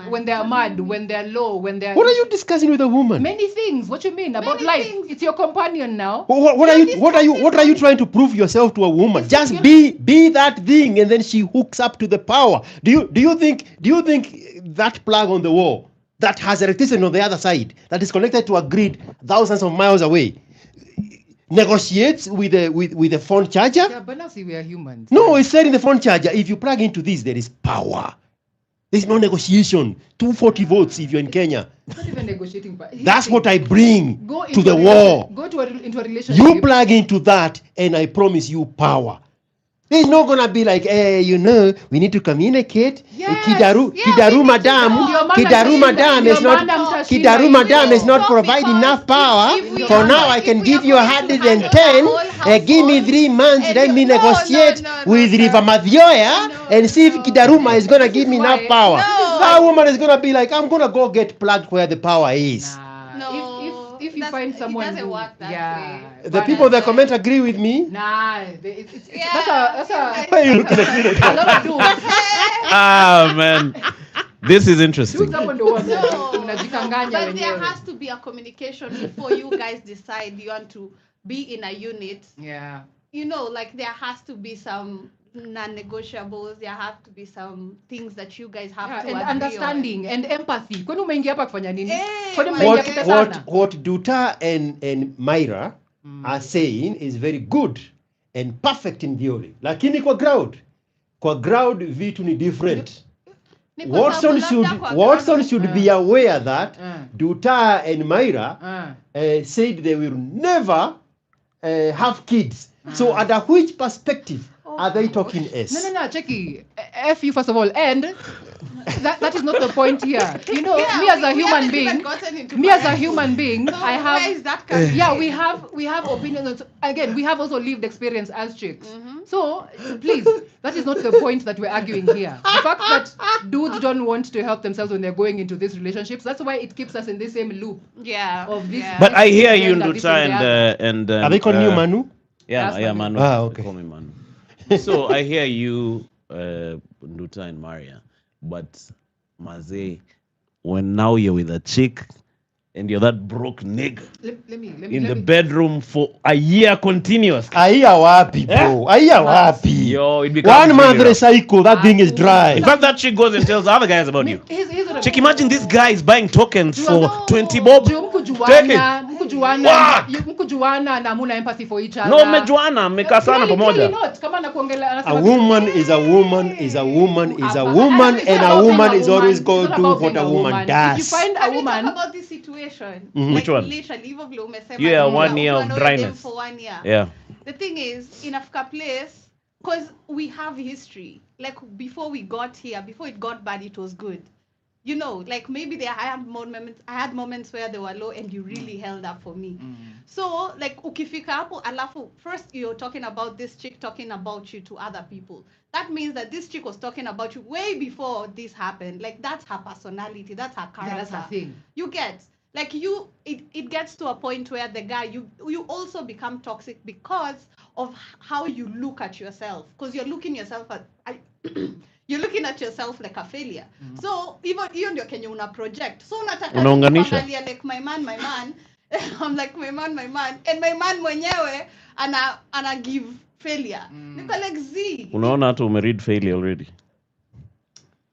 When they are mad, when they are low, when they are. What are you discussing with a woman? Many things. What you mean about life? It's your companion now. What are you trying to prove yourself to a woman? Just be that thing, and then she hooks up to the power. Do you think that plug on the wall that has electricity on the other side that is connected to a grid thousands of miles away negotiates with a phone charger? Yeah, but now see, we are humans. No, it's said in the phone charger, if you plug into this, there is power. There's no negotiation. 240 volts if you're in Kenya. It's not even negotiating. That's what I bring to the wall. Go into a relationship. You plug into that, and I promise you power. There's not gonna be like, you know, we need to communicate. Yes. Kidaru madam is not providing enough power. For now, I can give you 110. Give me 3 months. Let me negotiate with River Madhioya and see if Kidaruma is gonna give me enough power. That woman is gonna be like, I'm gonna go get plugged where the power is. If you find someone, it doesn't work that way. The people that comment agree with me. That's a Why are you looking at me like that? a lot of dudes. Man, this is interesting. But there has to be a communication before you guys decide you want to be in a unit. Yeah. You know, like there has to be some non-negotiables. There have to be some things that you guys have to and agree understanding on. and empathy. Kwani umeingia hapa kufanya nini? What Duta and Myra are saying is very good and perfect in theory. Lakini kwa ground vitu ni different. Watson should be aware that Duta and Myra said they will never have kids. So under which perspective are they talking S? No, Checky. F you first of all. And that is not the point here. You know, me as a human being, so I have where is that coming we have opinions. Again, we have also lived experience as chicks. So please, that is not the point that we're arguing here. The fact that dudes don't want to help themselves when they're going into these relationships, that's why it keeps us in the same loop. Of this. But I hear you, Nduta, and are they calling you Manu? Yeah, Manu. Okay. Call me Manu. So I hear you, Nduta and Maria, but Maze, when now you're with a chick and you're that broke nigga in the bedroom for a year continuous. Aiya wapi, bro? Aiya wapi? Yo, it becomes 1 month recycle, that thing is dry. In fact, that chick goes and tells the other guys about you. Chick, imagine this guy is buying tokens for 20 bob. Take it. Mkujuana na muna empathy for each other. No, mmejuana, mmekaa sana pamoja. A woman is a woman, and a woman is always going to do what a woman does. If you find a woman about this situation, Which one? Literally, 1 year of dryness. For 1 year. Yeah. The thing is, in Africa place, because we have history. Like before we got here, before it got bad, it was good. You know, like maybe I had moments where they were low and you really held up for me. So like ukifika hapo alafu first you're talking about this chick talking about you to other people. That means that this chick was talking about you way before this happened. Like that's her personality, that's her character. that's her thing. You get like it gets to a point where the guy you also become toxic because of how you look at yourself, because you're looking yourself at you're looking at yourself like a failure. So even ndio Kenya una project. So unataka kuangalia like my man I'm like my man and my man mwenyewe ana give failure. Niko like Z. Unaona hata umeread failure already.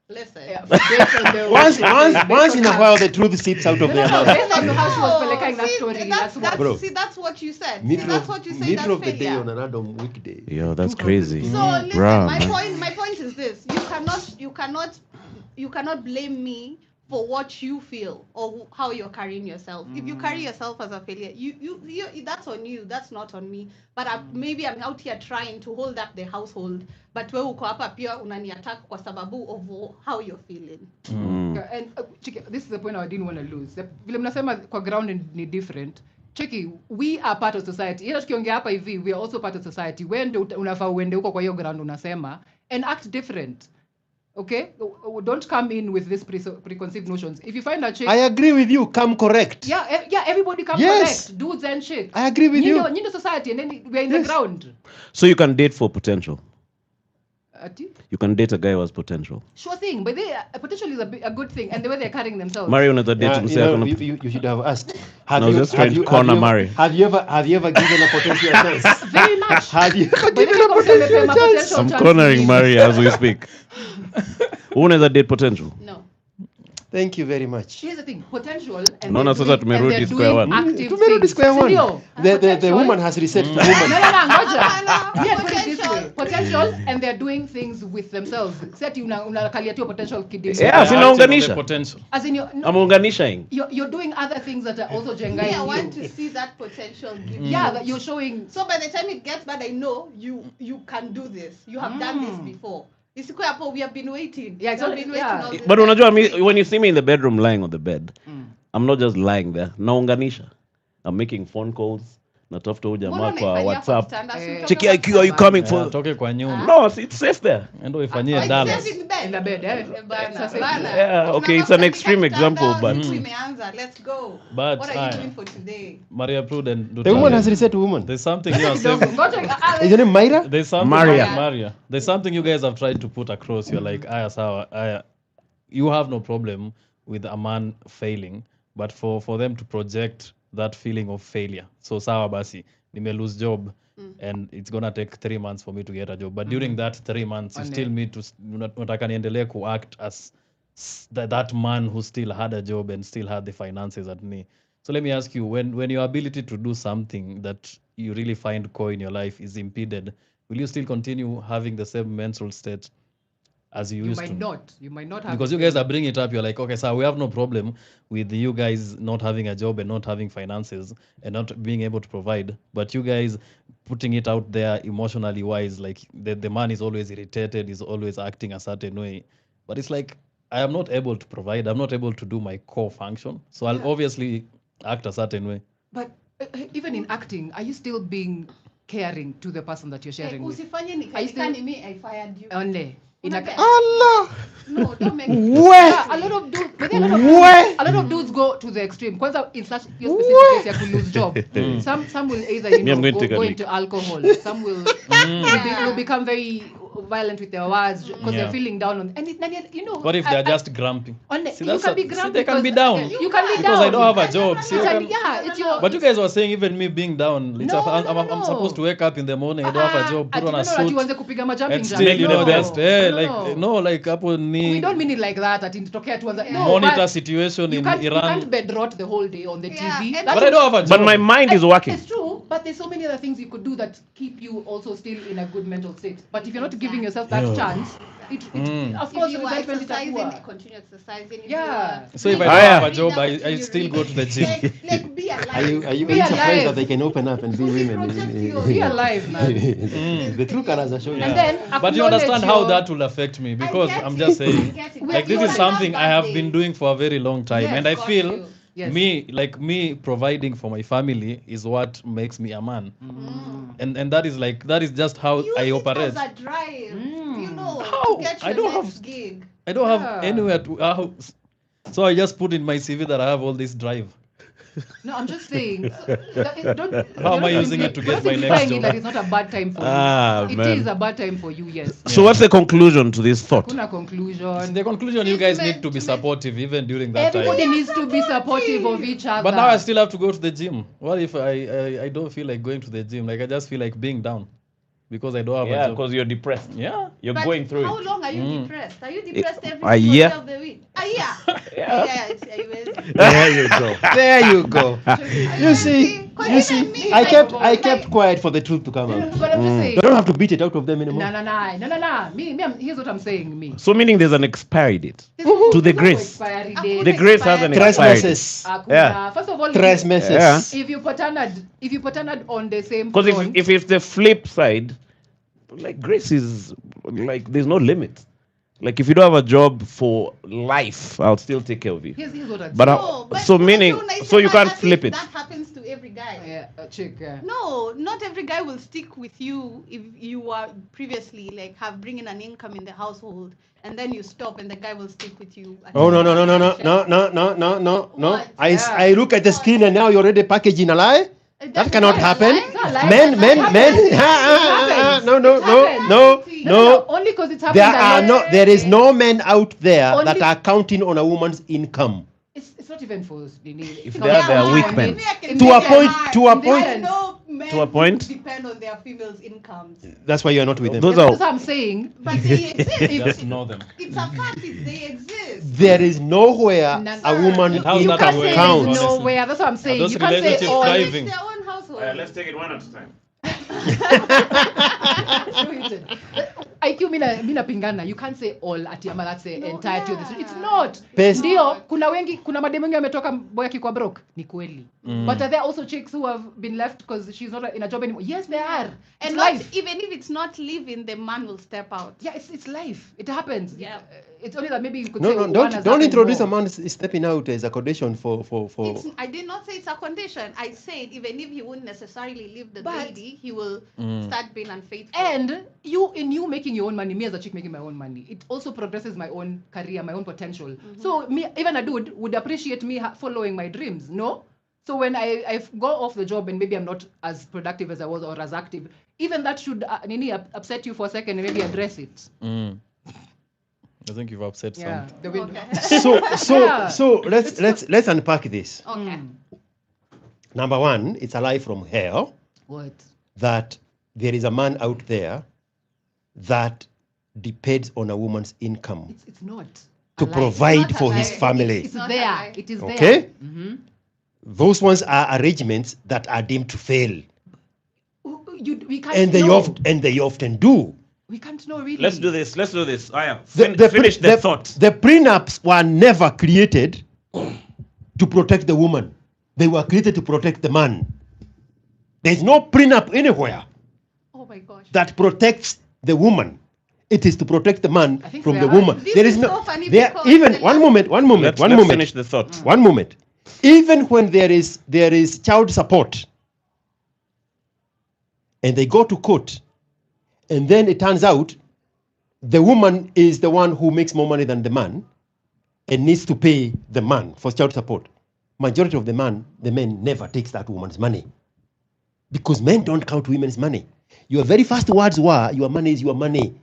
Listen. Once in a while the truth seeps out of their mouth. Based on how she was pelekang that story. That's what you said. Middle That's what you say. of the day on a random weekday. Yo, that's crazy. So listen, my point is this: you cannot blame me for what you feel or how you're carrying yourself. If you carry yourself as a failure, you that's on you. That's not on me. But maybe I'm out here trying to hold up the household. But wewe uko hapa pia unani-attack kwa sababu of how you're feeling. And this is the point I didn't want to lose. Vile mnasema kwa ground ni different. Cheki, we are part of society. Ila tukiongea hapa hivi, we are also part of society. Wende unafaa uende huko kwa hiyo ground unasema and act different. Okay? Don't come in with these preconceived notions. If you find a chick, I agree with you. Come correct. Yeah, everybody come correct. Dudes and shit. I agree with you. Nyinyi society and then we're in the ground. So you can date for potential. Ati? You can date a guy who has potential. Sure thing, but potential is a good thing, and the way they're carrying themselves. Mario unaweza date msee. You should have asked. I was just trying to corner Mario. Have you ever given a potential a chance? Very much. Have you ever But given a potential a chance? I'm cornering Mario as we speak. Who unaweza date potential? No. Thank you very much. Here's the thing, potential and Naona sasa tumerudi square one. Tumerudi square one. The woman has reset the woman. No, put it this way. Potential and they're doing things with themselves. Set unakalia tu potential kidini. Yeah, sinaunganisha. Potential. As in Amunganisha. You're doing other things that are also jengai. Yeah, I want to see that potential. Yeah, that you're showing. So by the time it gets bad, I know you can do this. You have done this before. We have been waiting. Yeah, exactly. But unajua, when you see me in the bedroom lying on the bed, I'm not just lying there. Naunganisha. I'm making phone calls. Natafuta huyu jamaa kwa WhatsApp. Cheki IQ, are you coming for? Toke kwa nyumba. No, it's safe there. Endo ifanyie Dallas. In the bed, Yeah, okay, it's an extreme example, but let's go. But what are you doing for today? Maria Prudent. The woman has reset to woman. There's something you are saying. Is your name Myra? There's something Maria. There's something you guys have tried to put across. You're like, you have no problem with a man failing, but for them to project that feeling of failure. So sawa basi, nime lose job and it's gonna take 3 months for me to get a job. But during that 3 months, you still need to nataka niendelee ku act as that man who still had a job and still had the finances at me. So let me ask you, when your ability to do something that you really find core in your life is impeded, will you still continue having the same mental state as you used to? You might not have. Because you guys are bringing it up, you're like, okay, so we have no problem with you guys not having a job and not having finances and not being able to provide, but you guys putting it out there emotionally wise, like the man is always irritated, is always acting a certain way, but it's like, I am not able to provide, I'm not able to do my core function, so I'll obviously act a certain way. But even in acting, are you still being caring to the person that you're sharing with? I fired you. Only. Allah. No, don't make a lot of dudes go to the extreme. Kwanza in such your specific case ya to lose job. Some will either go into alcohol. Some will become very violent with their words because they're feeling down on. And what if they're just grumpy? You can be grumpy. They can be down. You can be down because I don't have a job. It's your. But you guys were saying even me being down. I'm supposed to wake up in the morning. I don't have a job. Put on a suit. And still, like hapo ni. We don't mean it like that. Atitokea tuanza. Monitor situation in Iran. You can't bed rot the whole day on the TV. But I don't have a job. But my mind is working. It's true, but there's so many other things you could do that keep you also still in a good mental state. But if you're not giving yourself that chance, of course, you are exercising, continue exercising. So if I don't have a job, I still go to the gym. Like be alive. Are you surprised that they can open up and be women? Be alive, man. The true colors are showing. And then, but you understand how that will affect me, because I'm just saying, like this is something I have been doing for a very long time, and I feel me providing for my family is what makes me a man, and that is just how I operate. As a drive. You know, how? To get I don't have gig. I don't have anywhere to. So I just put in my CV that I have all this drive. No, I'm just saying. How am I using it to get my next job? That is not a bad time for you. It is a bad time for you, yes. So what's the conclusion to this thought? Conclusion. The conclusion, you guys need to be supportive even during that time. Everybody needs to be supportive of each other. But now I still have to go to the gym. What if I don't feel like going to the gym? Like I just feel like being down. Because I don't have a job. Because you're depressed. Yeah. You're going through how it. long are you depressed? Are you depressed every a year of the week? A year. There you go. There you go. You see. I kept quiet for the truth to come out. But I'm just saying. I don't have to beat it out of them anymore. No. Me, here's what I'm saying. Me. So meaning there's an expiry date to the grace. The grace has an expiry date. Yeah. First of all, Tres meses. If you partnered on the same. Because if it's the flip side, like grace is like there's no limit. Like if you don't have a job for life, I'll still take care of you. Here's what I'm saying. So you can't flip it. That happens to every guy. Yeah, a chick. Yeah. No, not every guy will stick with you if you are previously have bringing an income in the household, and then you stop, and the guy will stick with you. Oh no! I look at the screen, and now you're already packaging a lie. That cannot happen. Men. No. Only because it's happening. There is no men out there that are counting on a woman's income. It's not even for If they are weak men. To a point. Depend on their females' incomes. That's why you are not with them. That's what I'm saying. But they exist. Just know them. It's a fact. They exist. There is nowhere a woman And how's You that can't a way? say counts. there's nowhere. That's what I'm saying. those You can't say relationships all. thriving? It's their own household. Let's take it one at a time. IQ mina pingana. You can't say all ati ama that's the entirety of the story. It's not. Best- Ndio, kuna mademu wengi wametoka boy akikuwa broke. Ni kweli. But are there also chicks who have been left because she's not in a job anymore? Yes, there are. And It's not, life. even if it's not living, the man will step out. Yeah, it's life. It happens. Yeah. It's only that maybe you could say No, one don't has don't happened introduce more. a man stepping out as a condition for. I did not say it's a condition. I said even if he wouldn't necessarily leave the But- lady, he will start being unfaithful. And you making your own money, me as a chick making my own money, it also progresses my own career, my own potential. So me, even a dude would appreciate me following my dreams, no? So when I go off the job and maybe I'm not as productive as I was or as active, even that should upset you for a second and maybe address it. I think you've upset Yeah. some. The way- Okay. So let's unpack this. Okay. Number one, it's a lie from hell What? that there is a man out there that depends on a woman's income It's not. to a lie. provide It's not for a his lie. family. It's not a there. lie. It is there. Okay? Mm-hmm. Those ones are arrangements that are deemed to fail, We can't and they often do. We can't know really. Let's do this. Aya, The finish the thought. The prenups were never created to protect the woman. They were created to protect the man. There's no prenup anywhere Oh my gosh. that protects the woman. It is to protect the man I think from there the are. woman. This there is is so no funny there because even the one last- moment. Let's One moment. finish the thought. One moment. Even when there is child support, and they go to court, and then it turns out the woman is the one who makes more money than the man, and needs to pay the man for child support. Majority of the men never takes that woman's money, because men don't count women's money. Your very first words were, "Your money is your money,"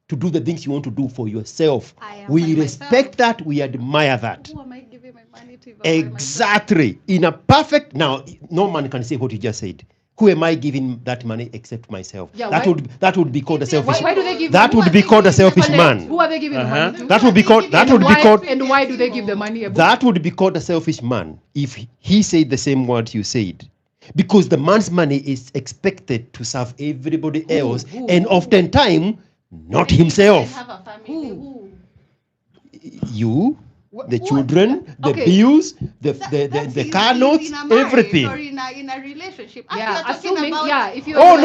to do the things you want to do for yourself. I am We by respect myself. that. We admire that. Who am I giving my money to? if I'm by myself? Exactly. In a perfect, now no man can say what you just said. Who am I giving that money except myself? Yeah, that why- would be called a selfish. Why do they give? That who would are be they called a giving selfish the money? man. Who are they giving the money to? That would be called. That would be why, called. And why do they give the money? That would be called a selfish man if he said the same words you said, because the man's money is expected to serve everybody else, and oftentimes not And himself. have a family. Who? You, the What? children, the Okay. bills, the That's car in notes, a marriage everything. Or in a relationship. As Yeah, we are talking assuming about, if you. Oh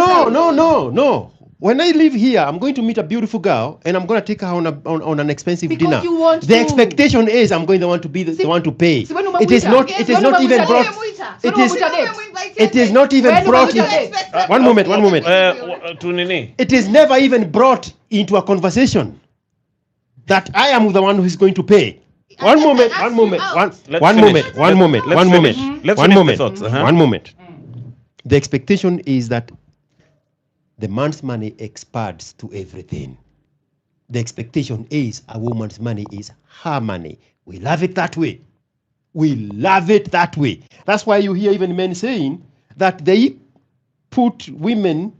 no. When I live here, I'm going to meet a beautiful girl, and I'm going to take her on an expensive Because dinner. you want The to. expectation is I'm going to want to be the one to pay. Si when It is umemuita. not. Yes, It is when not even umemuita brought. date. It When is. umemuita date. It is not even When brought. umemuita In, date. one moment. To Nini. It is never even brought into a conversation that I am the one who is going to pay. One moment. Let's One finish. moment. Let's One finish the moment. thoughts, uh-huh. One moment. The expectation is that the man's money expands to everything. The expectation is a woman's money is her money. We love it that way. We love it that way. That's why you hear even men saying that they put women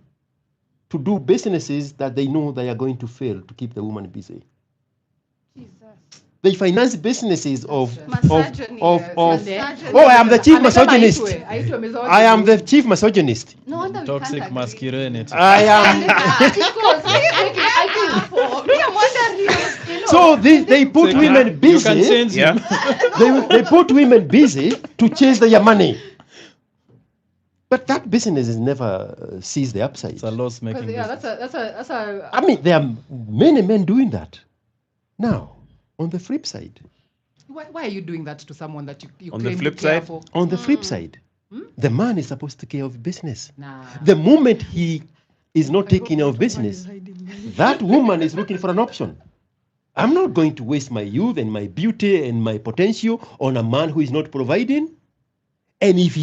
to do businesses that they know they are going to fail to keep the woman busy. They finance businesses of Misogyny. Misogyny. Oh, I am the chief Amesema misogynist. aitwe misogynist. I am the chief misogynist. No wonder we Toxic can't agree. masculinity. I am. Because I'm wondering. So they put Say, women you can busy. change Yeah. They put women busy to chase their money. But that business is never sees the upside. It's a loss making yeah, business. that's a. I mean, there are many men doing that. Now, on the flip side, Why are you doing that to someone that you On the claim flip to care side? for? on the flip side, the man is supposed to take care of business. Nah. The moment he is not taking care of business, that woman is looking for an option. I'm not going to waste my youth and my beauty and my potential on a man who is not providing. And if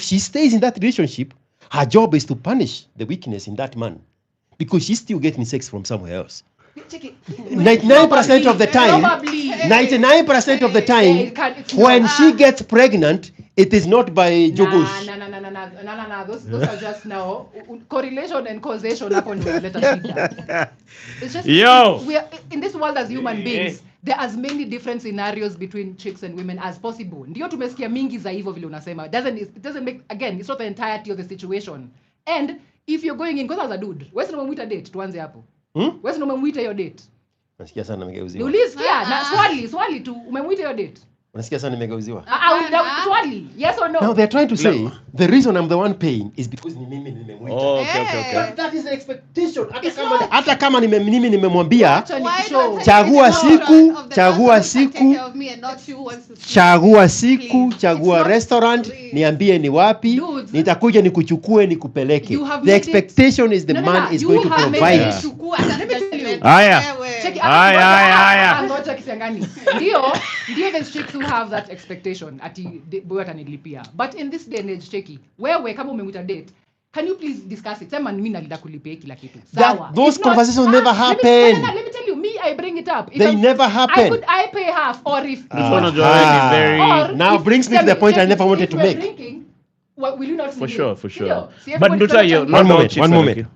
she stays in that relationship, her job is to punish the weakness in that man, because she's still getting sex from somewhere else. Check it. 99% of the time, Probably. 99% of the time, when she gets pregnant, it is not by Jogush. Nah. Those are just now correlation and causation happen when let us. It's just we are in this world as human beings. There are as many different scenarios between chicks and women as possible. Ndio tumesikia mingi za hivyo vile unasema. It doesn't make, again, it's not the entirety of the situation. And if you're going in, because as a dude, wewe sio umemwita date, tuanze hapo. Wewe sio umemwita hiyo date. Nasikia sana nimegeuziwa. Niulisikia na swali tu, umemwita hiyo date. Unasikia sana nimegeuziwa. Swali, yes or no? Now they're trying to say the reason I'm the one paying is because ni mimi nimemwita. Okay. That is the expectation. Hata kama mimi nimemwambia chagua siku, chagua restaurant, niambie ni wapi, nitakuja nikuchukue nikupeleke. The expectation is the man is going to provide. Haya. Ngoja kisangani. Ndio the chicks who have that expectation ati boy atanilipia. But in this day and age, cheki, wewe kama umemwita date, can you please discuss it? Sema mimi nalida kulipia kila kitu. Sawa. Those conversations never happen. Let me tell you, I bring it up. They never happen. I pay half, or if now brings me to the point I never wanted to make. Drinking, will you not for sure. See, But Nduta, one moment.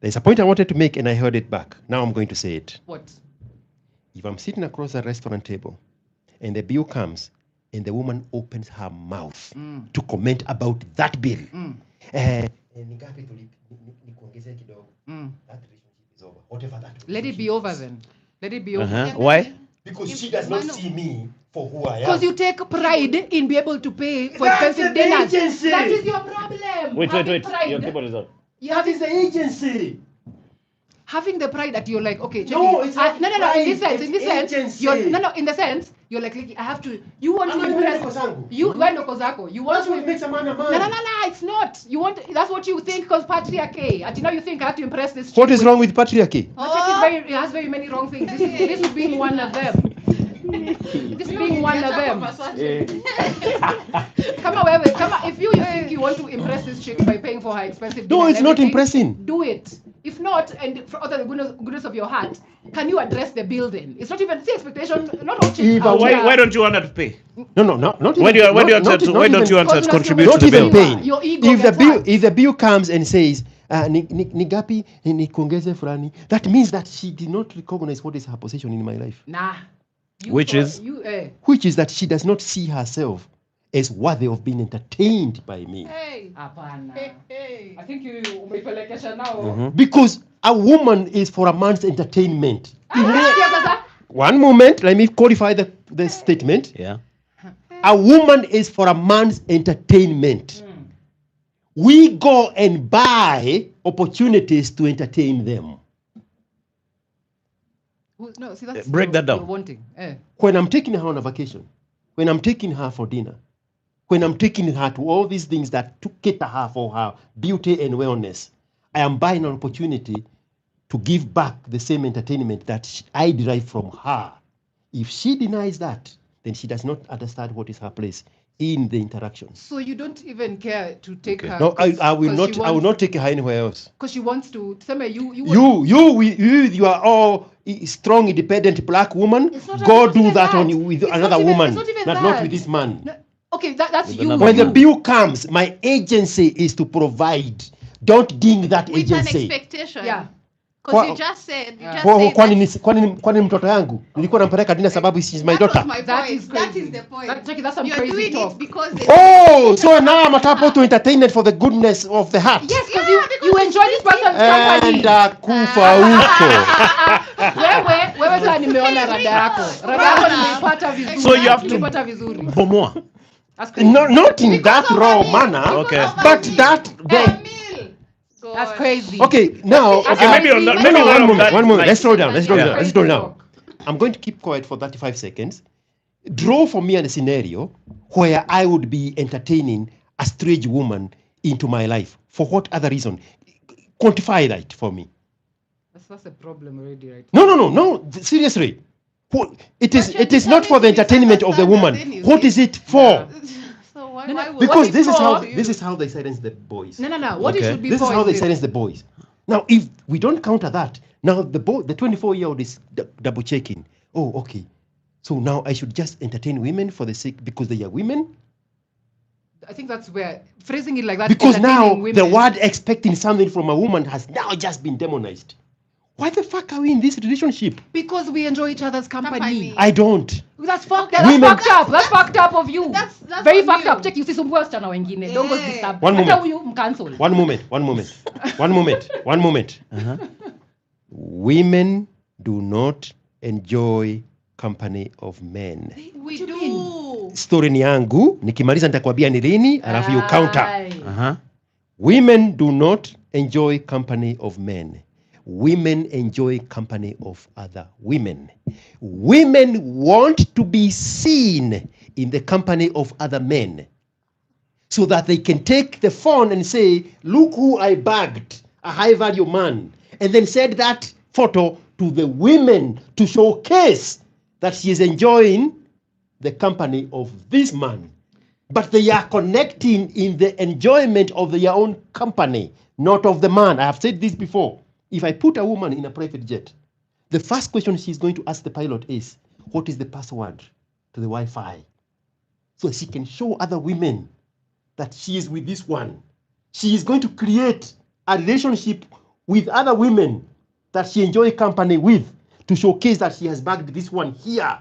There's a point I wanted to make and I heard it back. Now I'm going to say it. What? If I'm sitting across a restaurant table and the bill comes and the woman opens her mouth to comment about that bill, that relationship is over. Whatever that. Let it be over then. Let it be over. Why? Because she does not see me for who I am. Because you take pride in being able to pay for expensive dinners. Agency. That is your problem. Wait. Your keyboard is on. That is the agency. Having the pride that you're like, okay, no, it's not no. In the sense, you're like I have to. You want to impress. You want to make some man a man. No, it's not. You want. That's what you think because patriarchy. And now you think I have to impress this. What is wrong with patriarchy? It has very many wrong things. This is being one of them. This being one of them. If you think you want to impress this chick by paying for her expensive dinner, no, it's not impressing. Do it. If not, and for the goodness of your heart, can you address the bill then? It's not even the expectation. Not all chicks. Why don't you want her to pay? No. Why don't you want her to contribute to the bill? Paying. Your ego if the bill comes and says nigapi nikuongeze fulani, that means that she did not recognize what is her position in my life. Nah. Which is that she does not see herself as worthy of being entertained by me. Hey. I think you umepelekesha now. Because a woman is for a man's entertainment. One moment, let me qualify the statement. Yeah. A woman is for a man's entertainment. We go and buy opportunities to entertain them. No, see, that's break that down. Wanting. When I'm taking her on a vacation, when I'm taking her for dinner, when I'm taking her to all these things that to cater her for her beauty and wellness, I am buying an opportunity to give back the same entertainment that I derive from her. If she denies that, then she does not understand what is her place in the interaction. So you don't even care to take her? No, I will not. I will not take her anywhere else. Because she wants to. You are all strong, independent black woman. Go do that with another woman, not with this man. No, okay, that's you. When the bill comes, my agency is to provide. Don't ding that with agency. With an expectation. Yeah. Because you just said kwani mtoto yangu nilikuwa nampeleka dinner sababu she's my daughter. That is the point. That's some crazy doing talk. it because so now I'm attached to entertainment for the goodness of the heart. Yes, because you enjoy this person's company. Kufa huko. Wewe sasa nimeona rada yako nimeipata vizuri. So you have to nimeipata vizuri. Pomoa. Not in that raw manner. Okay. But that that's crazy. Okay, now maybe one moment. Let's slow down. I'm going to keep quiet for 35 seconds. Draw for me a scenario where I would be entertaining a strange woman into my life. For what other reason? Quantify that for me. That's a problem already, right? No. Seriously. It is not for the entertainment of the woman. What is it for? Because this is how they silence the boys. No. What it should be this for is how they silence the boys. Now, if we don't counter that, now the 24-year-old is double checking. oh, okay. So now I should just entertain women for the sake because they are women? I think that's where phrasing it like that. Because now women, the word expecting something from a woman has now just been demonized. Why the fuck are we in this relationship? Because we enjoy each other's company. I don't. That's fucked up. That's fucked up. That's fucked up of you. That's very fucked up. Check, you see some wasichana wengine. Don't go disturb. One moment. One moment. Uh-huh. Women do not enjoy company of men. We do. Story ni yangu, nikimaliza nitakwambia ni lini, alafu you counter. Uh-huh. Women do not enjoy company of men. Women enjoy company of other women. Women want to be seen in the company of other men so that they can take the phone and say, look who I bagged, a high value man, and then send that photo to the women to showcase that she is enjoying the company of this man. But they are connecting in the enjoyment of their own company, not of the man. I have said this before. If I put a woman in a private jet, the first question she's going to ask the pilot is, what is the password to the Wi-Fi? So she can show other women that she is with this one. She is going to create a relationship with other women that she enjoys company with to showcase that she has bagged this one here.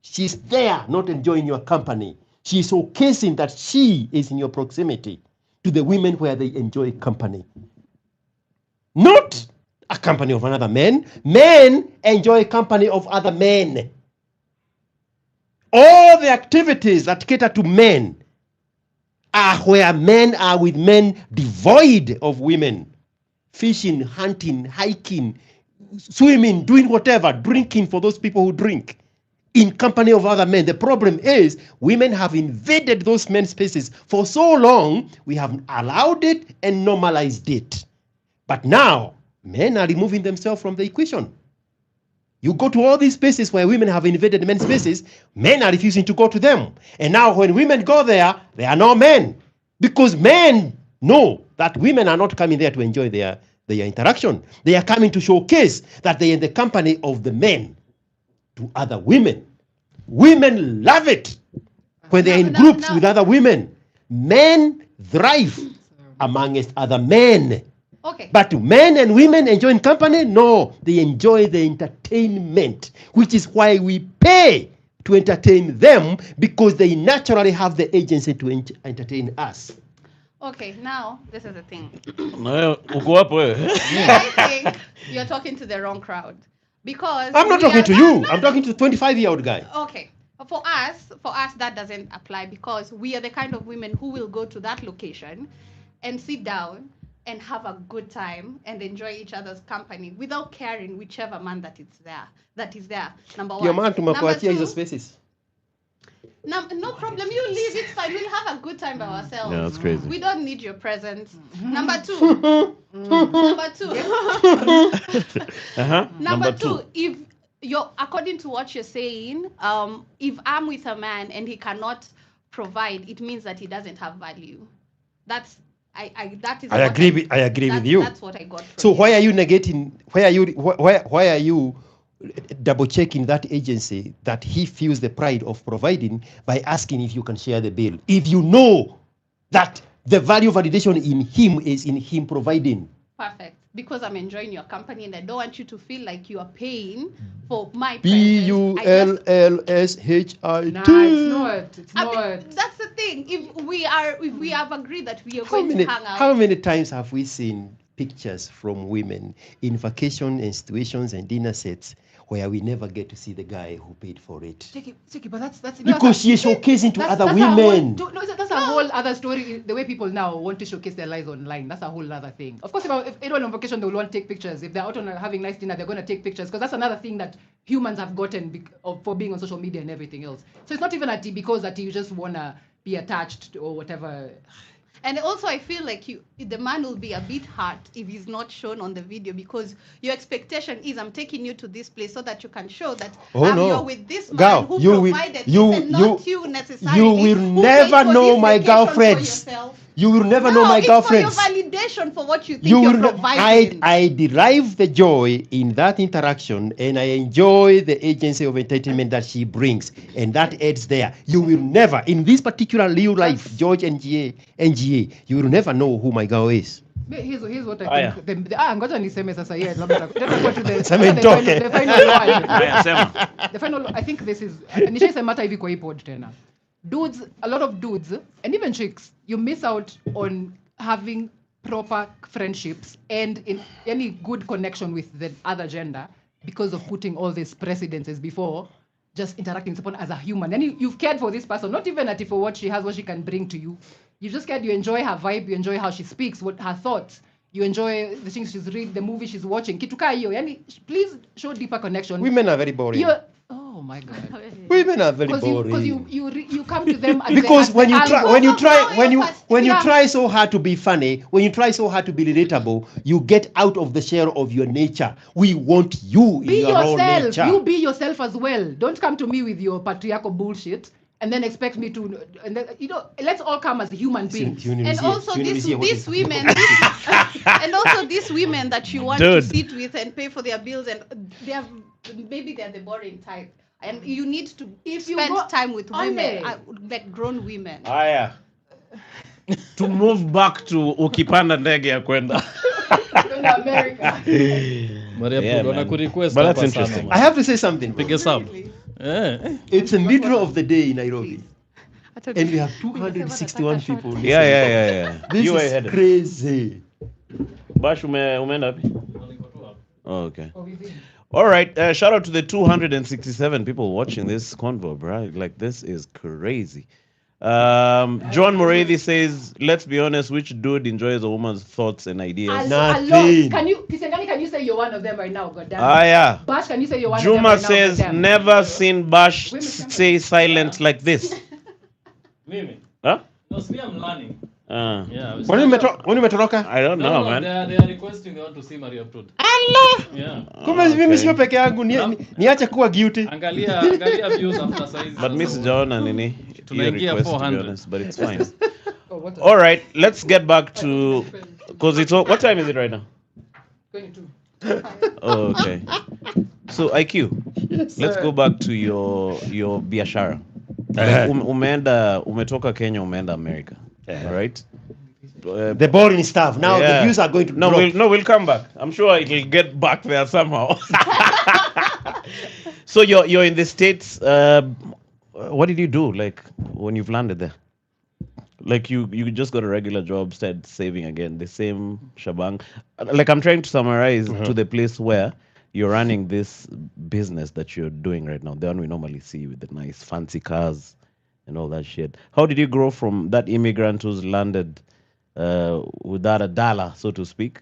She's there, not enjoying your company. She's showcasing that she is in your proximity to the women where they enjoy company. Not a company of another man. Men enjoy company of other men. All the activities that cater to men are where men are with men devoid of women. Fishing, hunting, hiking, swimming, doing whatever, drinking for those people who drink in company of other men. The problem is women have invaded those men's spaces for so long, we have allowed it and normalized it. But now, men are removing themselves from the equation. You go to all these spaces where women have invaded men's spaces, men are refusing to go to them. And now when women go there, they are no men. Because men know that women are not coming there to enjoy their interaction. They are coming to showcase that they are in the company of the men to other women. Women love it when they're in groups with other women. Men thrive amongst other men. Okay. But men and women enjoying company? No, they enjoy the entertainment, which is why we pay to entertain them, because they naturally have the agency to entertain us. Okay, now this is the thing. I think you're talking to the wrong crowd. Because I'm not talking to you. I'm talking to the 25-year-old guy. Okay. For us, that doesn't apply because we are the kind of women who will go to that location and sit down and have a good time and enjoy each other's company without caring whichever man that is there. Number one. Your man tumakuachia hizo spaces. No problem. You leave. It's fine. We'll have a good time by ourselves. No, that's crazy. We don't need your presence. Number two. Number two. If you're, according to what you're saying, if I'm with a man and he cannot provide, it means that he doesn't have value. I agree with you. That's what I got. So why are you negating? Why are you double checking that agency that he feels the pride of providing by asking if you can share the bill? If you know that the value validation in him is in him providing. Perfect. Because I'm enjoying your company and I don't want you to feel like you are paying for my PULLSHIT. Nah, it's not. That's the thing. If we have agreed that we are going to hang out. How many times have we seen pictures from women in vacation and situations and dinner sets where we never get to see the guy who paid for it? Chiki, but that's because she is showcasing to other women. That's a whole other story. The way people now want to showcase their lives online, that's a whole other thing. Of course, if anyone on vacation, they will want to take pictures. If they're out on having nice dinner, they're going to take pictures, because that's another thing that humans have gotten for being on social media and everything else. So it's not even because that you just want to be attached or whatever. And also, I feel like the man will be a bit hurt if he's not shown on the video, because your expectation is, I'm taking you to this place so that you can show that you're with this man who provided this and not you necessarily. You will never know my girlfriends. You will never know my girlfriends. It's for your validation for what you think you're providing. I derive the joy in that interaction, and I enjoy the agency of entertainment that she brings, and that adds there. You will never, in this particular real life, George NGA, you will never know who my girl is. Here's what I think. Ngoja niseme sasa here. The final. I think this is. Nishaisema hata hivi kwa hii pod tena. Dudes, a lot of dudes, and even chicks, you miss out on having proper friendships and in any good connection with the other gender because of putting all these precedences before just interacting with someone as a human. And you've cared for this person, not even at for what she has, what she can bring to you. You just cared, you enjoy her vibe, you enjoy how she speaks, what her thoughts, you enjoy the things she's reading, the movie she's watching. Kituka hiyo, yani, please show deeper connection. Women are very boring. Oh my God! Women are very boring. Because you come to them as because when you try try so hard to be funny, when you try so hard to be relatable, you get out of the shell of your nature. We want you in your own nature. You be yourself as well. Don't come to me with your patriarchal bullshit and then expect me to. And then, let's all come as human beings. And also these women, and also these women that you want to sit with and pay for their bills, and maybe they're the boring type. And you need to spend time with women, like grown women. To move back to ukipanda ndege ya kwenda. America. But that's interesting. I have to say something. It's the middle of the day in Nairobi. And we have 261 people listening. Yeah. This is crazy. Bash, umeenda wapi? Oh, okay. All right. Shout out to the 267 people watching this convo, bro. Like, this is crazy. John Moredi says, let's be honest, which dude enjoys a woman's thoughts and ideas? Nothing. Can you say you're one of them right now? Goddamn. Yeah. Bash, can you say you're one Juma of them right says, now? never seen Bash stay silent like this. Mimi? Huh? No, see, I'm learning. When you metoroka? I don't know, man. They are requesting they want to see Maria Prud. Allah! Yeah. Kumbe mimi sio peke yangu niache kuwa guilty. Angalia views after size. But Miss Joanna nini? Tunaingia 400. Honest, but it's fine. All right, let's get back to because it's what time is it right now? 22. Oh, okay. So IQ, let's go back to your biashara. Umetoka Kenya, umeenda America. All right. The boring stuff. Now the views are going to drop. We'll come back. I'm sure it'll get back there somehow. So you're in the States. What did you do like when you've landed there? Like you just got a regular job, started saving again, the same shabang. Like I'm trying to summarize to the place where you're running this business that you're doing right now. The one we normally see with the nice fancy cars and all that shit. How did you grow from that immigrant who's landed without a dollar, so to speak?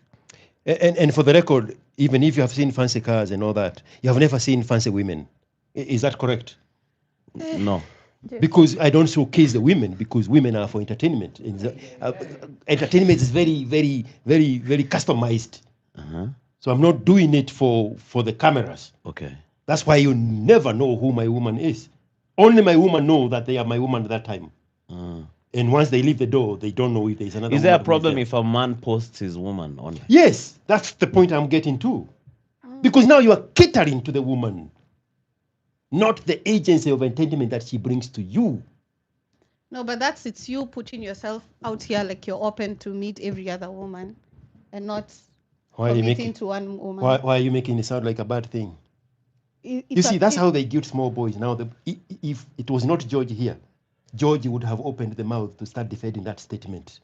And for the record, even if you have seen fancy cars and all that, you have never seen fancy women. Is that correct? No. Because I don't showcase the women, because women are for entertainment. Entertainment is very, very, very, very customized. So I'm not doing it for the cameras. Okay. That's why you never know who my woman is. Only my woman know that they are my woman at that time. And once they leave the door, they don't know if there's another. Is there a problem if a man posts his woman on? Yes, that's the point I'm getting to. Because now you are catering to the woman, not the agency of entertainment that she brings to you. No, but it's you putting yourself out here like you're open to meet every other woman and not committing to one woman. Why are you making it sound like a bad thing? You see, that's how they guilt small boys. Now, if it was not George here, George would have opened the mouth to start defending that statement.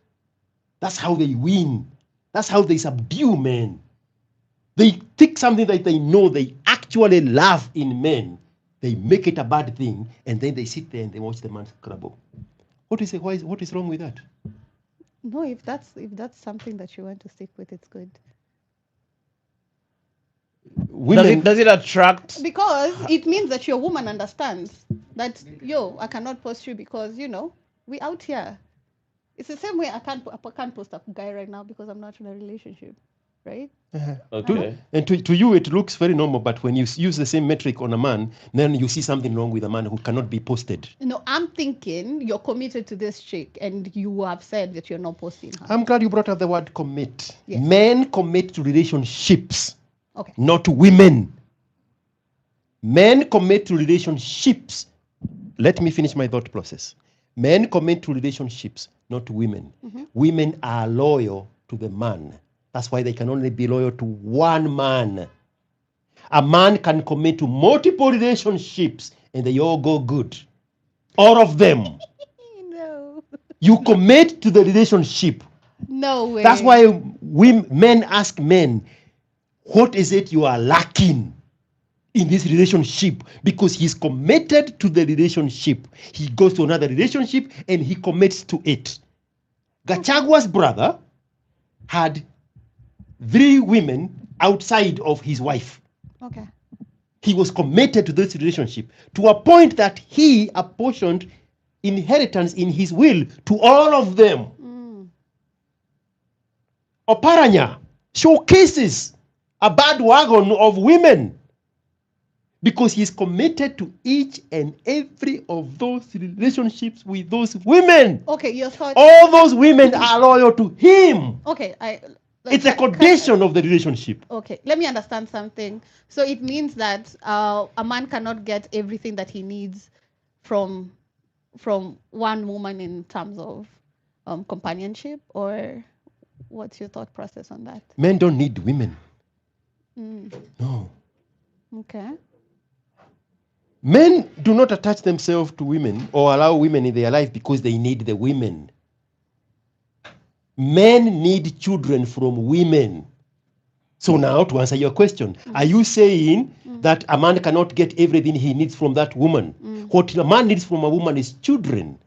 That's how they win. That's how they subdue men. They take something that they know they actually love in men. They make it a bad thing, and then they sit there and they watch the man crumble. What is wrong with that? No, if that's something that you want to stick with, it's good. Does it attract? Because it means that your woman understands that I cannot post you because we out here. It's the same way I can't post a guy right now because I'm not in a relationship. right? Okay. And to you, it looks very normal, but when you use the same metric on a man, then you see something wrong with a man who cannot be posted. No, I'm thinking you're committed to this chick and you have said that you're not posting her. I'm glad you brought up the word commit. Yes. Men commit to relationships, Okay. not to women. Men commit to relationships. Let me finish my thought process. Men commit to relationships, not to women. Mm-hmm. Women are loyal to the man. That's why they can only be loyal to one man. A man can commit to multiple relationships and they all go good. All of them. No. You commit to the relationship. No way. That's why men ask men, what is it you are lacking in this relationship? Because he's committed to the relationship. He goes to another relationship and he commits to it. Gachagua's brother had 3 women outside of his wife. Okay. He was committed to this relationship to a point that he apportioned inheritance in his will to all of them. Oparanya showcases a bandwagon of women because he's committed to each and every of those relationships with those women. Okay, your thought. All those women are loyal to him. Okay, it's a condition of the relationship. Okay, let me understand something. So it means that a man cannot get everything that he needs from one woman in terms of companionship, or what's your thought process on that? Men don't need women. No. Okay. Men do not attach themselves to women or allow women in their life because they need the women. Men need children from women. So now to answer your question, are you saying that a man cannot get everything he needs from that woman? What a man needs from a woman is children.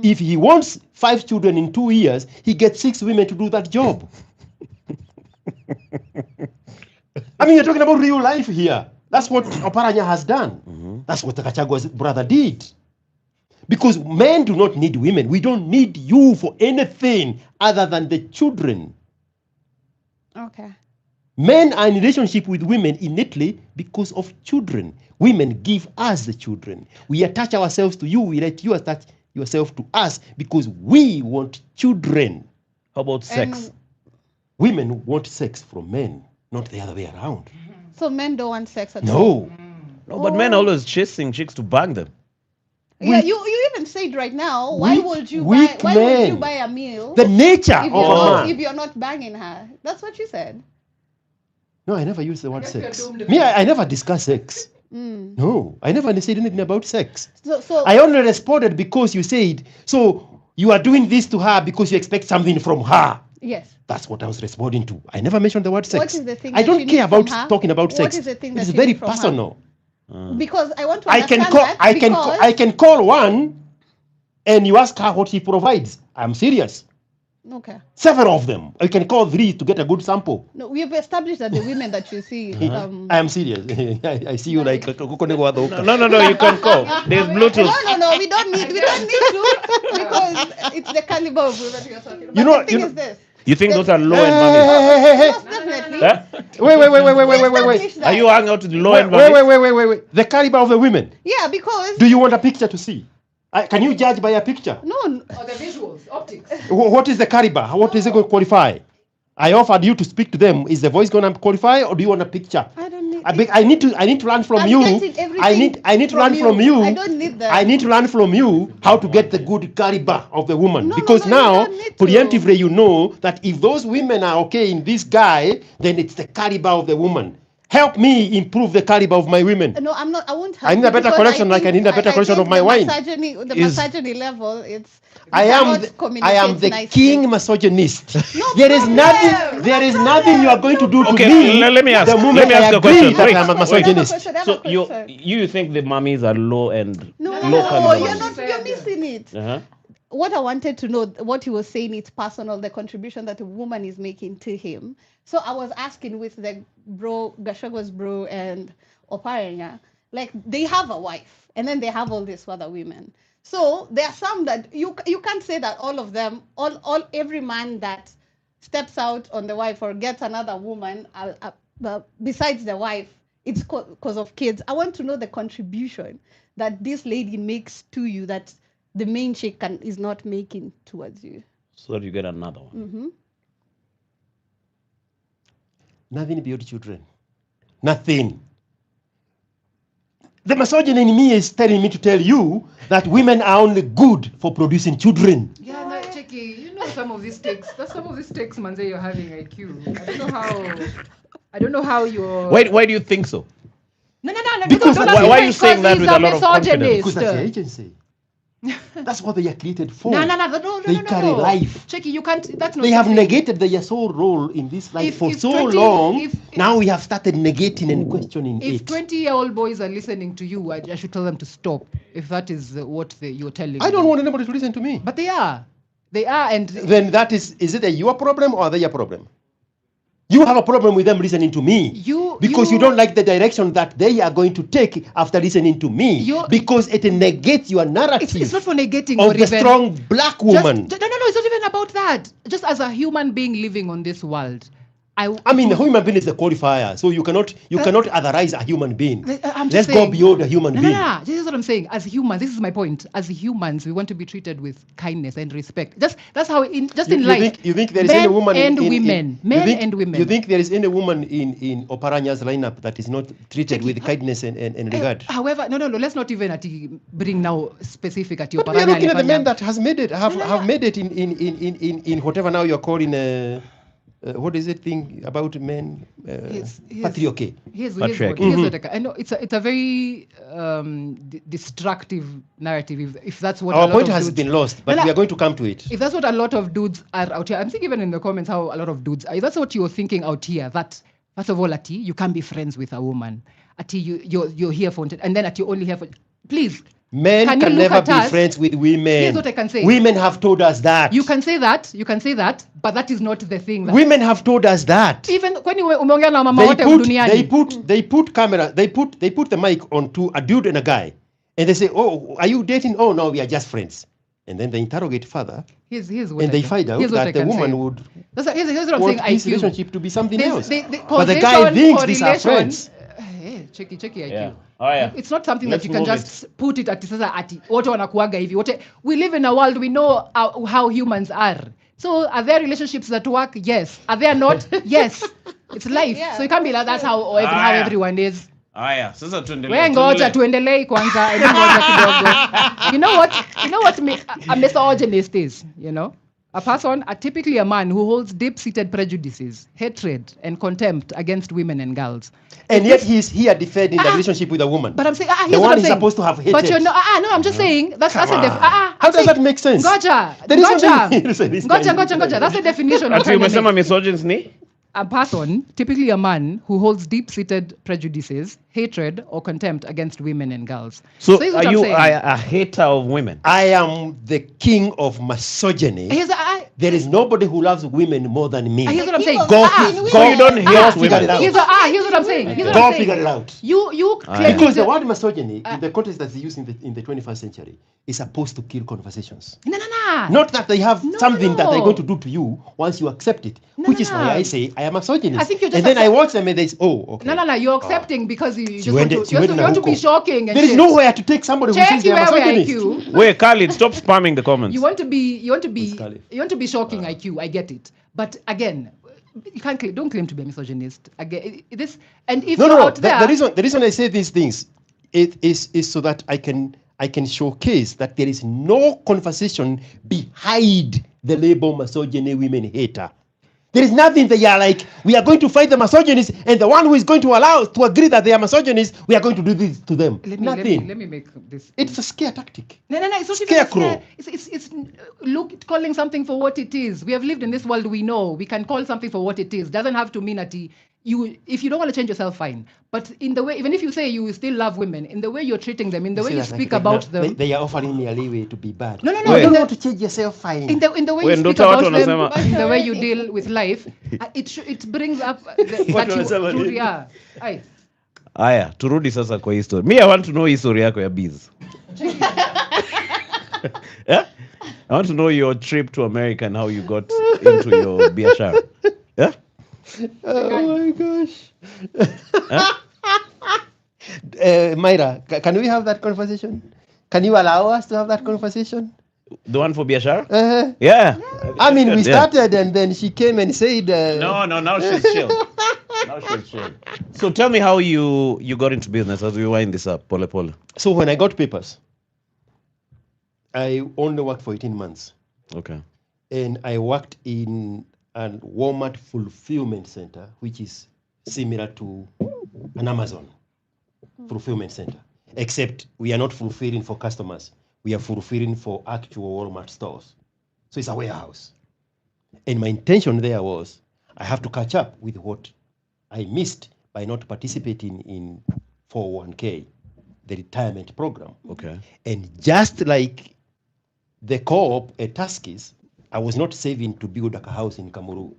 If he wants 5 children in 2 years, he gets 6 women to do that job. I mean, you're talking about real life here. That's what Oparanya has done. That's what Kachagua's brother did. Because men do not need women. We don't need you for anything other than the children. Okay. Men are in relationship with women innately because of children. Women give us the children. We attach ourselves to you. We let you attach yourself to us because we want children. How about sex? Women want sex from men, not the other way around. So men don't want sex at all? No, but men are always chasing chicks to bang them. Yeah, you even said right now, why would you buy a meal? The nature of a man. If you're not banging her. That's what you said. No, I never used the word sex. Me, I never discussed sex. No, I never said anything about sex. So I only responded because you said, so you are doing this to her because you expect something from her. Yes. That's what I was responding to. I never mentioned the word sex. What is the thing I don't care about talking about sex. What is the thing that it's very personal. Because I want to understand I can call one and you ask her what he provides. I'm serious. Okay. Several of them. I can call 3 to get a good sample. No, we've established that the women that you see. I am serious. I see you like. No, you can call. There's Bluetooth. No, we don't need to because it's the caliber of women you're talking about. The thing is this. You think those are low-end mummies? Most definitely. Wait. Are you hanging out with low-end mummies? Wait. The caliber of the women. Yeah, because. Do you want a picture to see? Can you judge by a picture? No. Or the visuals, optics. What is the caliber? What is it going to qualify? I offered you to speak to them. Is the voice going to qualify, or do you want a picture? I don't need. I need to learn from you. I need to learn from you. I don't need that. I need to learn from you how to get the good caliber of the woman. Because now, preemptively, you know that if those women are okay in this guy, then it's the caliber of the woman. Help me improve the caliber of my women. No, I'm not. I won't help. I need a better collection, like I need a better collection of my wine. The misogyny level, it's. I am the king misogynist. There is nothing you are going to do to me. Let me ask a question. I'm a misogynist. So you think the mummies are low and no, you're missing it. What I wanted to know, what he was saying, it's personal, the contribution that a woman is making to him. So I was asking with the Gachagwa's bro and Oparanya, like they have a wife and then they have all these other women. So there are some that you can't say that all of them, every man that steps out on the wife or gets another woman besides the wife, it's because of kids. I want to know the contribution that this lady makes to you that the main chick is not making towards you. So you get another one. Mm-hmm. Nothing beyond children. Nothing. The misogyny in me is telling me to tell you that women are only good for producing children. Yeah, no, Cheki, you know some of these takes, man, say you're having IQ. I don't know how you're... Why do you think so? No. Because why are you saying that with a lot of confidence? Because that's the agency. That's what they are created for. No. They carry life. Cheki, you can't. That's not. They have negated their sole role in this life for so long. Now we have started negating and questioning if it. 20-year-old boys are listening to you, I should tell them to stop. If that is what you're telling. I don't want anybody to listen to me. But they are, and then that is it your problem or their problem? You have a problem with them listening to me because you don't like the direction that they are going to take after listening to me because it negates your narrative. It's not for negating of the strong black woman. No, it's not even about that. Just as a human being living on this world, I mean, a human being is the qualifier, so you cannot otherize a human being. Let's go beyond a human being. No, this is what I'm saying. As humans, this is my point. As humans, we want to be treated with kindness and respect. That's how in life. You think there is any woman and women? You think there is any woman in Oparanya's lineup that is not treated with kindness and regard? However, no. Let's not even bring now specific at Oparanya. But we are looking at the men that have made it in whatever now you're calling. What is it thing about men? Patriarchy. Here's what I know. It's a very destructive narrative. If that's what our point has been lost, but we are going to come to it. If that's what a lot of dudes are out here, I'm thinking even in the comments how a lot of dudes. If that's what you're thinking out here, that first of all, Ati, you can't be friends with a woman. Ati, you're here for, and then Ati, you're only here for. Please. Men can never be friends with women. Here's what I can say. Women have told us that. You can say that, but that is not the thing. Women have told us that. Even when umeongea na mama wote duniani. They put the mic onto a dude and a guy, and they say, "Oh, are you dating? Oh no, we are just friends." And then they interrogate further. Here's what and they find out that the woman would here's what I'm want saying, this relationship to be something else. But the guy thinks these are friends. Checky IQ. Yeah. Oh, yeah. It's not something that you can just put it at wote wanakuaga hivi wote. We live in a world, we know how humans are. So are there relationships that work? Yes. Are there not? Yes. It's life. Yeah. So you can't be like that's how everyone is. Sasa tuendelee. Wewe ngoja tuendelee kwanza. You know what a misogynist is, you know? A person, typically a man who holds deep-seated prejudices, hatred, and contempt against women and girls. And yet he's here defending the relationship with a woman. But I'm saying, the one is supposed to have hatred. But you're no, I'm just saying that's a how does that make sense? Goja. That's the definition. Ati umesema misogyny? A person, typically a man who holds deep-seated prejudices, hatred, or contempt against women and girls. So are you a hater of women? I am the king of misogyny. There is nobody who loves women more than me. Here's what I'm saying. So you don't hate women. Here's what I'm saying. Go figure it out. You because the word misogyny, in the context that's used in the 21st century, is supposed to kill conversations. No. Not that they have something that they're going to do to you once you accept it, which is why I say I am misogynist. I think you're just and then I watch them and they say, oh, okay. No. You're accepting because you just want to be shocking. And there is nowhere to take somebody who says they are misogynist. Wait, Khalid, stop spamming the comments. You want to be shocking IQ. I get it, but again, you don't claim to be a misogynist. Again, this and if you're out there, the reason I say these things is so that I can showcase that there is no conversation behind the label misogyny, women hater. There is nothing that you are like, we are going to fight the misogynists, and the one who is going to allow us to agree that they are misogynists, we are going to do this to them. Let me make this. It's a scare tactic. No. It's not Scarecrow. It's calling something for what it is. We have lived in this world. We know we can call something for what it is. Doesn't have to mean that if you don't want to change yourself, fine. But in the way, even if you say you still love women, in the way you're treating them, in the way you speak about them, they are offering me a leeway to be bad. No. You don't want to change yourself, fine. In the way you speak about them, in the way you deal with life, it brings up Aya, turudi sasa kwa history. Me, I want to know history yako ya biz. Yeah? I want to know your trip to America and how you got into your biashara? Yeah. Oh my gosh. Myra, can we have that conversation? Can you allow us to have that conversation? The one for biashara? Yeah. I mean, we Yeah. started and then she came and said... No, now she's chill. Now she's chill. So tell me how you got into business as we wind this up, Pole Pole. So when I got papers, I only worked for 18 months. Okay. And I worked in a Walmart fulfillment center, which is similar to an Amazon fulfillment center, except we are not fulfilling for customers. We are fulfilling for actual Walmart stores. So it's a warehouse. And my intention there was I have to catch up with what I missed by not participating in 401k, the retirement program. Okay. And just like the co-op at Tuskys, I was not saving to build a house in Kamuru.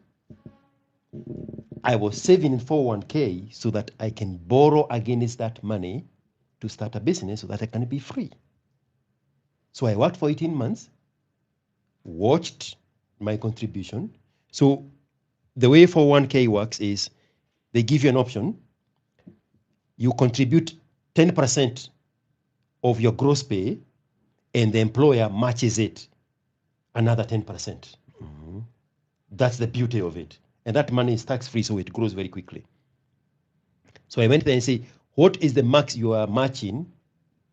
I was saving in 401k so that I can borrow against that money to start a business so that I can be free. So I worked for 18 months, watched my contribution. So the way 401k works is they give you an option. You contribute 10% of your gross pay and the employer matches it another 10%. Mm-hmm. That's the beauty of it. And that money is tax-free, so it grows very quickly. So I went there and say, what is the max you are matching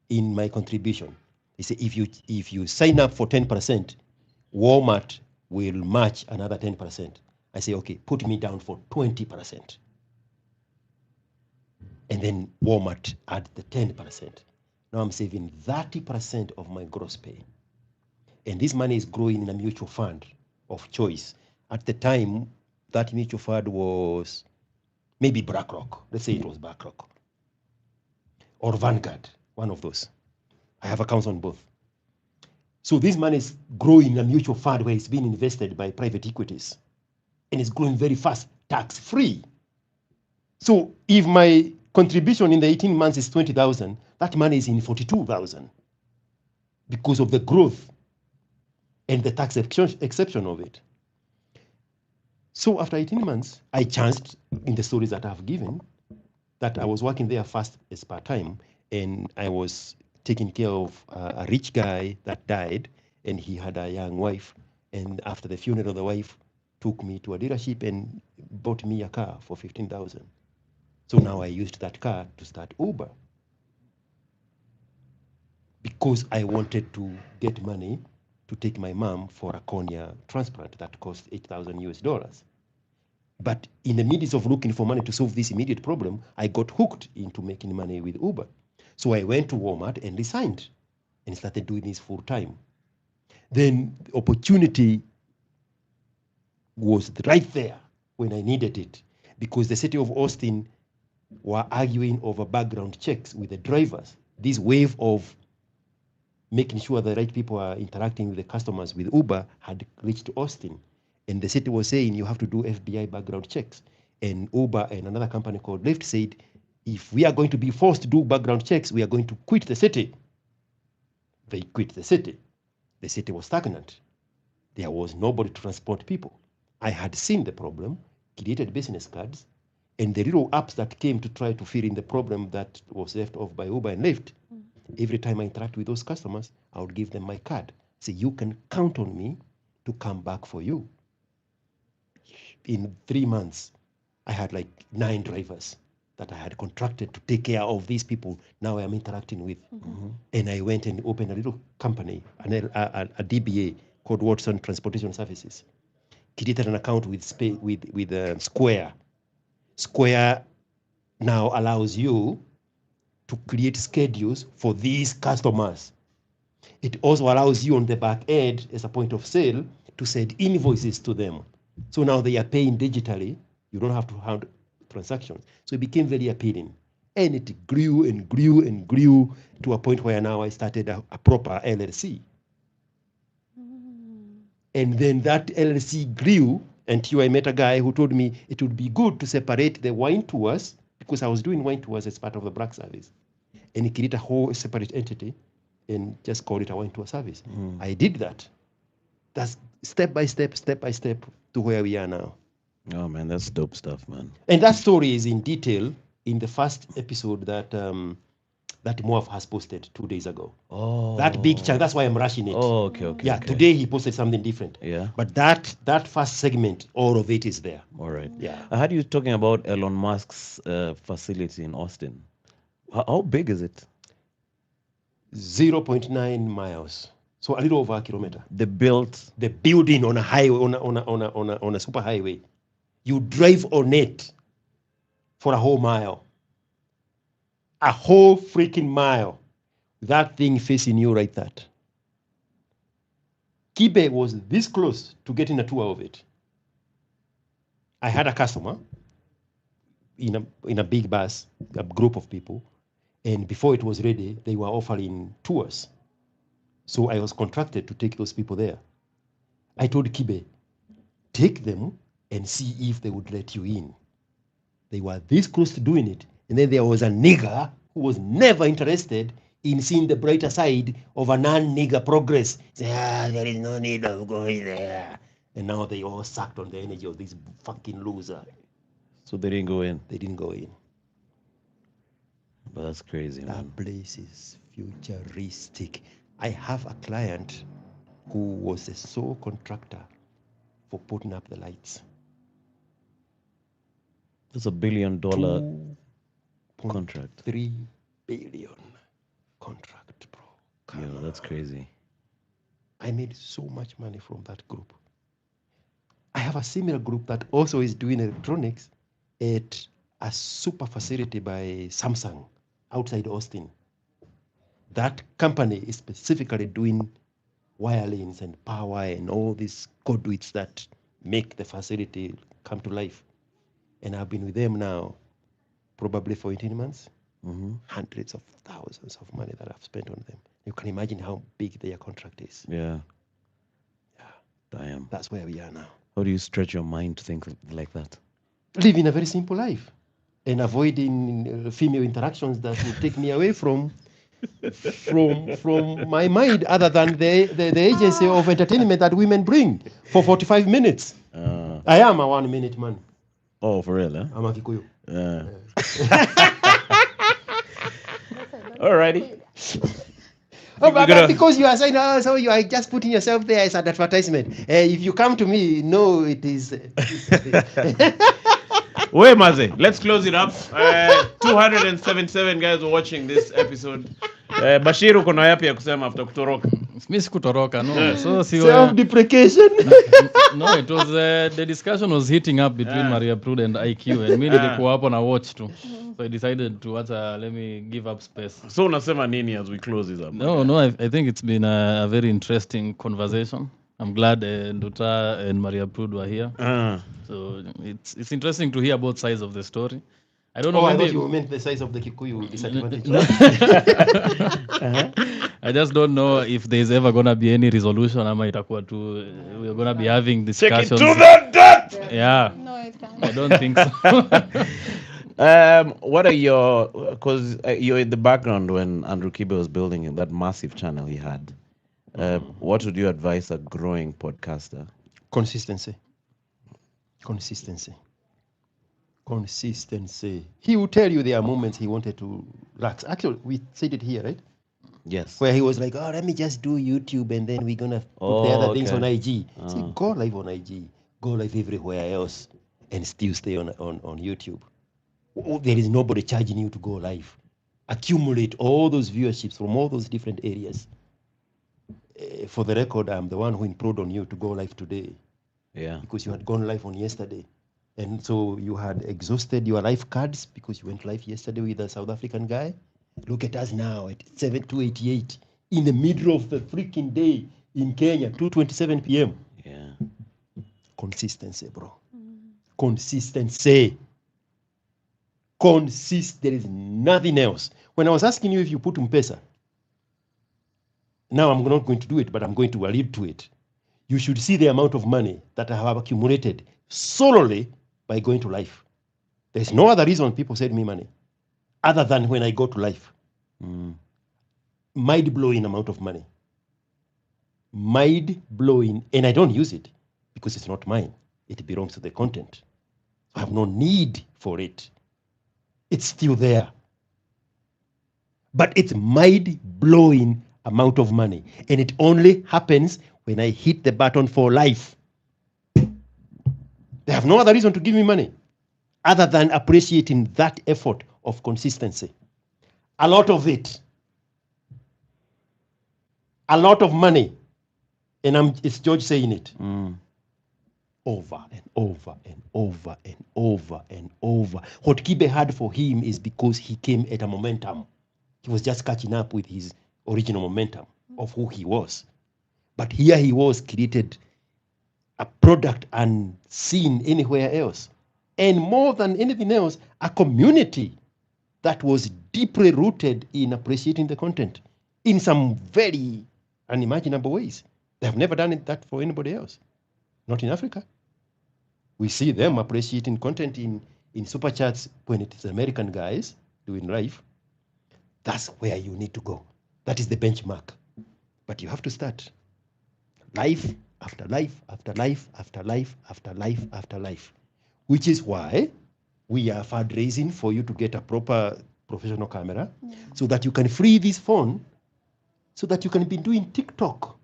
in my contribution? They say, if you sign up for 10%, Walmart will match another 10%. I say, okay, put me down for 20%. And then Walmart add the 10%. Now I'm saving 30% of my gross pay. And this money is growing in a mutual fund of choice. At the time, that mutual fund was maybe BlackRock. Let's say it was BlackRock. Or Vanguard, one of those. I have accounts on both. So this money is growing in a mutual fund where it's being invested by private equities. And it's growing very fast, tax-free. So if my contribution in the 18 months is 20,000, that money is in 42,000 because of the growth and the tax exception of it. So after 18 months, I chanced in the stories that I've given that I was working there first as part-time, and I was taking care of a rich guy that died, and he had a young wife. And after the funeral, the wife took me to a dealership and bought me a car for 15,000. So now I used that car to start Uber because I wanted to get money to take my mom for a cornea transplant that cost $8,000. But in the midst of looking for money to solve this immediate problem, I got hooked into making money with Uber. So I went to Walmart and resigned and started doing this full time. Then the opportunity was right there when I needed it because the city of Austin were arguing over background checks with the drivers. This wave of making sure the right people are interacting with the customers with Uber had reached Austin. And the city was saying you have to do FBI background checks. And Uber and another company called Lyft said, if we are going to be forced to do background checks, we are going to quit the city. They quit the city. The city was stagnant. There was nobody to transport people. I had seen the problem, created business cards, and the little apps that came to try to fill in the problem that was left off by Uber and Lyft. Every time I interact with those customers, I would give them my card. Say, you can count on me to come back for you. In 3 months, I had like 9 drivers that I had contracted to take care of these people now I'm interacting with. Mm-hmm. And I went and opened a little company, a DBA called Watson Transportation Services. Created an account with Square. Square now allows you to create schedules for these customers. It also allows you on the back end as a point of sale to send invoices to them. So now they are paying digitally. You don't have to handle transactions. So it became very appealing. And it grew and grew and grew to a point where now I started a proper LLC. And then that LLC grew until I met a guy who told me it would be good to separate the wine tours because I was doing wine tours as part of the Black Service. And he created a whole separate entity and just called it a wine tour service. I did that. That's step by step, to where we are now. Oh man, that's dope stuff, man. And that story is in detail in the first episode that that Moaf has posted 2 days ago. Oh. That big chunk, that's why I'm rushing it. Oh, okay. Yeah, okay. Today he posted something different. Yeah. But that first segment, all of it is there. All right. Yeah. I heard you talking about Elon Musk's facility in Austin. How big is it? 0.9 miles. So a little over a kilometer. They built the building on a highway, on a super highway. You drive on it for a whole mile. A whole freaking mile. That thing facing you like that. Kibe was this close to getting a tour of it. I had a customer in a big bus, a group of people, and before it was ready, they were offering tours. So I was contracted to take those people there. I told Kibe, take them and see if they would let you in. They were this close to doing it. And then there was a nigger who was never interested in seeing the brighter side of a non-nigger progress. Say, there is no need of going there. And now they all sucked on the energy of this fucking loser. So they didn't go in? They didn't go in. But that's crazy, man. That place is futuristic. I have a client who was a sole contractor for putting up the lights. That's $1 billion contract. 3 billion contract, bro. Yeah, that's crazy. I made so much money from that group. I have a similar group that also is doing electronics at a super facility by Samsung outside Austin. That company is specifically doing wirelines and power and all these conduits that make the facility come to life. And I've been with them now probably for 18 months. Mm-hmm. Hundreds of thousands of money that I've spent on them. You can imagine how big their contract is. Yeah. Damn. That's where we are now. How do you stretch your mind to think like that? Living a very simple life and avoiding female interactions that will take me away from my mind, other than the agency of entertainment that women bring for 45 minutes. I am a 1 minute man. Oh, for real, huh? I'm a Kikuyu. Alrighty. But because you are saying, so you are just putting yourself there as an advertisement. If you come to me, no, it is. Wait, Maze, let's close it up. 277 guys were watching this episode. Bashir, uko na yapi ya kusema after kutoroka? Mimi sikutoroka, no. So self-deprecation. No, it was the discussion was heating up between Maria Prude and IQ, and mimi nilikuwa hapo na watch too. So I decided to let me give up space. So unasema nini as we close this up? No, I think it's been a very interesting conversation. I'm glad Nduta and Maria Prude were here. So it's interesting to hear both sides of the story. I don't know. I thought you meant the size of the Kikuyu disadvantage. I just don't know if there's ever gonna be any resolution. Ama itakuwa tu we're gonna be having discussions. Take it to the depth. Yeah. No, it can't. I don't think so. What are your? Because you're in the background when Andrew Kibe was building that massive channel he had. What would you advise a growing podcaster? Consistency. He will tell you there are moments he wanted to relax. Actually, we said it here, right? Yes. Where he was like, let me just do YouTube and then we're going to put the other things on IG. See, go live on IG. Go live everywhere else and still stay on YouTube. There is nobody charging you to go live. Accumulate all those viewerships from all those different areas. For the record, I'm the one who improved on you to go live today. Yeah. Because you had gone live on yesterday. And so you had exhausted your life cards because you went live yesterday with a South African guy. Look at us now at 7:288 in the middle of the freaking day in Kenya, 2:27 p.m. Yeah. Consistency, bro. Consistency. There is nothing else. When I was asking you if you put M-Pesa, now I'm not going to do it, but I'm going to allude to it. You should see the amount of money that I have accumulated solely by going to live. There's no other reason people send me money other than when I go to live. Mind-blowing amount of money. Mind-blowing, and I don't use it because it's not mine. It belongs to the content. I have no need for it. It's still there. But it's mind-blowing amount of money. And it only happens when I hit the button for life. They have no other reason to give me money other than appreciating that effort of consistency. A lot of it. A lot of money. And it's George saying it. Over and over and over and over and over. What Kibe had for him is because he came at a momentum. He was just catching up with his original momentum of who he was. But here he was, created a product unseen anywhere else. And more than anything else, a community that was deeply rooted in appreciating the content in some very unimaginable ways. They have never done that for anybody else. Not in Africa. We see them appreciating content in super chats when it is American guys doing live. That's where you need to go. That is the benchmark. But you have to start. Life after life after life after life after life after life. Which is why we are fundraising for you to get a proper professional camera so that you can free this phone so that you can be doing TikTok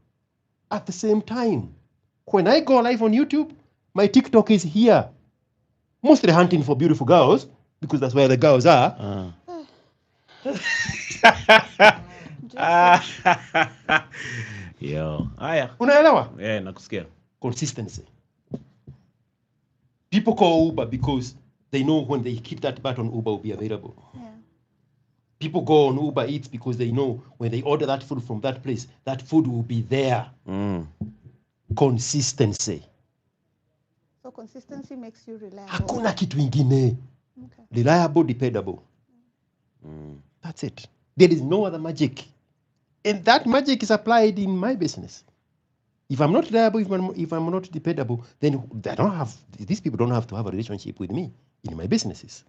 at the same time. When I go live on YouTube, my TikTok is here. Mostly hunting for beautiful girls because that's where the girls are. Yo. Aya. Unaelewa? Yeah, nakusikia. Consistency. People call Uber because they know when they hit that button, Uber will be available. Yeah. People go on Uber Eats because they know when they order that food from that place, that food will be there. Consistency. So consistency makes you reliable. Hakuna kitu ingine. Okay. Reliable, dependable. That's it. There is no other magic. And that magic is applied in my business. If I'm not reliable, if I'm not dependable, then these people don't have to have a relationship with me in my businesses.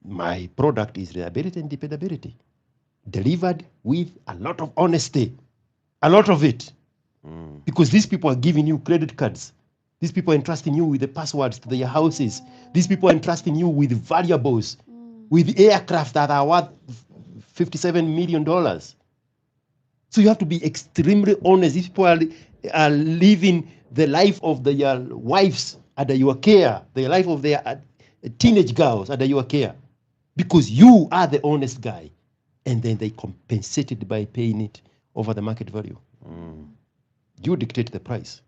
My product is reliability and dependability, delivered with a lot of honesty, a lot of it. Because these people are giving you credit cards. These people are entrusting you with the passwords to their houses. These people are entrusting you with valuables, with aircraft that are worth $57 million. So you have to be extremely honest. These people are living the life of their wives under your care, the life of their teenage girls under your care, because you are the honest guy. And then they compensate it by paying it over the market value. You dictate the price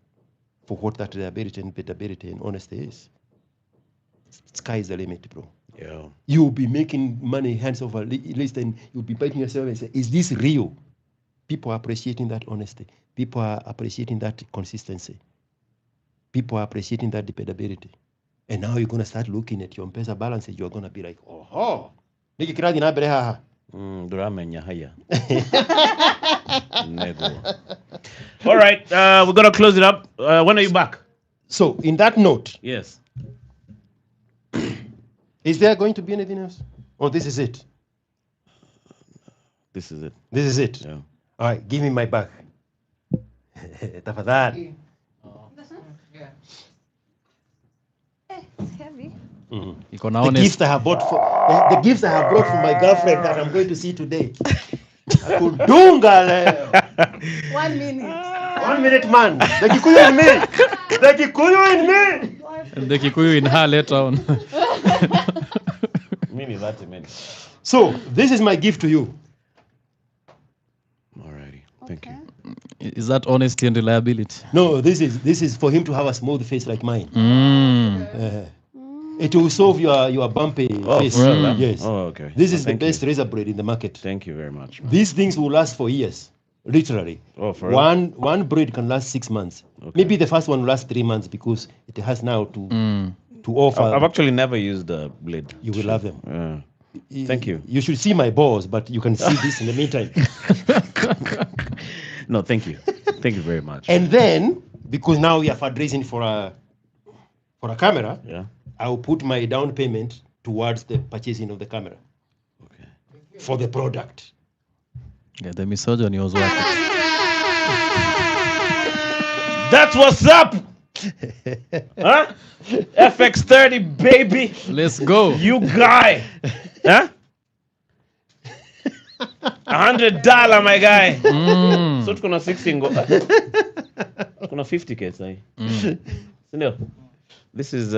for what that reliability and dependability and honesty is. Sky is the limit, bro. Yeah. You'll be making money hands over list and you'll be biting yourself and say, is this real? People are appreciating that honesty. People are appreciating that consistency. People are appreciating that dependability. And now you're going to start looking at your M-Pesa balances. You're going to be like, oh, niki kiradi na bere haha. Duramenya haya. All right, we're going to close it up. When are you back? So, in that note. Yes. Is there going to be anything else? Or this is it? This is it. This is it? Yeah. All right, give me my bag. Tafadhali. Yeah. It's heavy. The gifts I have bought for my girlfriend that I'm going to see today. Kudunga leo. 1 minute. 1 minute, man. The Kikuyu in me. The Kikuyu in me. And the Kikuyu in her later on. Mini 30 minutes. So, this is my gift to you. Alrighty. Thank you. Is that honesty and reliability? No, this is for him to have a smooth face like mine. It will solve your bumpy face. Really? Yes. Oh, okay. This is the best razor blade in the market. Thank you very much. Man. These things will last for years, literally. Oh, for real? One blade can last 6 months. Okay. Maybe the first one will last 3 months because it has now to offer. I've actually never used a blade. You will love them. Thank you. You should see my balls, but you can see this in the meantime. No, thank you. Thank you very much. And then, because now we are fundraising for a camera, I will put my down payment towards the purchasing of the camera. Okay. For the product. Yeah, the misogyny was worth it. That's what's up. Huh? FX30, baby. Let's go. You guy. Huh? $100, my guy. So it's gonna 16 go. It's gonna 50K, say. Sindio? This is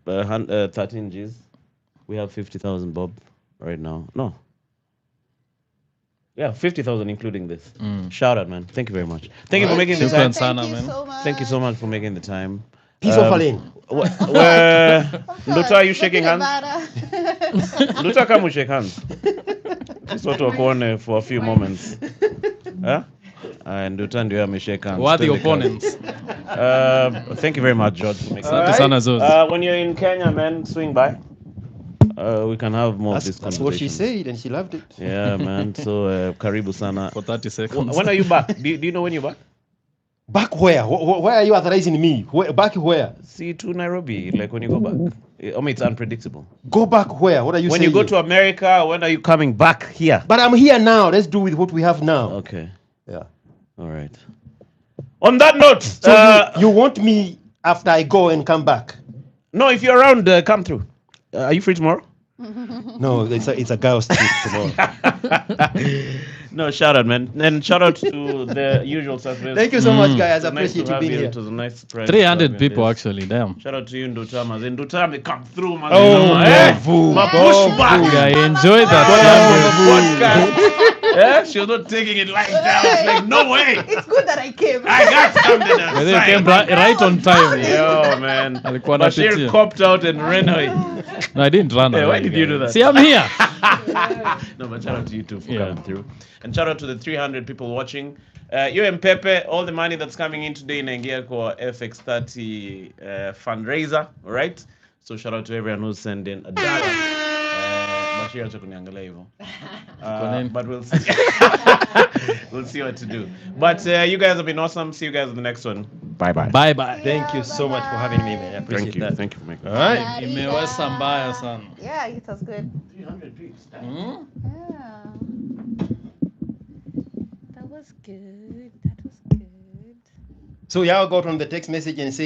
13 G's. We have 50,000 bob right now. No. Yeah, 50,000 including this. Shout out, man. Thank you very much. Thank you for making the time. Thank you so much. Thank you so much for making the time. Peace offering. Nduta, are you shaking hands? Nduta, come we shake hands. Just want to go for a few moments. Huh? And Nduta ndio ameshake hands. Who are the opponents? Thank you very much, George. For making when you're in Kenya, man, swing by. We can have more of this conversation. That's what she said, and she loved it. Yeah, man. So, karibu sana. For 30 seconds. When are you back? Do you know when you're back? Back where? Why are you authorizing me? Back where? See, to Nairobi, like when you go back. I mean, it's unpredictable. Go back where? What are you saying? When you go to America, when are you coming back here? But I'm here now. Let's do with what we have now. Okay. Yeah. All right. On that note, so you want me after I go and come back? No, if you're around, come through. Are you free tomorrow? No, it's a girl's trip tomorrow. No, shout out, man. And shout out to the usual suspects. Thank you so much, guys. I Nice appreciate to you being have here. It was a nice surprise. 300 people, actually. Damn. Shout out to you, Ndutama. Ndutama, come through, man. My pushback. I enjoyed that. Yeah, she was not taking it like that. I was like, no way. It's good that I came. I got something else. They came right on time. Yo, man. Bashir copped out and ran away. No, I didn't run away. Why did you do that? See, I'm here. No, but shout out to you too for coming through. And shout out to the 300 people watching. You and Pepe, all the money that's coming in today in Nigeria for FX30 fundraiser, all right? So shout out to everyone who's sending $1. But we'll see. We'll see what to do. But you guys have been awesome. See you guys in the next one. Bye-bye. Bye-bye. Thank you so much for having me, man. I appreciate that. Thank you for making it. All right. Imeweza mbaya sana. Yeah, it was good. 300 piece. Yeah. That was good. So y'all got on the text message and said,